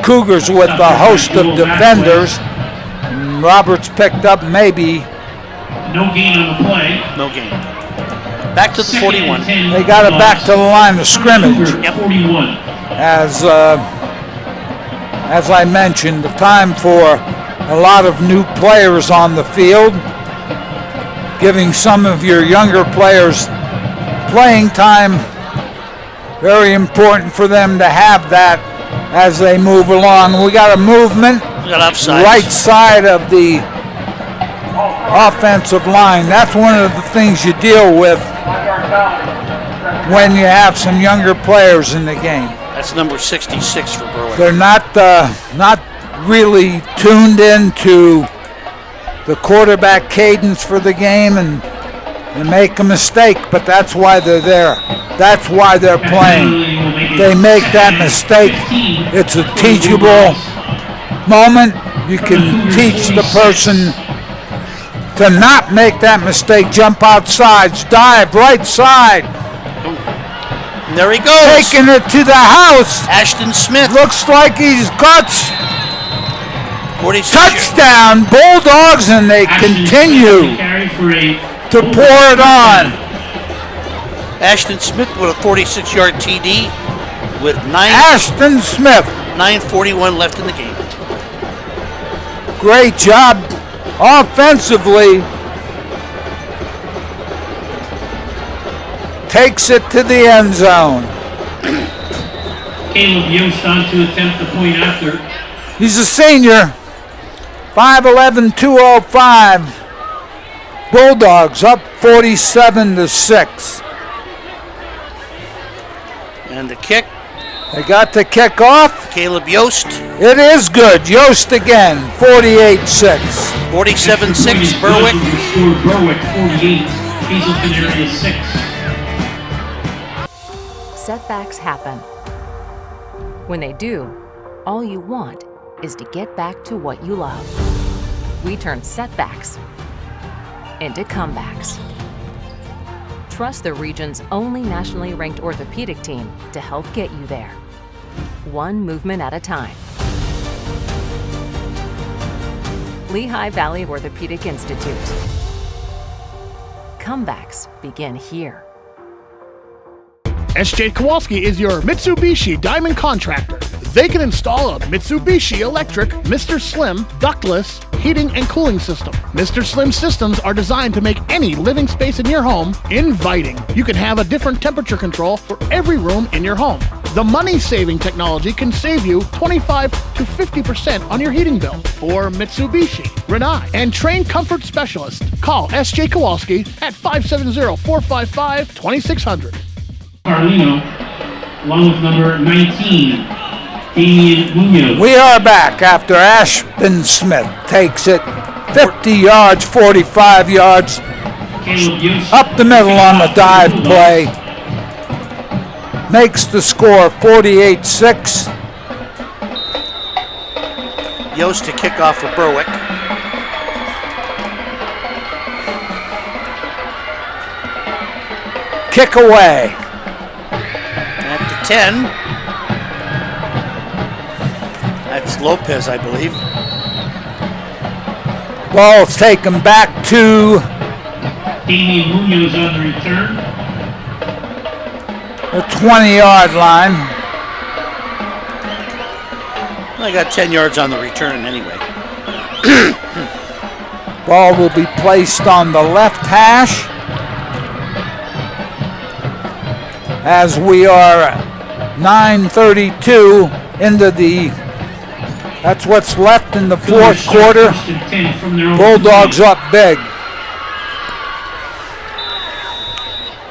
Speaker 3: Cougars with a host of defenders. Roberts picked up maybe.
Speaker 2: No gain on the play.
Speaker 4: No gain. Back to the 41.
Speaker 3: They got it back to the line of scrimmage.
Speaker 4: Yep.
Speaker 2: 41.
Speaker 3: As I mentioned, the time for a lot of new players on the field, giving some of your younger players playing time. Very important for them to have that as they move along. We got a movement.
Speaker 4: We got upside.
Speaker 3: Right side of the offensive line. That's one of the things you deal with when you have some younger players in the game.
Speaker 4: That's number 66 for Berwick.
Speaker 3: They're not really tuned into the quarterback cadence for the game and make a mistake, but that's why they're there. That's why they're playing. They make that mistake. It's a teachable moment. You can teach the person to not make that mistake. Jump outside, dive right side.
Speaker 4: There he goes.
Speaker 3: Taking it to the house.
Speaker 4: Ashton Smith.
Speaker 3: Looks like he's got touchdown Bulldogs, and they continue to pour it on.
Speaker 4: Ashton Smith with a 46-yard TD with
Speaker 3: Ashton Smith.
Speaker 4: 9:41 left in the game.
Speaker 3: Great job offensively. Takes it to the end zone.
Speaker 2: Caleb Yost on to attempt the point after.
Speaker 3: He's a senior. 5'11", 205. Bulldogs up 47-6.
Speaker 4: And the kick.
Speaker 3: They got the kick off.
Speaker 4: Caleb Yost.
Speaker 3: It is good. Yost again. 48-6.
Speaker 4: 47-6. Berwick.
Speaker 2: Berwick 48. Hazleton area 6.
Speaker 5: Setbacks happen. When they do, all you want is to get back to what you love. We turn setbacks into comebacks. Trust the region's only nationally ranked orthopedic team to help get you there, one movement at a time. Lehigh Valley Orthopedic Institute. Comebacks begin here.
Speaker 1: SJ Kowalski is your Mitsubishi Diamond contractor. They can install a Mitsubishi electric Mr. Slim ductless heating and cooling system. Mr. Slim systems are designed to make any living space in your home inviting. You can have a different temperature control for every room in your home. The money-saving technology can save you 25 to 50% on your heating bill. For Mitsubishi, Renai, and trained comfort specialists, call SJ Kowalski at 570-455-2600.
Speaker 2: Carlino, along with number 19, Damian Munoz.
Speaker 3: We are back after Ashton Smith takes it 50 yards, 45 yards, up the middle on the dive play. Makes the score 48-6.
Speaker 4: Yost to kick off for Berwick.
Speaker 3: Kick away.
Speaker 4: At the 10. That's Lopez, I believe.
Speaker 3: Ball's taken back to
Speaker 2: Damian Munoz on the return.
Speaker 3: the 20-yard line.
Speaker 4: I got 10 yards on the return anyway.
Speaker 3: Ball will be placed on the left hash as we are 9:32 into that's what's left in the fourth quarter. Bulldogs up big.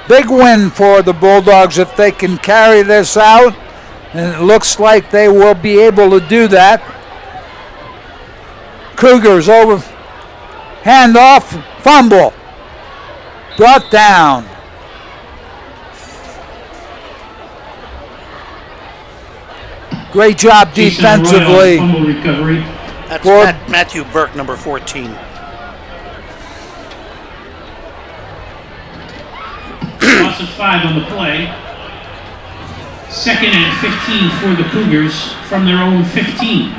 Speaker 3: Big win for the Bulldogs if they can carry this out, and it looks like they will be able to do that. Cougars over, handoff, fumble, brought down. Great job defensively.
Speaker 4: That's Matthew Burke, number 14.
Speaker 2: Loss of 5 on the play. 2nd and 15 for the Cougars from their own 15.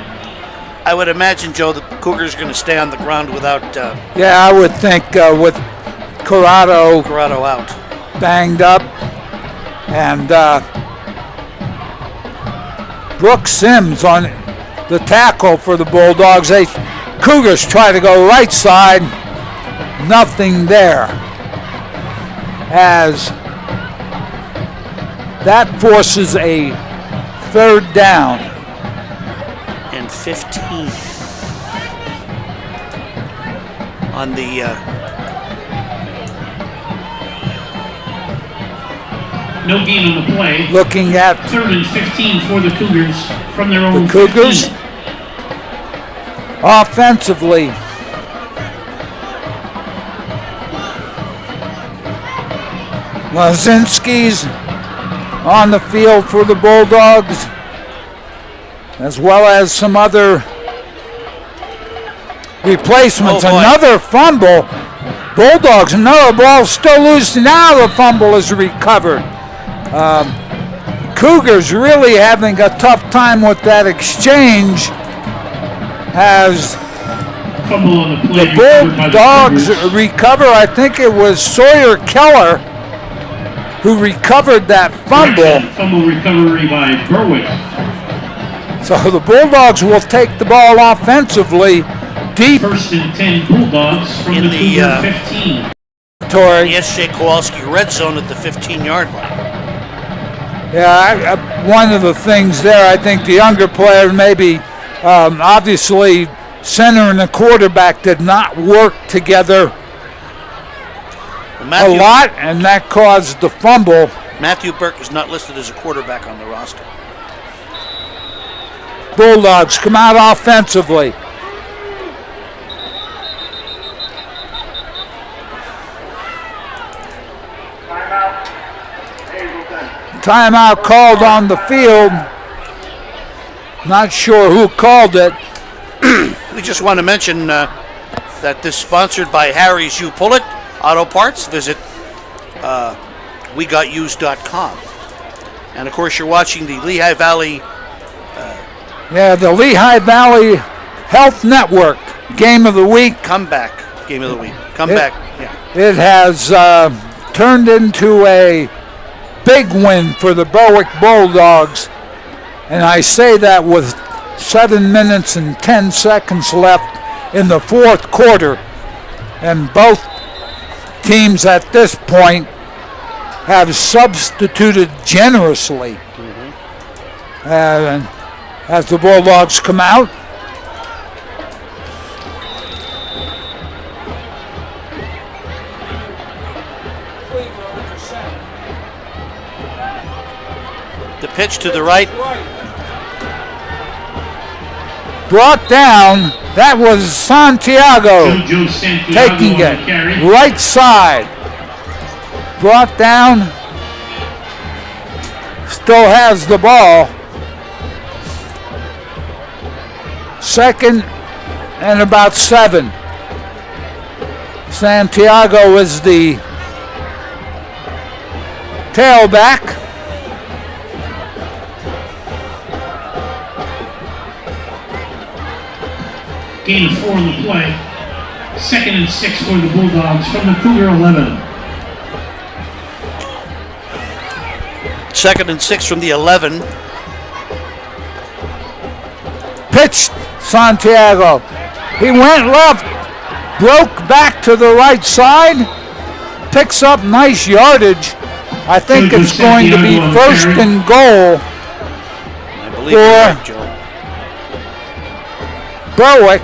Speaker 4: I would imagine, Joe, the Cougars are going to stay on the ground without...
Speaker 3: yeah, I would think with Corrado
Speaker 4: out,
Speaker 3: banged up, and Brooke Sims on the tackle for the Bulldogs. Cougars try to go right side, nothing there, as that forces a 3rd down.
Speaker 4: And 15 on the
Speaker 2: No gain on the play.
Speaker 3: Looking at
Speaker 2: 3rd and 15 for the Cougars from their own
Speaker 3: the Cougars
Speaker 2: 15.
Speaker 3: offensively. Lazinski's on the field for the Bulldogs, as well as some other replacements. Another fumble. Bulldogs, another ball still loose. Now the fumble is recovered. Cougars really having a tough time with that exchange as the Bulldogs recover. I think it was Sawyer Keller who recovered that fumble.
Speaker 2: Fumble recovery by Berwick.
Speaker 3: So the Bulldogs will take the ball offensively deep.
Speaker 2: 1st and 10 Bulldogs from
Speaker 4: In
Speaker 2: the
Speaker 4: the,
Speaker 2: Cougar 15.
Speaker 4: The S.J. Kowalski red zone at the 15-yard line.
Speaker 3: Yeah, one of the things there, I think the younger player maybe, obviously, center and the quarterback did not work together a lot, and that caused the fumble.
Speaker 4: Matthew Burke is not listed as a quarterback on the roster.
Speaker 3: Bulldogs come out offensively. Timeout called on the field. Not sure who called it.
Speaker 4: We just want to mention that this is sponsored by Harry's U Pullet Auto Parts. Visit WeGotUsed.com. And of course, you're watching the Lehigh Valley.
Speaker 3: The Lehigh Valley Health Network Game of the Week.
Speaker 4: Comeback Game of the Week. Comeback.
Speaker 3: It has turned into a big win for the Berwick Bulldogs, and I say that with 7 minutes and 10 seconds left in the fourth quarter, and both teams at this point have substituted generously as the Bulldogs come out.
Speaker 4: The pitch to the right.
Speaker 3: Brought down. That was Santiago taking it. Right side. Brought down. Still has the ball. 2nd and about 7. Santiago is the tailback.
Speaker 2: Gain of 4 on the play. 2nd and 6 for the Bulldogs from the Cougar 11.
Speaker 4: 2nd and 6 from the 11.
Speaker 3: Pitched Santiago. He went left, broke back to the right side, picks up nice yardage. I think it's going to be 1st and goal for Berwick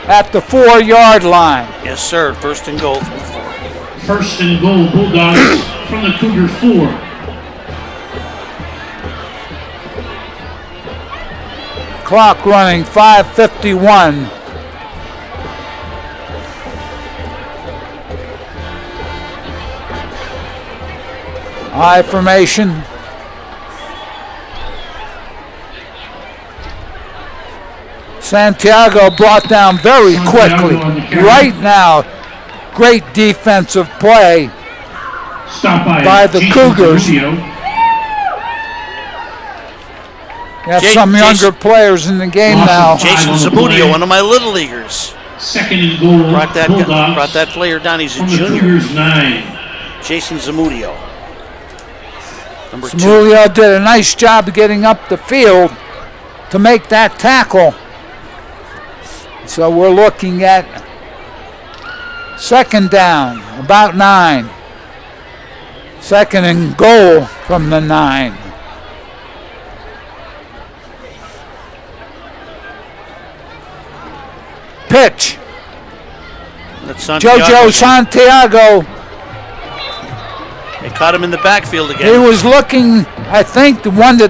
Speaker 3: at the 4-yard line.
Speaker 4: Yes, sir. 1st and goal from 4.
Speaker 2: 1st and goal Bulldogs from the Cougar 4.
Speaker 3: Clock running, 5:51. I formation. Santiago brought down very quickly. Right now, great defensive play by the Cougars. Got some younger players in the game now.
Speaker 4: Jason Zamudio, one of my little leaguers.
Speaker 2: 2nd and goal.
Speaker 4: Brought that player down. He's a junior.
Speaker 2: Cougars 9.
Speaker 4: Jason Zamudio. Number 2.
Speaker 3: Zamudio did a nice job of getting up the field to make that tackle. So we're looking at 2nd down, about 9. 2nd and goal from the 9. Pitch. Jojo Santiago
Speaker 4: They caught him in the backfield again.
Speaker 3: He was looking, I think, the one to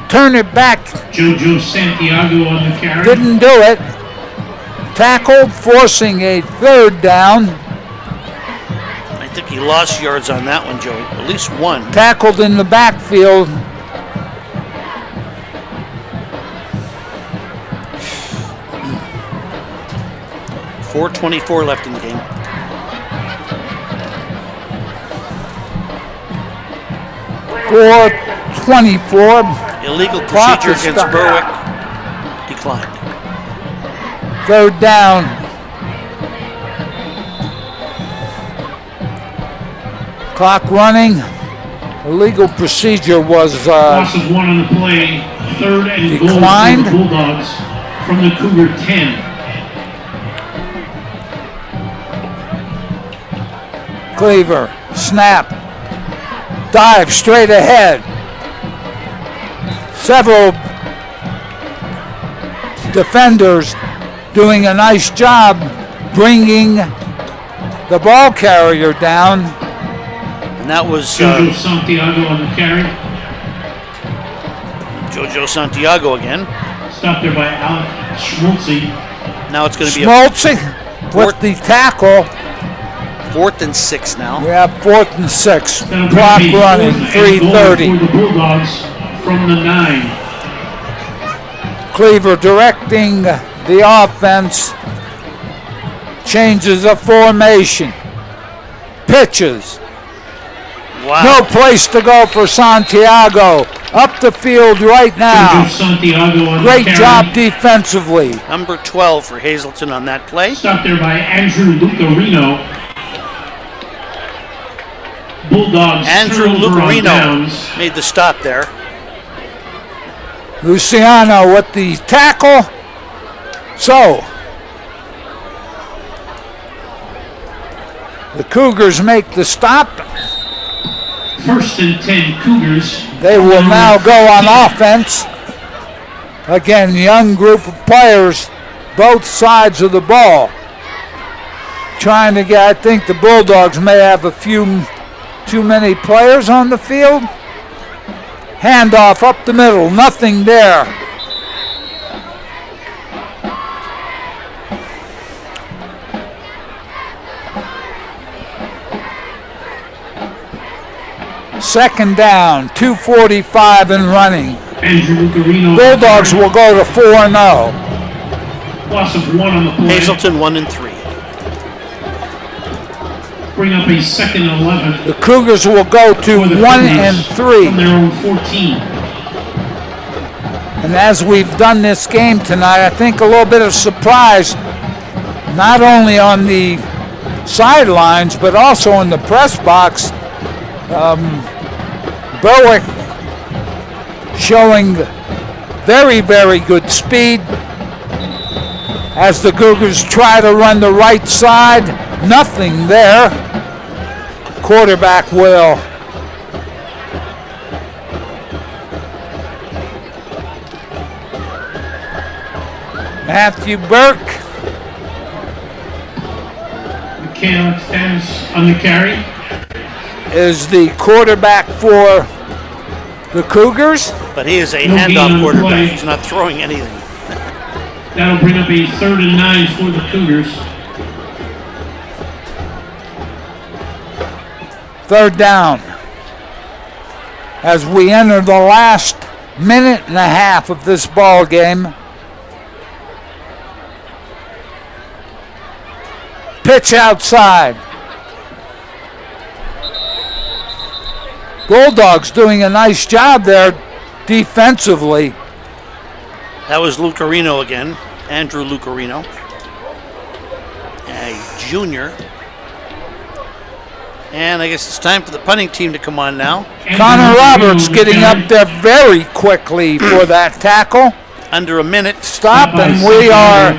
Speaker 3: turn it back.
Speaker 2: Jojo Santiago on the carry.
Speaker 3: Didn't do it. Tackled, forcing a third down.
Speaker 4: I think he lost yards on that one, Joey. At least one.
Speaker 3: Tackled in the backfield.
Speaker 4: .4:24 left in the game.
Speaker 3: .424.
Speaker 4: Illegal procedure against Berwick declined.
Speaker 3: Third down. Clock running. Illegal procedure was
Speaker 2: loss of 1 on the play. Third and
Speaker 3: declined.
Speaker 2: goal for the Bulldogs from the Cougar 10.
Speaker 3: Cleaver, snap, dive straight ahead. Several defenders doing a nice job bringing the ball carrier down.
Speaker 4: And that was
Speaker 2: Jojo Santiago on the carry.
Speaker 4: Jojo Santiago again.
Speaker 2: Stopped there by Alec Schmulze.
Speaker 4: Now it's going to be
Speaker 3: Schmulze with the tackle.
Speaker 4: 4th and 6 now.
Speaker 3: We have 4th and 6. Clock running, 3:30.
Speaker 2: For the Bulldogs from the 9.
Speaker 3: Cleaver directing the offense. Changes of formation. Pitches.
Speaker 4: Wow.
Speaker 3: No place to go for Santiago. Up the field right now. Great job defensively.
Speaker 4: Number 12 for Hazleton on that play.
Speaker 2: Stopped there by Andrew Lucarino. Bulldogs.
Speaker 4: Andrew Lucarino made the stop there.
Speaker 3: Luciano with the tackle. So, the Cougars make the stop.
Speaker 2: 1st and 10 Cougars.
Speaker 3: They will now go on offense. Again, young group of players, both sides of the ball. Trying to get, I think the Bulldogs may have a few too many players on the field. Handoff up the middle, nothing there. Second down, 2:45 and running. Bulldogs will go to 4-0.
Speaker 2: Loss of 1 on the play.
Speaker 4: Hazleton 1 and 3.
Speaker 2: Bring up a 2nd and 11.
Speaker 3: The Cougars will go to 1 and 3.
Speaker 2: From their own 14.
Speaker 3: And as we've done this game tonight, I think a little bit of surprise, not only on the sidelines, but also in the press box. Berwick showing very, very good speed as the Cougars try to run the right side. Nothing there. Quarterback will. Matthew Burke.
Speaker 2: McCann stands on the carry.
Speaker 3: Is the quarterback for the Cougars.
Speaker 4: But he is a handoff quarterback. He's not throwing anything.
Speaker 2: That'll bring up a 3rd and 9 for the Cougars.
Speaker 3: Third down. As we enter the last minute and a half of this ball game. Pitch outside. Bulldogs doing a nice job there defensively.
Speaker 4: That was Lucarino again, Andrew Lucarino, a junior. And I guess it's time for the punting team to come on now.
Speaker 3: Connor Roberts getting up there very quickly for that tackle.
Speaker 4: Under a minute.
Speaker 3: Stop, and we are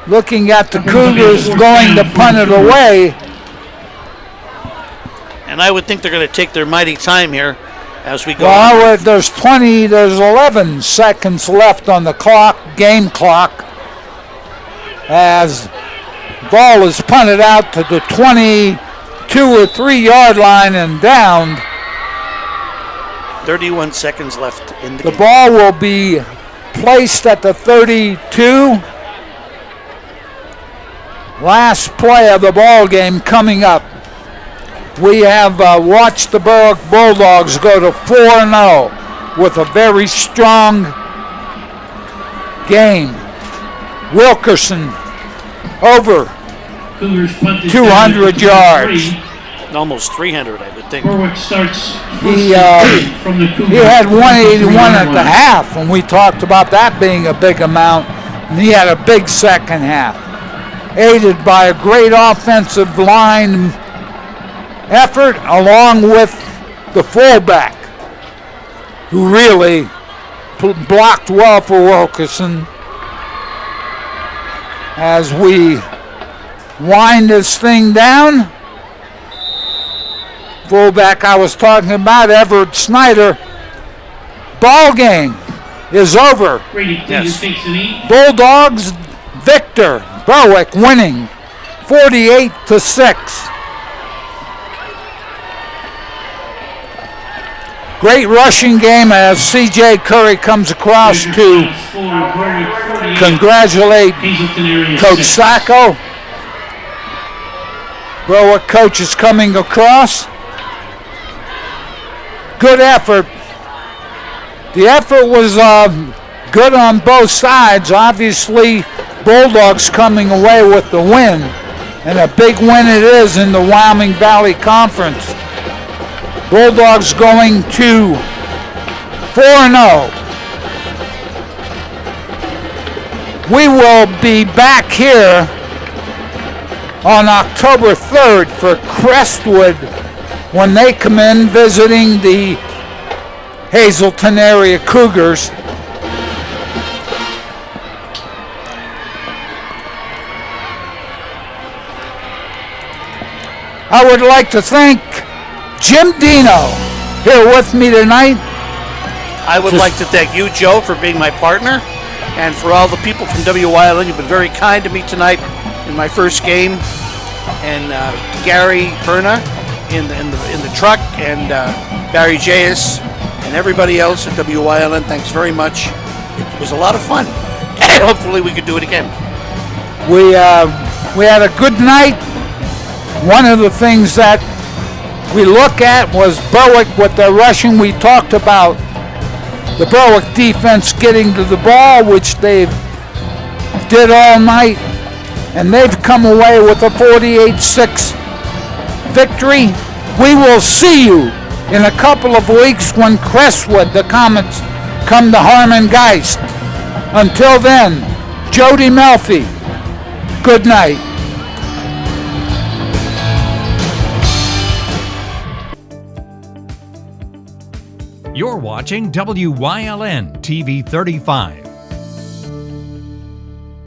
Speaker 3: looking at the Cougars going to punt it away.
Speaker 4: And I would think they're going to take their mighty time here as we go.
Speaker 3: Well, there's 11 seconds left on the clock, game clock, as ball is punted out to the 22 2 or 3 yard line and downed.
Speaker 4: 31 seconds left in the
Speaker 3: The
Speaker 4: game.
Speaker 3: ball will be placed at the 32. Last play of the ball game coming up. We have watched the Berwick Bulldogs go to 4-0 with a very strong game. Wilkerson over 200 yards.
Speaker 4: Almost 300, I would think.
Speaker 2: Berwick starts
Speaker 3: He
Speaker 2: from the Cougars.
Speaker 3: he had 181 at the half, and we talked about that being a big amount, and he had a big second half, aided by a great offensive line effort along with the fullback, who really blocked well for Wilkerson. As we wind this thing down, fullback I was talking about, Everett Snyder. Ball game is over. Bulldogs victor. Berwick winning 48-6. Great rushing game as C.J. Curry comes across to congratulate Coach Sacco. Berwick coach is coming across. Good effort. The effort was good on both sides. Obviously, Bulldogs coming away with the win, and a big win it is in the Wyoming Valley Conference. Bulldogs going to 4-0. We will be back here on October 3rd for Crestwood when they come in visiting the Hazleton area Cougars. I would like to thank Jim Dino here with me tonight.
Speaker 4: I would like to thank you, Joe, for being my partner, and for all the people from WYLN. You've been very kind to me tonight in my first game, and Gary Perna in the truck, and Barry J.S. and everybody else at WYLN. Thanks very much. It was a lot of fun. Hopefully we could do it again.
Speaker 3: We had a good night. One of the things that we look at was Berwick with their rushing. We talked about the Berwick defense getting to the ball, which they did all night, and they've come away with a 48-6 victory. We will see you in a couple of weeks when Crestwood, the Comets, come to Harmon Geist. Until then, Jody Melfi, good night.
Speaker 14: You're watching WYLN TV 35.